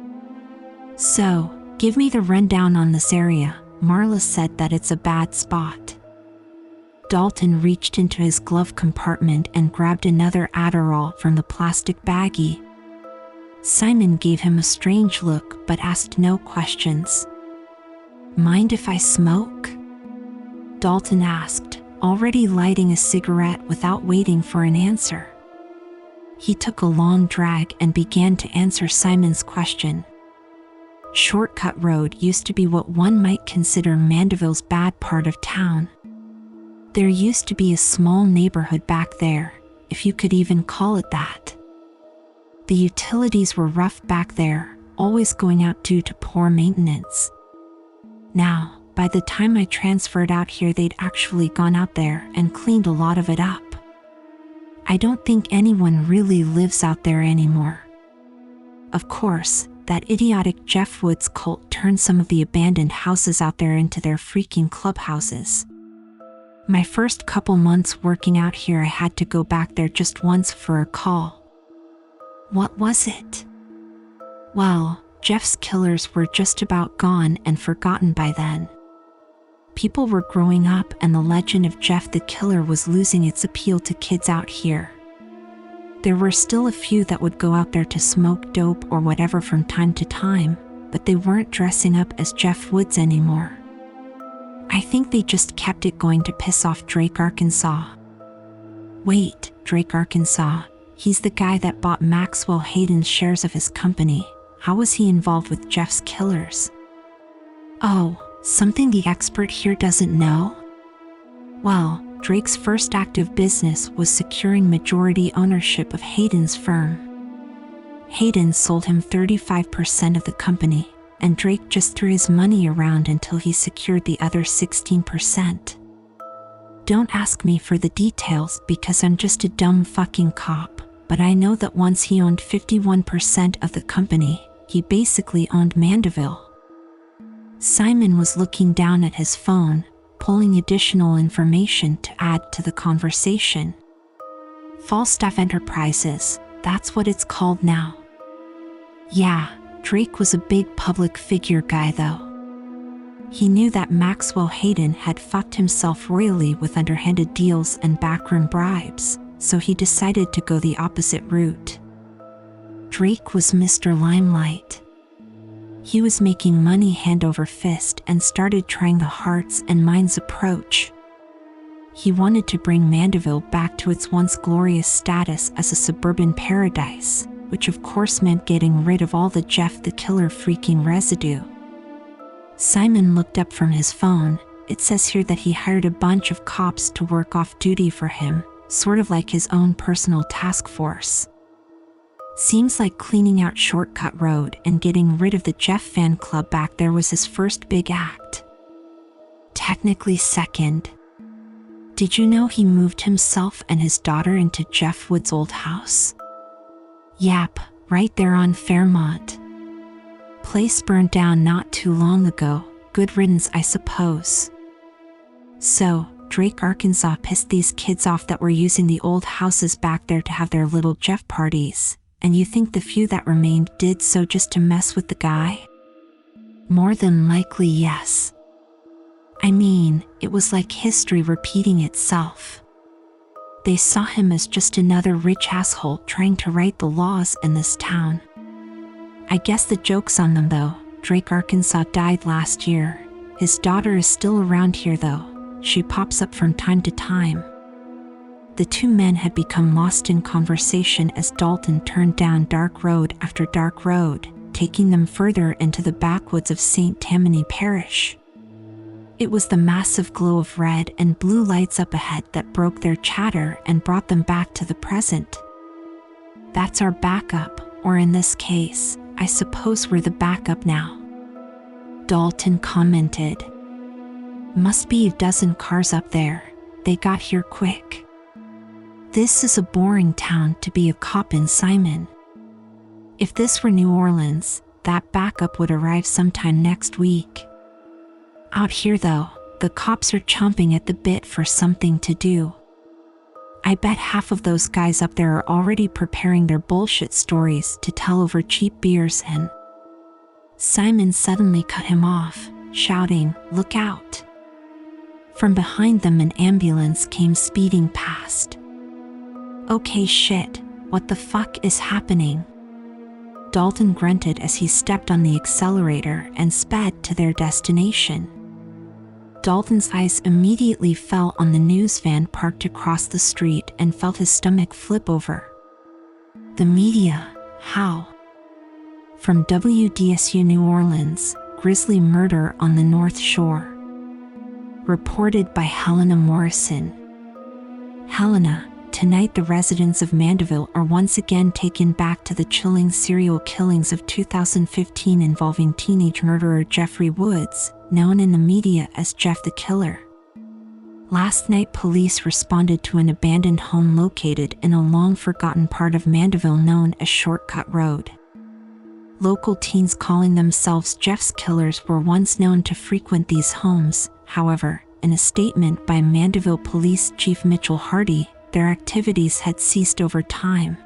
So, give me the rundown on this area. Marla said that it's a bad spot. Dalton reached into his glove compartment and grabbed another Adderall from the plastic baggie. Simon gave him a strange look but asked no questions. Mind if I smoke? Dalton asked, already lighting a cigarette without waiting for an answer. He took a long drag and began to answer Simon's question. Shortcut Road used to be what one might consider Mandeville's bad part of town. There used to be a small neighborhood back there, if you could even call it that. The utilities were rough back there, always going out due to poor maintenance. Now, by the time I transferred out here, they'd actually gone out there and cleaned a lot of it up. I don't think anyone really lives out there anymore. Of course, that idiotic Jeff Woods cult turned some of the abandoned houses out there into their freaking clubhouses. My first couple months working out here, I had to go back there just once for a call. What was it? Well, Jeff's Killers were just about gone and forgotten by then. People were growing up and the legend of Jeff the Killer was losing its appeal to kids out here. There were still a few that would go out there to smoke dope or whatever from time to time, but they weren't dressing up as Jeff Woods anymore. I think they just kept it going to piss off Drake, Arkansas. Wait, Drake, Arkansas, he's the guy that bought Maxwell Hayden's shares of his company. How was he involved with Jeff's Killers? Oh, something the expert here doesn't know? Well, Drake's first active business was securing majority ownership of Hayden's firm. Hayden sold him 35% of the company, and Drake just threw his money around until he secured the other 16%. Don't ask me for the details because I'm just a dumb fucking cop, but I know that once he owned 51% of the company, he basically owned Mandeville. Simon was looking down at his phone, pulling additional information to add to the conversation. Falstaff Enterprises, that's what it's called now. Yeah, Drake was a big public figure guy though. He knew that Maxwell Hayden had fucked himself royally with underhanded deals and backroom bribes, so he decided to go the opposite route. Drake was Mr. Limelight. He was making money hand over fist and started trying the hearts and minds approach. He wanted to bring Mandeville back to its once glorious status as a suburban paradise, which of course meant getting rid of all the Jeff the Killer freaking residue. Simon looked up from his phone. It says here that he hired a bunch of cops to work off duty for him, sort of like his own personal task force. Seems like cleaning out Shortcut Road and getting rid of the Jeff fan club back there was his first big act. Technically second. Did you know he moved himself and his daughter into Jeff Wood's old house? Yap, right there on Fairmont. Place burned down not too long ago, good riddance I suppose. So, Drake, Arkansas pissed these kids off that were using the old houses back there to have their little Jeff parties, and you think the few that remained did so just to mess with the guy? More than likely yes. I mean, it was like history repeating itself. They saw him as just another rich asshole trying to write the laws in this town. I guess the joke's on them though. Drake, Arkansas died last year. His daughter is still around here though. She pops up from time to time. The two men had become lost in conversation as Dalton turned down dark road after dark road, taking them further into the backwoods of St. Tammany Parish. It was the massive glow of red and blue lights up ahead that broke their chatter and brought them back to the present. That's our backup, or in this case, I suppose we're the backup now. Dalton commented. Must be a dozen cars up there. They got here quick. This is a boring town to be a cop in, Simon. If this were New Orleans, that backup would arrive sometime next week. Out here though, the cops are chomping at the bit for something to do. I bet half of those guys up there are already preparing their bullshit stories to tell over cheap beers and... Simon suddenly cut him off, shouting, "Look out!" From behind them an ambulance came speeding past. Okay shit, what the fuck is happening? Dalton grunted as he stepped on the accelerator and sped to their destination. Dalton's eyes immediately fell on the news van parked across the street and felt his stomach flip over. The media, how? From WDSU New Orleans, grisly murder on the North Shore. Reported by Helena Morrison. Helena, tonight the residents of Mandeville are once again taken back to the chilling serial killings of 2015 involving teenage murderer Jeffrey Woods, known in the media as Jeff the Killer. Last night police responded to an abandoned home located in a long-forgotten part of Mandeville known as Shortcut Road. Local teens calling themselves Jeff's Killers were once known to frequent these homes. However, in a statement by Mandeville Police Chief Mitchell Hardy, their activities had ceased over time.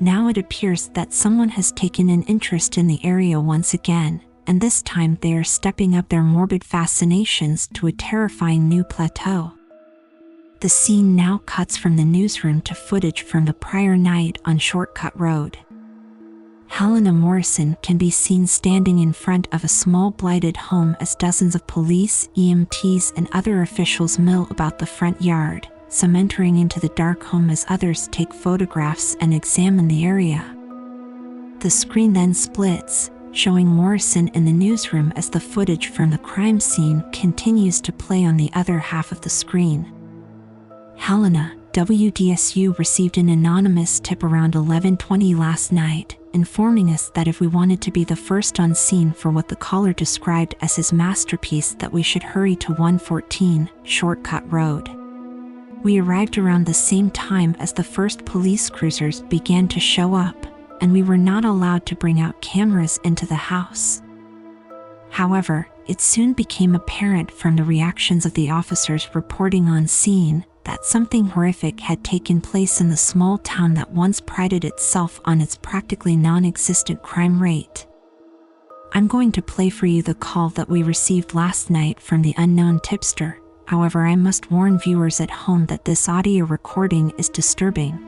Now it appears that someone has taken an interest in the area once again, and this time they are stepping up their morbid fascinations to a terrifying new plateau. The scene now cuts from the newsroom to footage from the prior night on Shortcut Road. Helena Morrison can be seen standing in front of a small blighted home as dozens of police, EMTs, and other officials mill about the front yard, some entering into the dark home as others take photographs and examine the area. The screen then splits, showing Morrison in the newsroom as the footage from the crime scene continues to play on the other half of the screen. Helena, WDSU received an anonymous tip around 11:20 last night, informing us that if we wanted to be the first on scene for what the caller described as his masterpiece, that we should hurry to 114 Shortcut Road. We arrived around the same time as the first police cruisers began to show up, and we were not allowed to bring out cameras into the house. However, it soon became apparent from the reactions of the officers reporting on scene that something horrific had taken place in the small town that once prided itself on its practically non-existent crime rate. I'm going to play for you the call that we received last night from the unknown tipster. However, I must warn viewers at home that this audio recording is disturbing.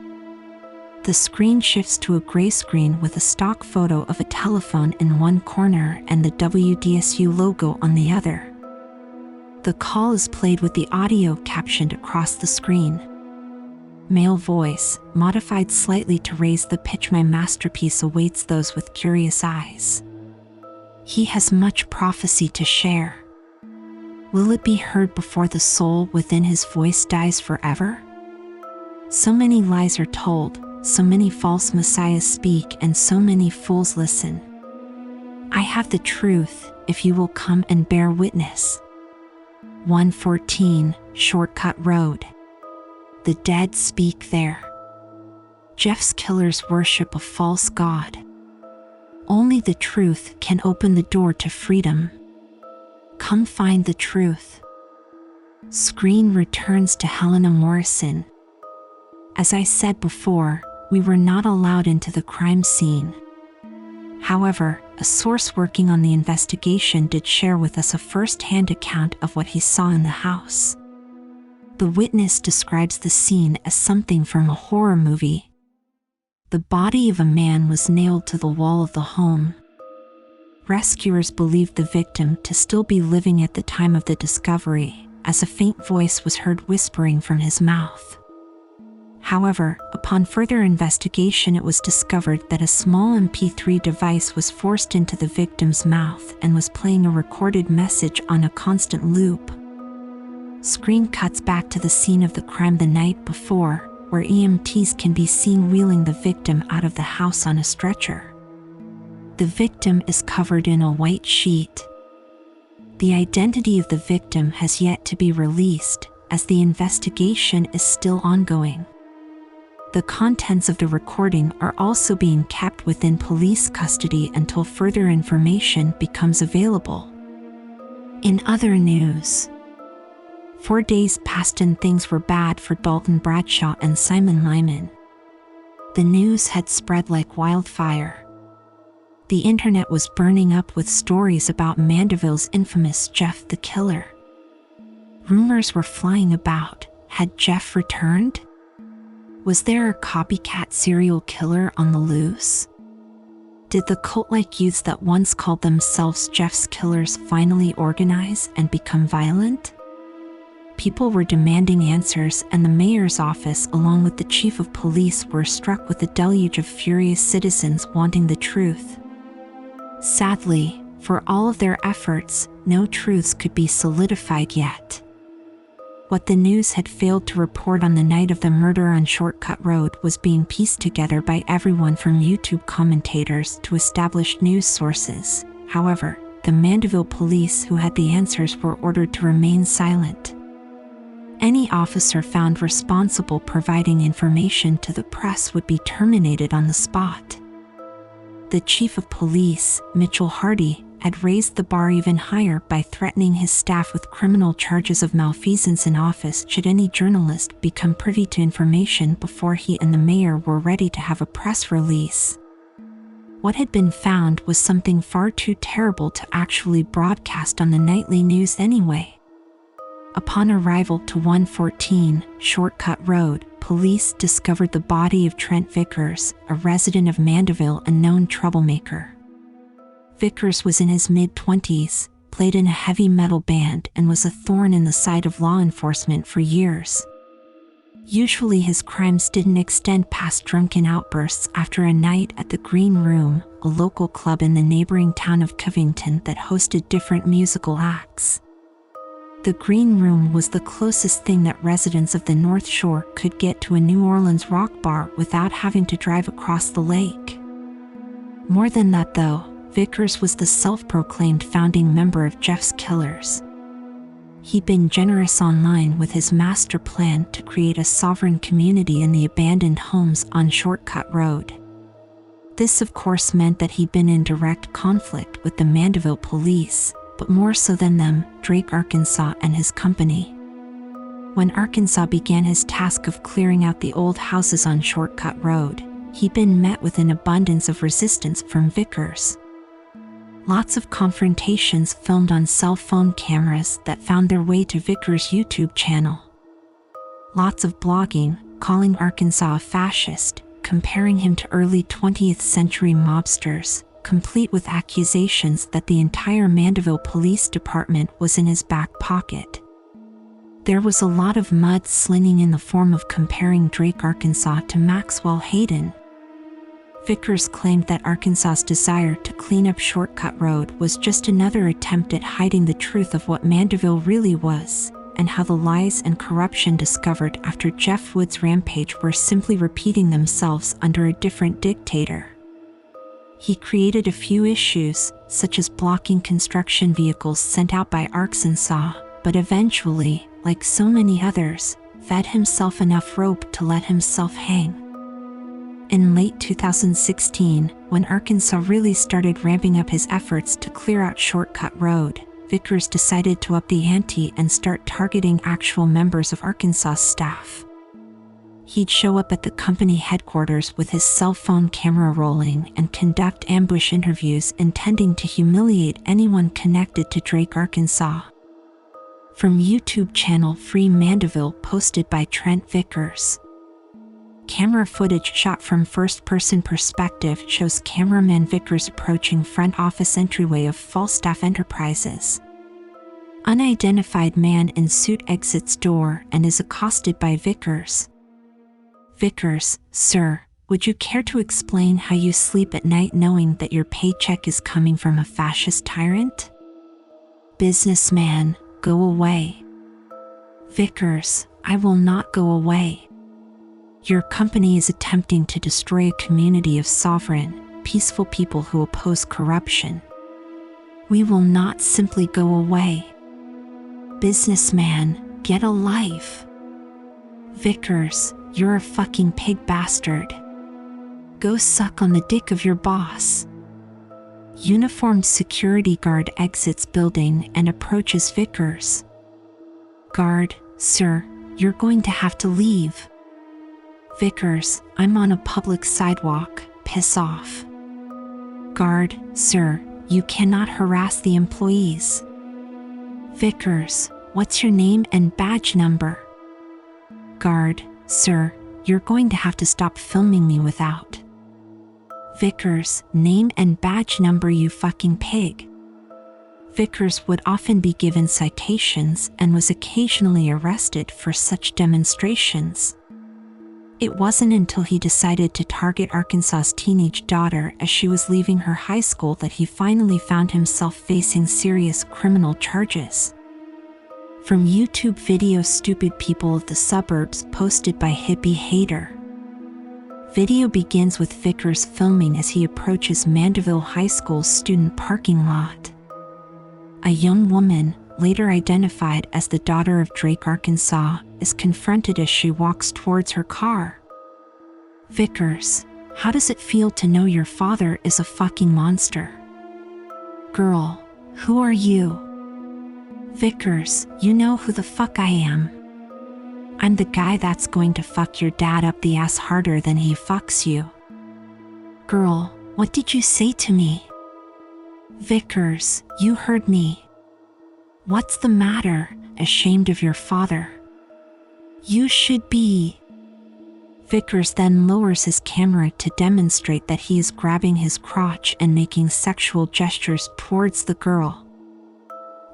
The screen shifts to a gray screen with a stock photo of a telephone in one corner and the WDSU logo on the other. The call is played with the audio captioned across the screen. Male voice, modified slightly to raise the pitch. My masterpiece awaits those with curious eyes. He has much prophecy to share. Will it be heard before the soul within his voice dies forever? So many lies are told, so many false messiahs speak, and so many fools listen. I have the truth, if you will come and bear witness. 114, Shortcut Road. The dead speak there. Jeff's killers worship a false god. Only the truth can open the door to freedom. Come find the truth. Screen returns to Helena Morrison. As I said before, we were not allowed into the crime scene. However, a source working on the investigation did share with us a first-hand account of what he saw in the house. The witness describes the scene as something from a horror movie. The body of a man was nailed to the wall of the home. Rescuers believed the victim to still be living at the time of the discovery, as a faint voice was heard whispering from his mouth. However, upon further investigation, it was discovered that a small MP3 device was forced into the victim's mouth and was playing a recorded message on a constant loop. Screen cuts back to the scene of the crime the night before, where EMTs can be seen wheeling the victim out of the house on a stretcher. The victim is covered in a white sheet. The identity of the victim has yet to be released, as the investigation is still ongoing. The contents of the recording are also being kept within police custody until further information becomes available. In other news, 4 days passed and things were bad for Dalton Bradshaw and Simon Lyman. The news had spread like wildfire. The internet was burning up with stories about Mandeville's infamous Jeff the Killer. Rumors were flying about. Had Jeff returned? Was there a copycat serial killer on the loose? Did the cult-like youths that once called themselves Jeff's killers finally organize and become violent? People were demanding answers, and the mayor's office, along with the chief of police, were struck with a deluge of furious citizens wanting the truth. Sadly, for all of their efforts, no truths could be solidified yet. What the news had failed to report on the night of the murder on Shortcut Road was being pieced together by everyone from YouTube commentators to established news sources. However, the Mandeville police who had the answers were ordered to remain silent. Any officer found responsible providing information to the press would be terminated on the spot. The chief of police, Mitchell Hardy, had raised the bar even higher by threatening his staff with criminal charges of malfeasance in office should any journalist become privy to information before he and the mayor were ready to have a press release. What had been found was something far too terrible to actually broadcast on the nightly news anyway. Upon arrival to 114 Shortcut Road, police discovered the body of Trent Vickers, a resident of Mandeville and known troublemaker. Vickers was in his mid-20s, played in a heavy metal band, and was a thorn in the side of law enforcement for years. Usually his crimes didn't extend past drunken outbursts after a night at the Green Room, a local club in the neighboring town of Covington that hosted different musical acts. The Green Room was the closest thing that residents of the North Shore could get to a New Orleans rock bar without having to drive across the lake. More than that though, Vickers was the self-proclaimed founding member of Jeff's Killers. He'd been generous online with his master plan to create a sovereign community in the abandoned homes on Shortcut Road. This of course meant that he'd been in direct conflict with the Mandeville police, but more so than them, Drake Arkansas and his company. When Arkansas began his task of clearing out the old houses on Shortcut Road, he'd been met with an abundance of resistance from Vickers. Lots of confrontations filmed on cell phone cameras that found their way to Vickers' YouTube channel. Lots of blogging, calling Arkansas a fascist, comparing him to early 20th century mobsters, complete with accusations that the entire Mandeville Police Department was in his back pocket. There was a lot of mudslinging in the form of comparing Drake Arkansas to Maxwell Hayden. Vickers claimed that Arkansas's desire to clean up Shortcut Road was just another attempt at hiding the truth of what Mandeville really was, and how the lies and corruption discovered after Jeff Wood's rampage were simply repeating themselves under a different dictator. He created a few issues, such as blocking construction vehicles sent out by Arkansas, but eventually, like so many others, fed himself enough rope to let himself hang. In late 2016, when Arkansas really started ramping up his efforts to clear out Shortcut Road, Vickers decided to up the ante and start targeting actual members of Arkansas' staff. He'd show up at the company headquarters with his cell phone camera rolling and conduct ambush interviews intending to humiliate anyone connected to Drake Arkansas. From YouTube channel Free Mandeville posted by Trent Vickers. Camera footage shot from first-person perspective shows cameraman Vickers approaching front office entryway of Falstaff Enterprises. Unidentified man in suit exits door and is accosted by Vickers. Vickers, sir, would you care to explain how you sleep at night knowing that your paycheck is coming from a fascist tyrant? Businessman, go away. Vickers, I will not go away. Your company is attempting to destroy a community of sovereign, peaceful people who oppose corruption. We will not simply go away. Businessman, get a life. Vickers, you're a fucking pig bastard. Go suck on the dick of your boss. Uniformed security guard exits building and approaches Vickers. Guard, sir, you're going to have to leave. Vickers, I'm on a public sidewalk, piss off. Guard, sir, you cannot harass the employees. Vickers, what's your name and badge number? Guard, sir, you're going to have to stop filming me without. Vickers, name and badge number, you fucking pig. Vickers would often be given citations and was occasionally arrested for such demonstrations. It wasn't until he decided to target Arkansas's teenage daughter as she was leaving her high school that he finally found himself facing serious criminal charges. From YouTube video Stupid People of the Suburbs posted by Hippie Hater. Video begins with Vickers filming as he approaches Mandeville High School's student parking lot. A young woman, later identified as the daughter of Drake Arkansas, is confronted as she walks towards her car. Vickers, how does it feel to know your father is a fucking monster? Girl, who are you? Vickers, you know who the fuck I am. I'm the guy that's going to fuck your dad up the ass harder than he fucks you. Girl, what did you say to me? Vickers, you heard me. What's the matter, ashamed of your father? You should be. Vickers then lowers his camera to demonstrate that he is grabbing his crotch and making sexual gestures towards the girl.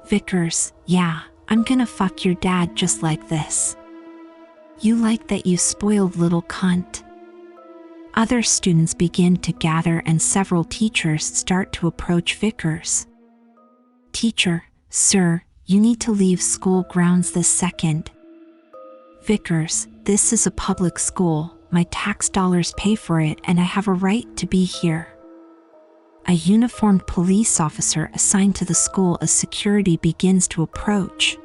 Vickers, yeah, I'm gonna fuck your dad just like this. You like that, you spoiled little cunt. Other students begin to gather and several teachers start to approach Vickers. Teacher, sir, you need to leave school grounds this second. Vickers, this is a public school, my tax dollars pay for it and I have a right to be here. A uniformed police officer assigned to the school as security begins to approach.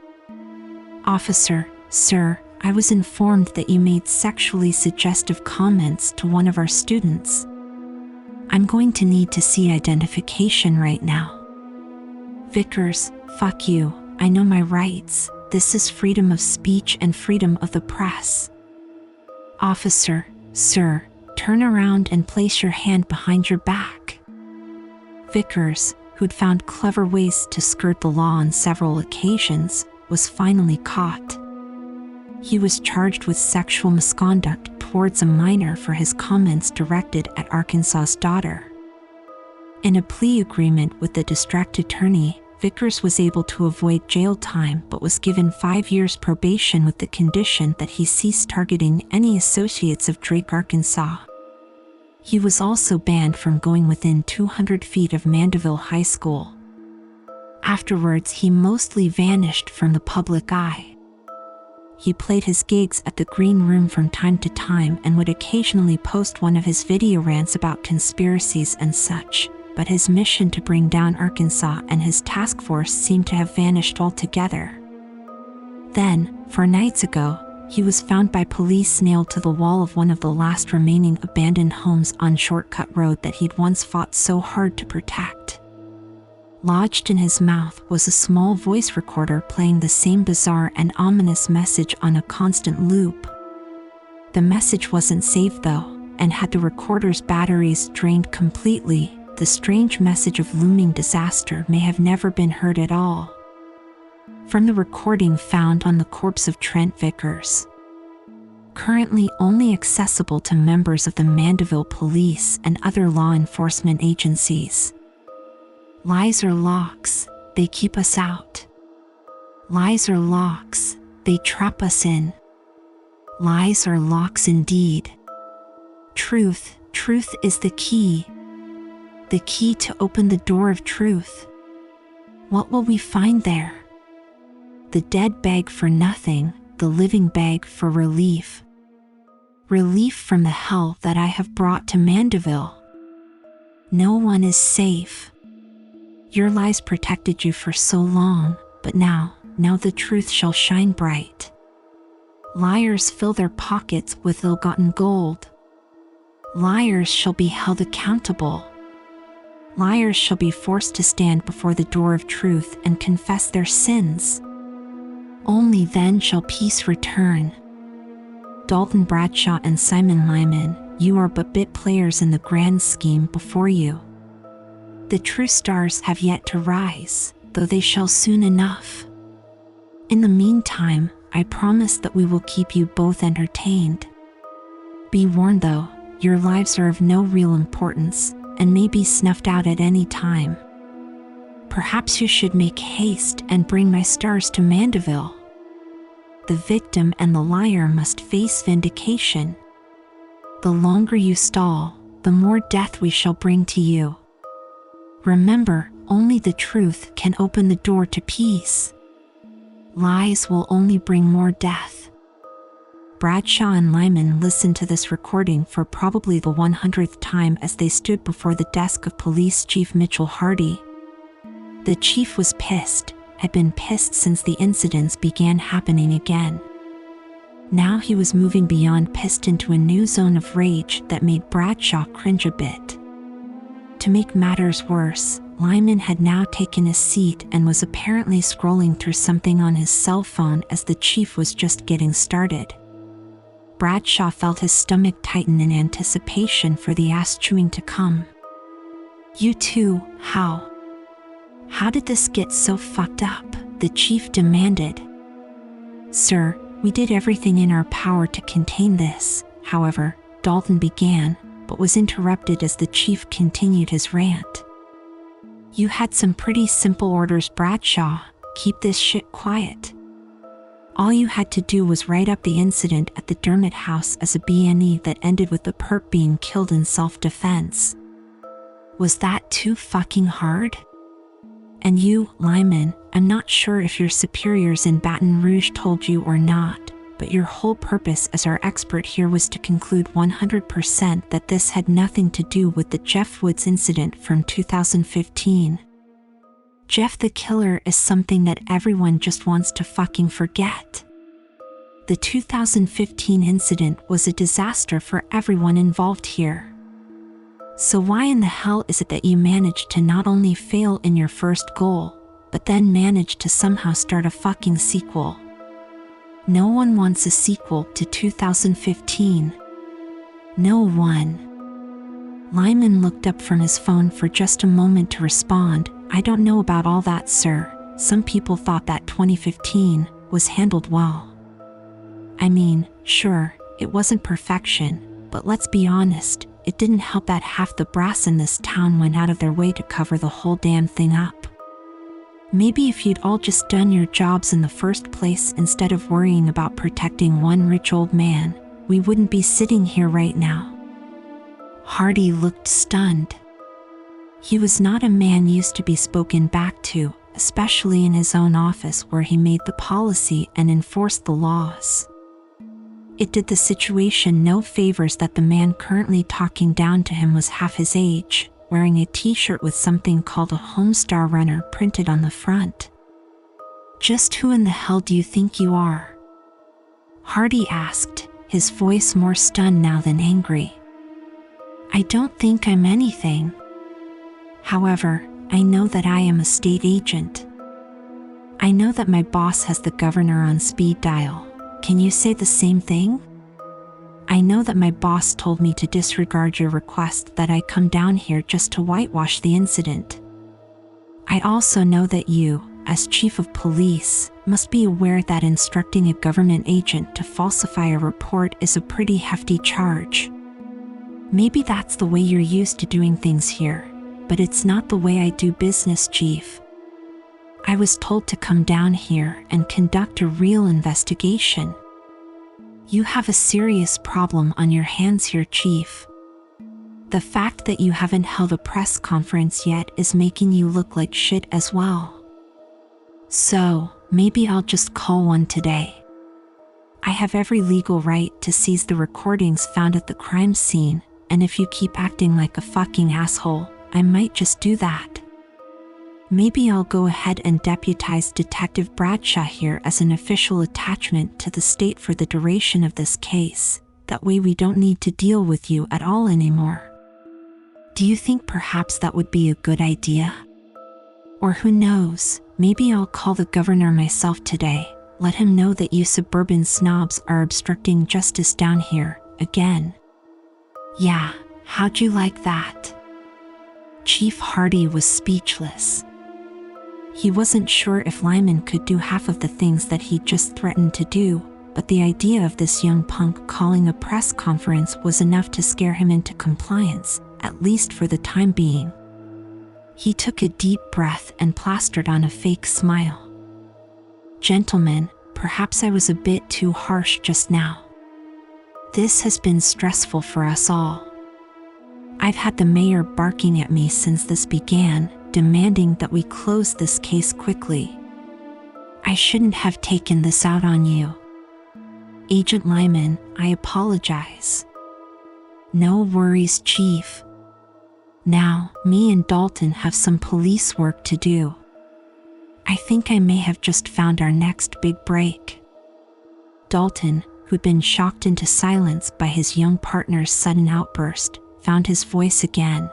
Officer, sir, I was informed that you made sexually suggestive comments to one of our students. I'm going to need to see identification right now. Vickers, fuck you, I know my rights. This is freedom of speech and freedom of the press. Officer, sir, turn around and place your hand behind your back. Vickers, who'd found clever ways to skirt the law on several occasions, was finally caught. He was charged with sexual misconduct towards a minor for his comments directed at Arkansas's daughter. In a plea agreement with the district attorney, Vickers was able to avoid jail time but was given 5 years probation with the condition that he cease targeting any associates of Drake, Arkansas. He was also banned from going within 200 feet of Mandeville High School. Afterwards, he mostly vanished from the public eye. He played his gigs at the Green Room from time to time and would occasionally post one of his video rants about conspiracies and such, but his mission to bring down Arkansas and his task force seemed to have vanished altogether. Then, 4 nights ago, he was found by police nailed to the wall of one of the last remaining abandoned homes on Shortcut Road that he'd once fought so hard to protect. Lodged in his mouth was a small voice recorder playing the same bizarre and ominous message on a constant loop. The message wasn't saved though, and had the recorder's batteries drained completely, the strange message of looming disaster may have never been heard at all. From the recording found on the corpse of Trent Vickers. Currently only accessible to members of the Mandeville Police and other law enforcement agencies. Lies are locks, they keep us out. Lies are locks, they trap us in. Lies are locks indeed. Truth is the key. The key to open the door of truth. What will we find there? The dead beg for nothing, the living beg for relief. Relief from the hell that I have brought to Mandeville. No one is safe. Your lies protected you for so long, but now the truth shall shine bright. Liars fill their pockets with ill-gotten gold. Liars shall be held accountable. Liars shall be forced to stand before the door of truth and confess their sins. Only then shall peace return. Dalton Bradshaw and Simon Lyman, you are but bit players in the grand scheme before you. The true stars have yet to rise, though they shall soon enough. In the meantime, I promise that we will keep you both entertained. Be warned though, your lives are of no real importance, and may be snuffed out at any time. Perhaps you should make haste and bring my stars to Mandeville. The victim and the liar must face vindication. The longer you stall, the more death we shall bring to you. Remember, only the truth can open the door to peace. Lies will only bring more death. Bradshaw and Lyman listened to this recording for probably the 100th time as they stood before the desk of Police Chief Mitchell Hardy. The chief was pissed, had been pissed since the incidents began happening again. Now he was moving beyond pissed into a new zone of rage that made Bradshaw cringe a bit. To make matters worse, Lyman had now taken a seat and was apparently scrolling through something on his cell phone as the chief was just getting started. Bradshaw felt his stomach tighten in anticipation for the ass-chewing to come. You two, how? How did this get so fucked up? The chief demanded. Sir, we did everything in our power to contain this, however, Dalton began, but was interrupted as the chief continued his rant. You had some pretty simple orders, Bradshaw. Keep this shit quiet. All you had to do was write up the incident at the Dermott house as a B&E that ended with the perp being killed in self-defense. Was that too fucking hard? And you, Lyman, I'm not sure if your superiors in Baton Rouge told you or not, but your whole purpose as our expert here was to conclude 100% that this had nothing to do with the Jeff Woods incident from 2015. Jeff the Killer is something that everyone just wants to fucking forget. The 2015 incident was a disaster for everyone involved here. So why in the hell is it that you managed to not only fail in your first goal, but then managed to somehow start a fucking sequel. No one wants a sequel to 2015. No one. Lyman looked up from his phone for just a moment to respond. I don't know about all that, sir. Some people thought that 2015 was handled well. I mean, sure, it wasn't perfection, but let's be honest, it didn't help that half the brass in this town went out of their way to cover the whole damn thing up. Maybe if you'd all just done your jobs in the first place instead of worrying about protecting one rich old man, we wouldn't be sitting here right now. Hardy looked stunned. He was not a man used to be spoken back to, especially in his own office where he made the policy and enforced the laws. It did the situation no favors that the man currently talking down to him was half his age, wearing a t-shirt with something called a Homestar Runner printed on the front. Just who in the hell do you think you are? Hardy asked, his voice more stunned now than angry. I don't think I'm anything. However, I know that I am a state agent. I know that my boss has the governor on speed dial. Can you say the same thing? I know that my boss told me to disregard your request that I come down here just to whitewash the incident. I also know that you, as chief of police, must be aware that instructing a government agent to falsify a report is a pretty hefty charge. Maybe that's the way you're used to doing things here, but it's not the way I do business, Chief. I was told to come down here and conduct a real investigation. You have a serious problem on your hands here, Chief. The fact that you haven't held a press conference yet is making you look like shit as well. So, maybe I'll just call one today. I have every legal right to seize the recordings found at the crime scene, and if you keep acting like a fucking asshole, I might just do that. Maybe I'll go ahead and deputize Detective Bradshaw here as an official attachment to the state for the duration of this case. That way we don't need to deal with you at all anymore. Do you think perhaps that would be a good idea? Or who knows, maybe I'll call the governor myself today, let him know that you suburban snobs are obstructing justice down here, again. Yeah, how'd you like that? Chief Hardy was speechless. He wasn't sure if Lyman could do half of the things that he'd just threatened to do, but the idea of this young punk calling a press conference was enough to scare him into compliance, at least for the time being. He took a deep breath and plastered on a fake smile. Gentlemen, perhaps I was a bit too harsh just now. This has been stressful for us all. I've had the mayor barking at me since this began, demanding that we close this case quickly. I shouldn't have taken this out on you. Agent Lyman, I apologize. No worries, Chief. Now, me and Dalton have some police work to do. I think I may have just found our next big break. Dalton, who'd been shocked into silence by his young partner's sudden outburst, found his voice again.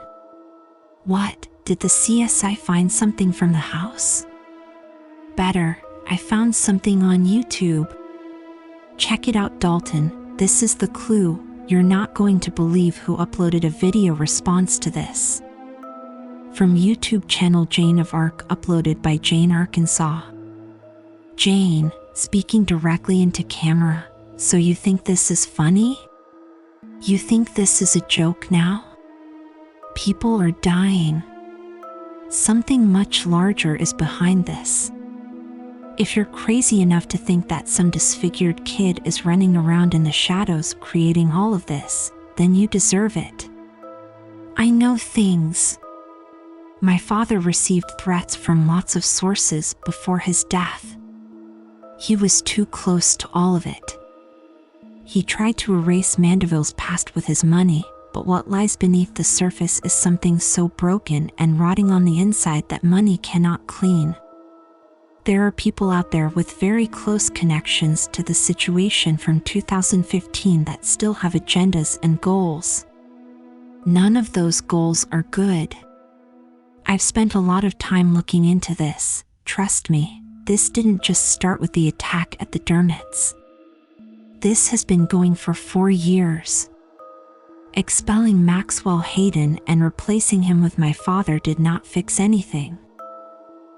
What, did the CSI find something from the house? Better, I found something on YouTube. Check it out, Dalton, this is the clue. You're not going to believe who uploaded a video response to this. From YouTube channel Jane of Arc, uploaded by Jane Arkansas. Jane, speaking directly into camera, so you think this is funny? You think this is a joke now? People are dying. Something much larger is behind this. If you're crazy enough to think that some disfigured kid is running around in the shadows creating all of this, then you deserve it. I know things. My father received threats from lots of sources before his death. He was too close to all of it. He tried to erase Mandeville's past with his money, but what lies beneath the surface is something so broken and rotting on the inside that money cannot clean. There are people out there with very close connections to the situation from 2015 that still have agendas and goals. None of those goals are good. I've spent a lot of time looking into this, trust me, this didn't just start with the attack at the Dermots. This has been going for 4 years. Expelling Maxwell Hayden and replacing him with my father did not fix anything.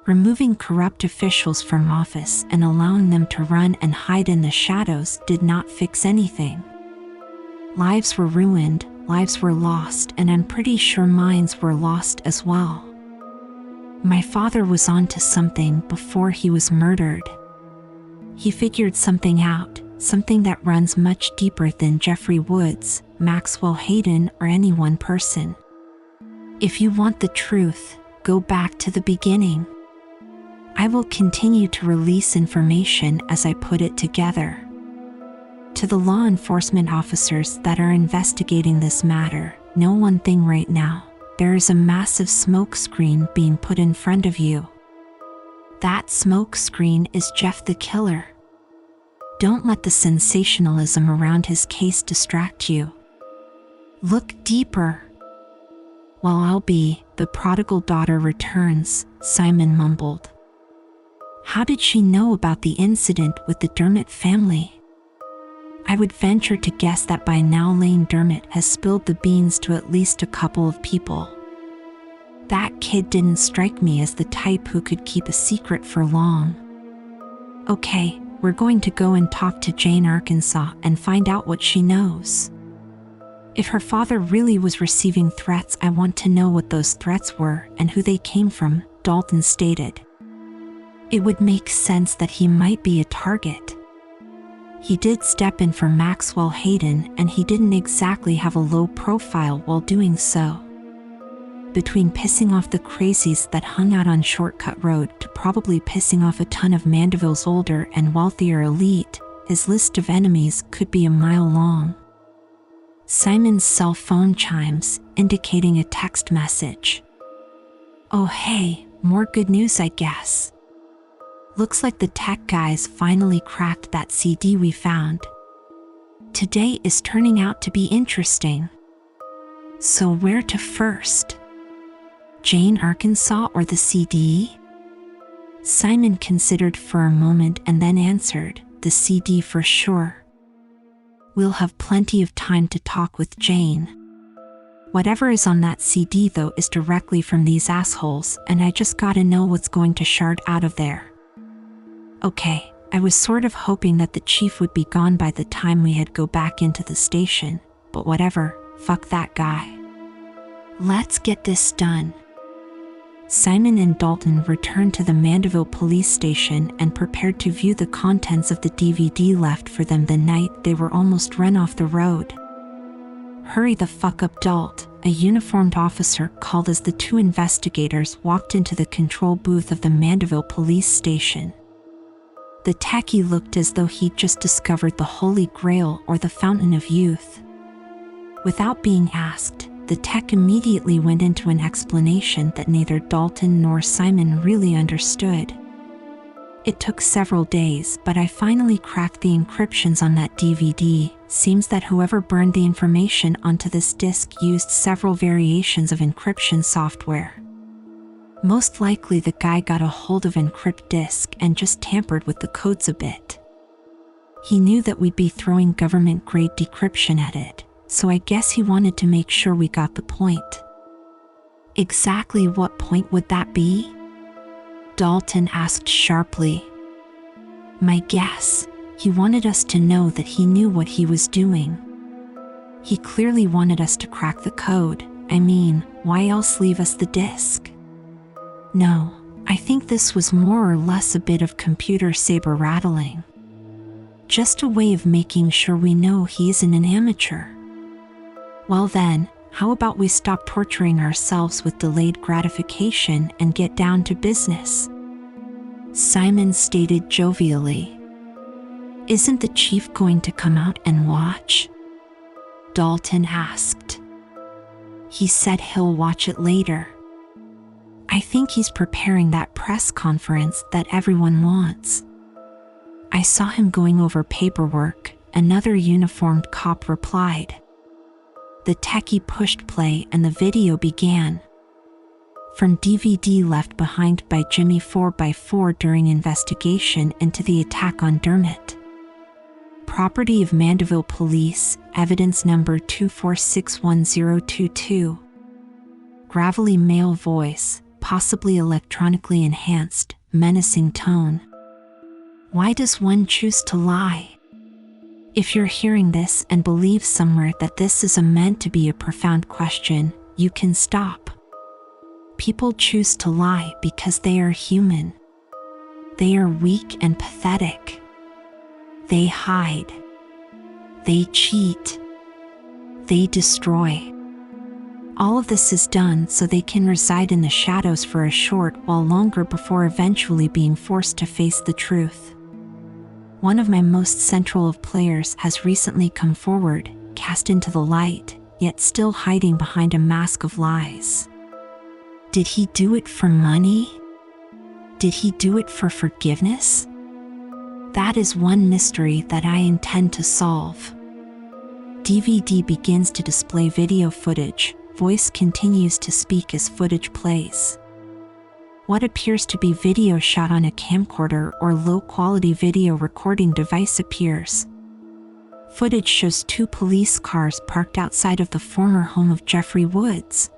Removing corrupt officials from office and allowing them to run and hide in the shadows did not fix anything. Lives were ruined, lives were lost, and I'm pretty sure minds were lost as well. My father was onto something before he was murdered. He figured something out, something that runs much deeper than Jeffrey Woods, Maxwell Hayden, or any one person. If you want the truth, go back to the beginning. I will continue to release information as I put it together. To the law enforcement officers that are investigating this matter, know one thing right now: there is a massive smoke screen being put in front of you. That smoke screen is Jeff the killer. Don't let the sensationalism around his case distract you. Look deeper. Well, I'll be, the prodigal daughter returns, Simon mumbled. How did she know about the incident with the Dermot family? I would venture to guess that by now Lane Dermot has spilled the beans to at least a couple of people. That kid didn't strike me as the type who could keep a secret for long. Okay, we're going to go and talk to Jane Arkansas and find out what she knows. If her father really was receiving threats, I want to know what those threats were and who they came from, Dalton stated. It would make sense that he might be a target. He did step in for Maxwell Hayden, and he didn't exactly have a low profile while doing so. Between pissing off the crazies that hung out on Shortcut Road to probably pissing off a ton of Mandeville's older and wealthier elite, his list of enemies could be a mile long. Simon's cell phone chimes, indicating a text message. Oh hey, more good news I guess. Looks like the tech guys finally cracked that CD we found. Today is turning out to be interesting. So where to first? Jane Arkansas or the CD? Simon considered for a moment and then answered, the CD for sure. We'll have plenty of time to talk with Jane. Whatever is on that CD though is directly from these assholes, and I just gotta know what's going to shard out of there. Okay, I was sort of hoping that the chief would be gone by the time we had go back into the station, but whatever, fuck that guy. Let's get this done. Simon and Dalton returned to the Mandeville police station and prepared to view the contents of the DVD left for them the night they were almost run off the road. Hurry the fuck up, Dalt, a uniformed officer called as the two investigators walked into the control booth of the Mandeville police station. The techie looked as though he'd just discovered the Holy Grail or the Fountain of Youth. Without being asked, the tech immediately went into an explanation that neither Dalton nor Simon really understood. It took several days, but I finally cracked the encryptions on that DVD. Seems that whoever burned the information onto this disc used several variations of encryption software. Most likely the guy got a hold of encrypt disk and just tampered with the codes a bit. He knew that we'd be throwing government-grade decryption at it, so I guess he wanted to make sure we got the point. Exactly what point would that be? Dalton asked sharply. My guess, he wanted us to know that he knew what he was doing. He clearly wanted us to crack the code. I mean, why else leave us the disk? No, I think this was more or less a bit of computer saber rattling. Just a way of making sure we know he isn't an amateur. Well then, how about we stop torturing ourselves with delayed gratification and get down to business? Simon stated jovially. Isn't the chief going to come out and watch? Dalton asked. He said he'll watch it later. I think he's preparing that press conference that everyone wants. I saw him going over paperwork, another uniformed cop replied. The techie pushed play and the video began. from DVD left behind by Jimmy 4x4 during investigation into the attack on Dermot. Property of Mandeville Police, evidence number 2461022. Gravelly male voice, possibly electronically enhanced, menacing tone. Why does one choose to lie? If you're hearing this and believe somewhere that this is meant to be a profound question, you can stop. People choose to lie because they are human. They are weak and pathetic. They hide. They cheat. They destroy. All of this is done so they can reside in the shadows for a short while longer before eventually being forced to face the truth. One of my most central of players has recently come forward, cast into the light, yet still hiding behind a mask of lies. Did he do it for money? Did he do it for forgiveness? That is one mystery that I intend to solve. DVD begins to display video footage. Voice continues to speak as footage plays. What appears to be video shot on a camcorder or low-quality video recording device appears. Footage shows 2 police cars parked outside of the former home of Jeffrey Woods.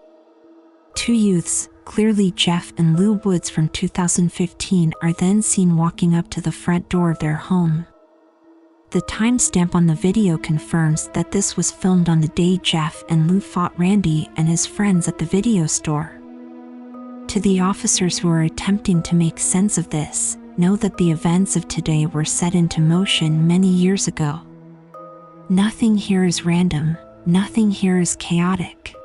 2 youths, clearly Jeff and Lou Woods from 2015, are then seen walking up to the front door of their home. The timestamp on the video confirms that this was filmed on the day Jeff and Lou fought Randy and his friends at the video store. To the officers who are attempting to make sense of this, know that the events of today were set into motion many years ago. Nothing here is random, nothing here is chaotic.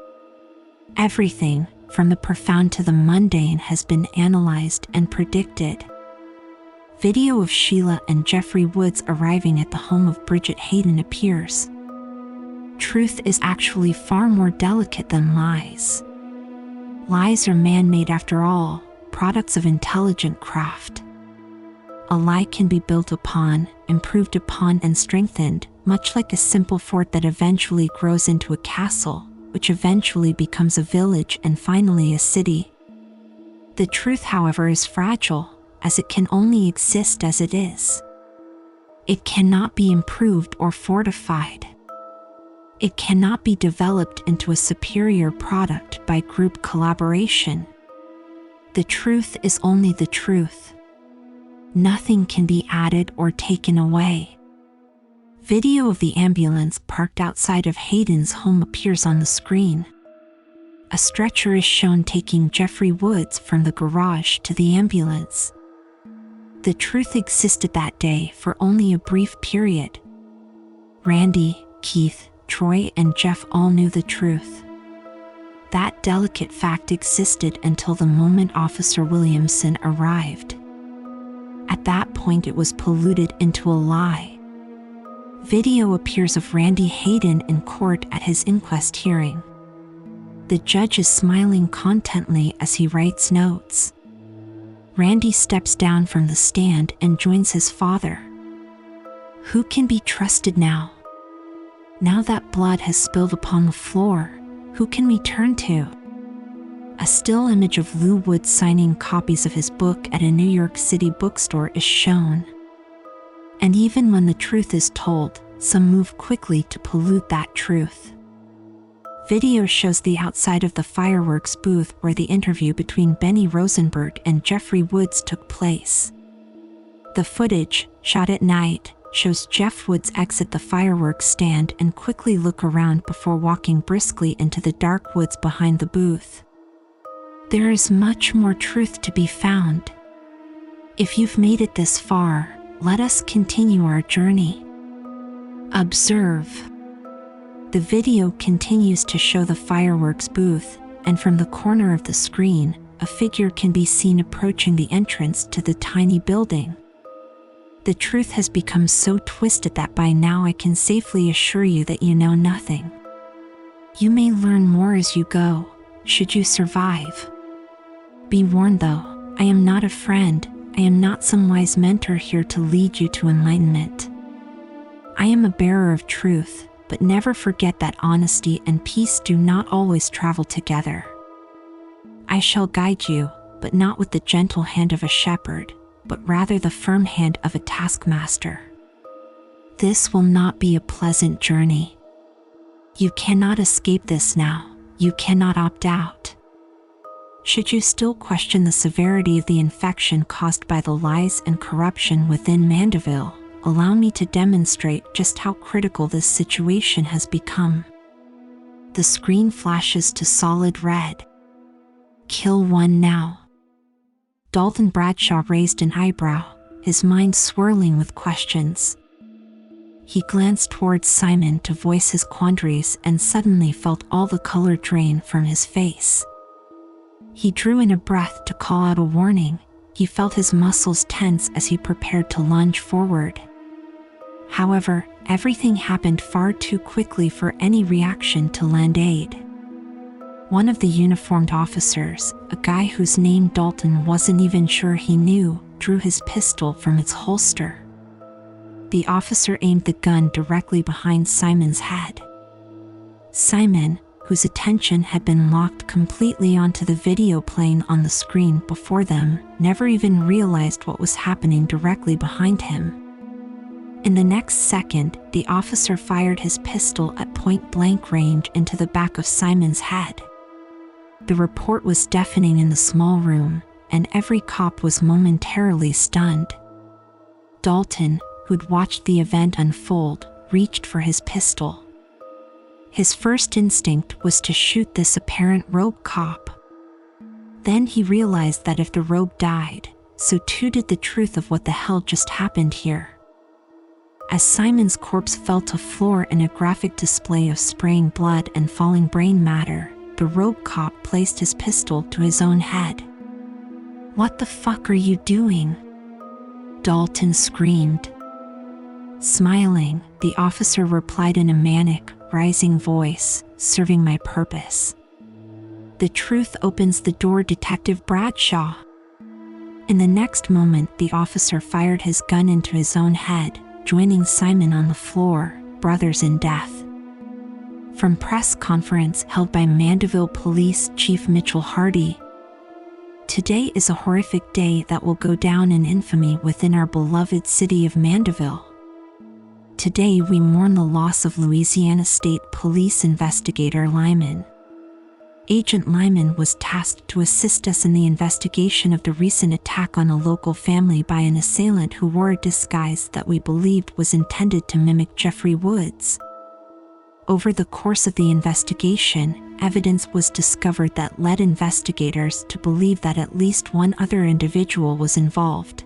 Everything, from the profound to the mundane, has been analyzed and predicted. Video of Sheila and Jeffrey Woods arriving at the home of Bridget Hayden appears. Truth is actually far more delicate than lies. Lies are man-made after all, products of intelligent craft. A lie can be built upon, improved upon, and strengthened, much like a simple fort that eventually grows into a castle, which eventually becomes a village and finally a city. The truth, however, is fragile, as it can only exist as it is. It cannot be improved or fortified. It cannot be developed into a superior product by group collaboration. The truth is only the truth. Nothing can be added or taken away. Video of the ambulance parked outside of Hayden's home appears on the screen. A stretcher is shown taking Jeffrey Woods from the garage to the ambulance. The truth existed that day for only a brief period. Randy, Keith, Troy, and Jeff all knew the truth. That delicate fact existed until the moment Officer Williamson arrived. At that point, it was polluted into a lie. Video appears of Randy Hayden in court at his inquest hearing. The judge is smiling contently as he writes notes. Randy steps down from the stand and joins his father. Who can be trusted now? Now that blood has spilled upon the floor, who can we turn to? A still image of Lou Woods signing copies of his book at a New York City bookstore is shown. And even when the truth is told, some move quickly to pollute that truth. Video shows the outside of the fireworks booth where the interview between Benny Rosenberg and Jeffrey Woods took place. The footage, shot at night, shows Jeff Woods exit the fireworks stand and quickly look around before walking briskly into the dark woods behind the booth. There is much more truth to be found. If you've made it this far, let us continue our journey. Observe. The video continues to show the fireworks booth, and from the corner of the screen, a figure can be seen approaching the entrance to the tiny building. The truth has become so twisted that by now I can safely assure you that you know nothing. You may learn more as you go, should you survive. Be warned though, I am not a friend, I am not some wise mentor here to lead you to enlightenment. I am a bearer of truth, but never forget that honesty and peace do not always travel together. I shall guide you, but not with the gentle hand of a shepherd, but rather the firm hand of a taskmaster. This will not be a pleasant journey. You cannot escape this now, you cannot opt out. Should you still question the severity of the infection caused by the lies and corruption within Mandeville, allow me to demonstrate just how critical this situation has become. The screen flashes to solid red. Kill one now. Dalton Bradshaw raised an eyebrow, his mind swirling with questions. He glanced towards Simon to voice his quandaries and suddenly felt all the color drain from his face. He drew in a breath to call out a warning. He felt his muscles tense as he prepared to lunge forward. However, everything happened far too quickly for any reaction to lend aid. One of the uniformed officers, a guy whose name Dalton wasn't even sure he knew, drew his pistol from its holster. The officer aimed the gun directly behind Simon's head. Simon, whose attention had been locked completely onto the video playing on the screen before them, never even realized what was happening directly behind him. In the next second, the officer fired his pistol at point-blank range into the back of Simon's head. The report was deafening in the small room, and every cop was momentarily stunned. Dalton, who'd watched the event unfold, reached for his pistol. His first instinct was to shoot this apparent rogue cop. Then he realized that if the rogue died, so too did the truth of what the hell just happened here. As Simon's corpse fell to floor in a graphic display of spraying blood and falling brain matter, the rogue cop placed his pistol to his own head. "What the fuck are you doing?" Dalton screamed. Smiling, the officer replied in a manic, rising voice, "Serving my purpose." "The truth opens the door, Detective Bradshaw." In the next moment, the officer fired his gun into his own head, joining Simon on the floor, brothers in death. From press conference held by Mandeville Police Chief Mitchell Hardy, "Today is a horrific day that will go down in infamy within our beloved city of Mandeville. Today we mourn the loss of Louisiana State Police investigator Lyman. Agent Lyman was tasked to assist us in the investigation of the recent attack on a local family by an assailant who wore a disguise that we believed was intended to mimic Jeffrey Woods. Over the course of the investigation, evidence was discovered that led investigators to believe that at least one other individual was involved.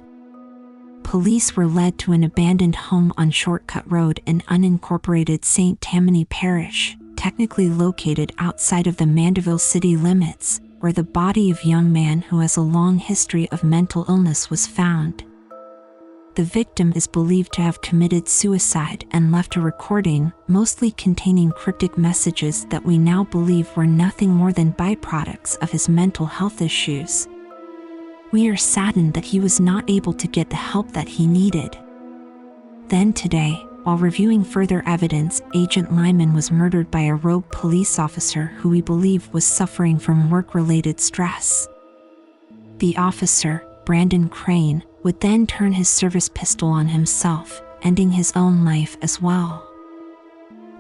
Police were led to an abandoned home on Shortcut Road in unincorporated St. Tammany Parish, technically located outside of the Mandeville city limits, where the body of a young man who has a long history of mental illness was found. The victim is believed to have committed suicide and left a recording, mostly containing cryptic messages that we now believe were nothing more than byproducts of his mental health issues. We are saddened that he was not able to get the help that he needed." Then today, while reviewing further evidence, Agent Lyman was murdered by a rogue police officer who we believe was suffering from work-related stress. The officer, Brandon Crane, would then turn his service pistol on himself, ending his own life as well.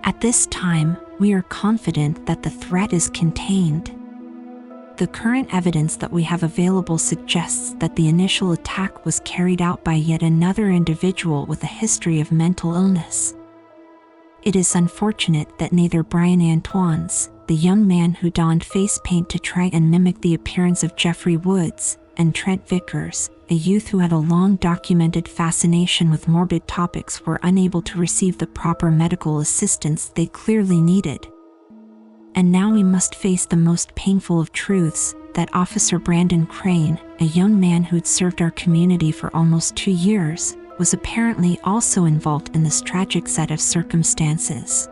At this time, we are confident that the threat is contained. The current evidence that we have available suggests that the initial attack was carried out by yet another individual with a history of mental illness. It is unfortunate that neither Brian Antoine's, the young man who donned face paint to try and mimic the appearance of Jeffrey Woods, and Trent Vickers, a youth who had a long documented fascination with morbid topics, were unable to receive the proper medical assistance they clearly needed. And now we must face the most painful of truths, that Officer Brandon Crane, a young man who'd served our community for almost 2 years, was apparently also involved in this tragic set of circumstances.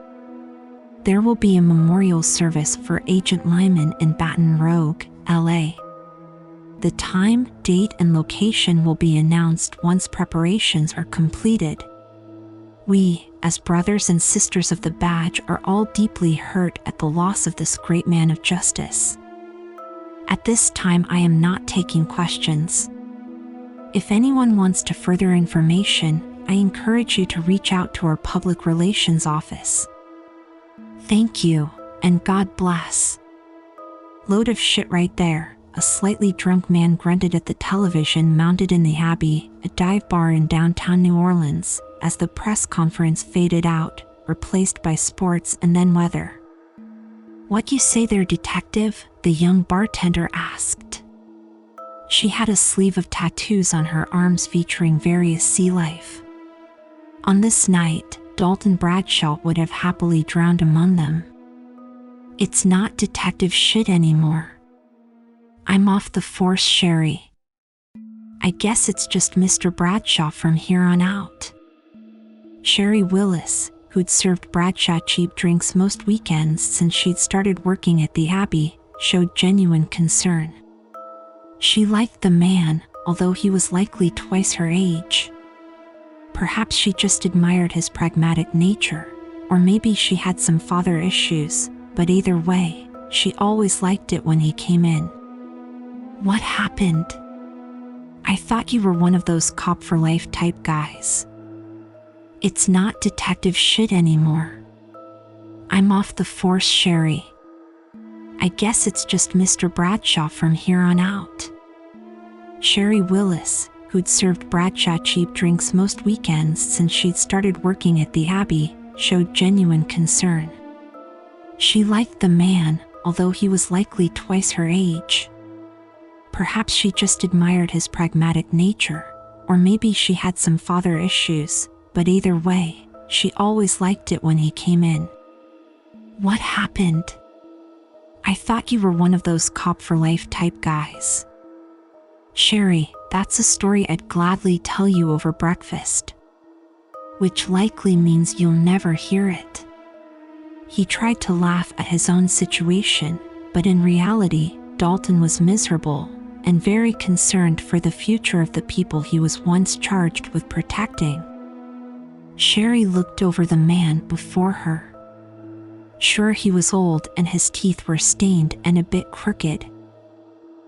There will be a memorial service for Agent Lyman in Baton Rouge, LA. The time, date, and location will be announced once preparations are completed. We, as brothers and sisters of the badge, are all deeply hurt at the loss of this great man of justice. At this time, I am not taking questions. If anyone wants to further information, I encourage you to reach out to our public relations office. Thank you, and God bless. Load of shit right there, a slightly drunk man grunted at the television mounted in the Abbey, a dive bar in downtown New Orleans, as the press conference faded out, replaced by sports and then weather. What you say there, detective? The young bartender asked. She had a sleeve of tattoos on her arms featuring various sea life. On this night, Dalton Bradshaw would have happily drowned among them. It's not detective shit anymore. I'm off the force, Sherry. I guess it's just Mr. Bradshaw from here on out. Sherry Willis, who'd served Bradshaw cheap drinks most weekends since she'd started working at the Abbey, showed genuine concern. She liked the man, although he was likely twice her age. Perhaps she just admired his pragmatic nature, or maybe she had some father issues, but either way, she always liked it when he came in. What happened? I thought you were one of those cop for life type guys. It's not detective shit anymore. I'm off the force, Sherry. I guess it's just Mr. Bradshaw from here on out. Sherry Willis, who'd served Bradshaw cheap drinks most weekends since she'd started working at the Abbey, showed genuine concern. She liked the man, although he was likely twice her age. Perhaps she just admired his pragmatic nature, or maybe she had some father issues, but either way, she always liked it when he came in. What happened? I thought you were one of those cop for life type guys. Sherry, that's a story I'd gladly tell you over breakfast. Which likely means you'll never hear it. He tried to laugh at his own situation, but in reality, Dalton was miserable and very concerned for the future of the people he was once charged with protecting. Sherry looked over the man before her. Sure, he was old and his teeth were stained and a bit crooked.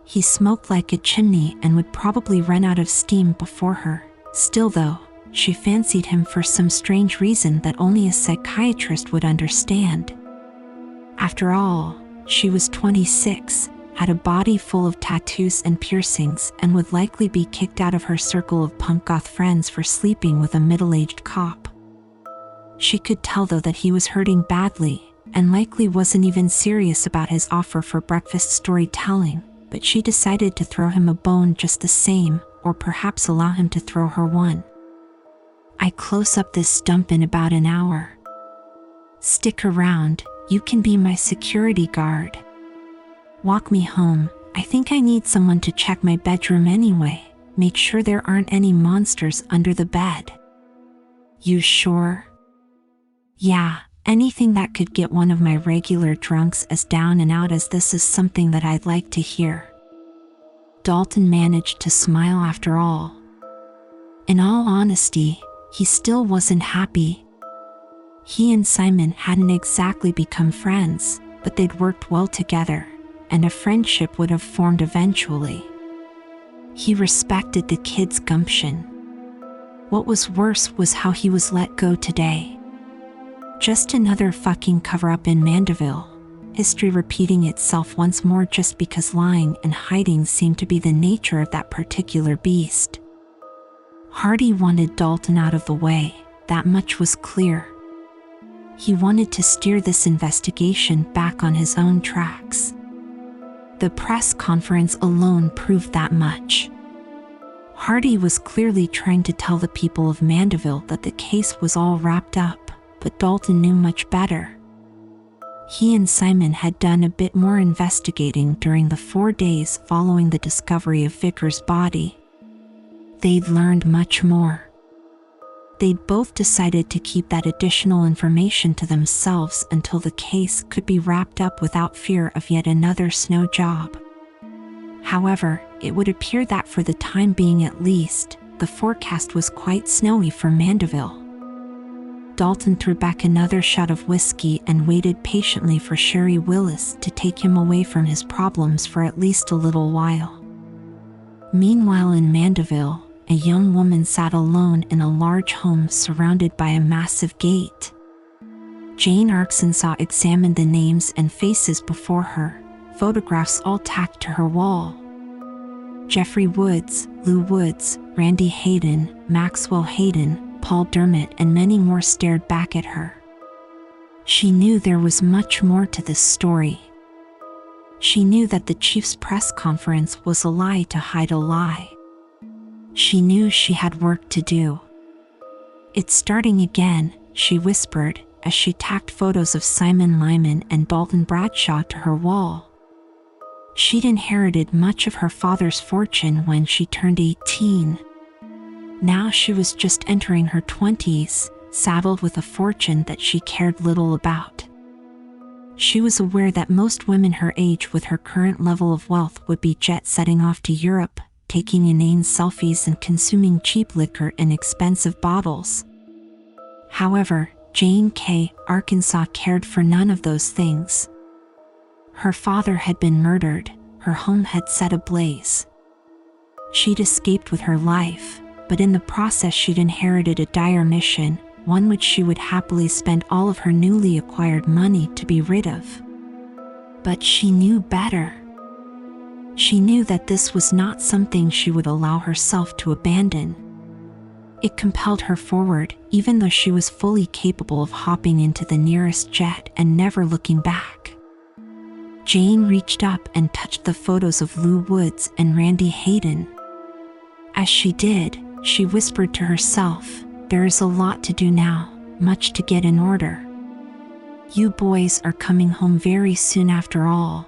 He smoked like a chimney and would probably run out of steam before her. Still though, she fancied him for some strange reason that only a psychiatrist would understand. After all, she was 26, had a body full of tattoos and piercings, and would likely be kicked out of her circle of punk goth friends for sleeping with a middle-aged cop. She could tell though that he was hurting badly, and likely wasn't even serious about his offer for breakfast storytelling, but she decided to throw him a bone just the same, or perhaps allow him to throw her one. I close up this stump in about an hour. Stick around, you can be my security guard. Walk me home. I think I need someone to check my bedroom anyway. Make sure there aren't any monsters under the bed. You sure? Yeah, anything that could get one of my regular drunks as down and out as this is something that I'd like to hear. Dalton managed to smile after all. In all honesty, he still wasn't happy. He and Simon hadn't exactly become friends, but they'd worked well together, and a friendship would have formed eventually. He respected the kid's gumption. What was worse was how he was let go today. Just another fucking cover-up in Mandeville, history repeating itself once more just because lying and hiding seemed to be the nature of that particular beast. Hardy wanted Dalton out of the way, that much was clear. He wanted to steer this investigation back on his own tracks. The press conference alone proved that much. Hardy was clearly trying to tell the people of Mandeville that the case was all wrapped up, but Dalton knew much better. He and Simon had done a bit more investigating during the 4 days following the discovery of Vickers' body. They'd learned much more. They'd both decided to keep that additional information to themselves until the case could be wrapped up without fear of yet another snow job. However, it would appear that for the time being at least, the forecast was quite snowy for Mandeville. Dalton threw back another shot of whiskey and waited patiently for Sherry Willis to take him away from his problems for at least a little while. Meanwhile in Mandeville, a young woman sat alone in a large home surrounded by a massive gate. Jane Arkansas examined the names and faces before her, photographs all tacked to her wall. Jeffrey Woods, Lou Woods, Randy Hayden, Maxwell Hayden, Paul Dermott, and many more stared back at her. She knew there was much more to this story. She knew that the chief's press conference was a lie to hide a lie. She knew she had work to do. "It's starting again," she whispered as she tacked photos of Simon Lyman and Dalton Bradshaw to her wall. She'd inherited much of her father's fortune when she turned 18. Now she was just entering her 20s, saddled with a fortune that she cared little about. She was aware that most women her age with her current level of wealth would be jet-setting off to Europe, taking inane selfies and consuming cheap liquor in expensive bottles. However, Jane K. Arkansas cared for none of those things. Her father had been murdered, her home had set ablaze. She'd escaped with her life, but in the process she'd inherited a dire mission, one which she would happily spend all of her newly acquired money to be rid of. But she knew better. She knew that this was not something she would allow herself to abandon. It compelled her forward, even though she was fully capable of hopping into the nearest jet and never looking back. Jane reached up and touched the photos of Lou Woods and Randy Hayden. As she did, she whispered to herself, "There is a lot to do now, much to get in order. You boys are coming home very soon after all."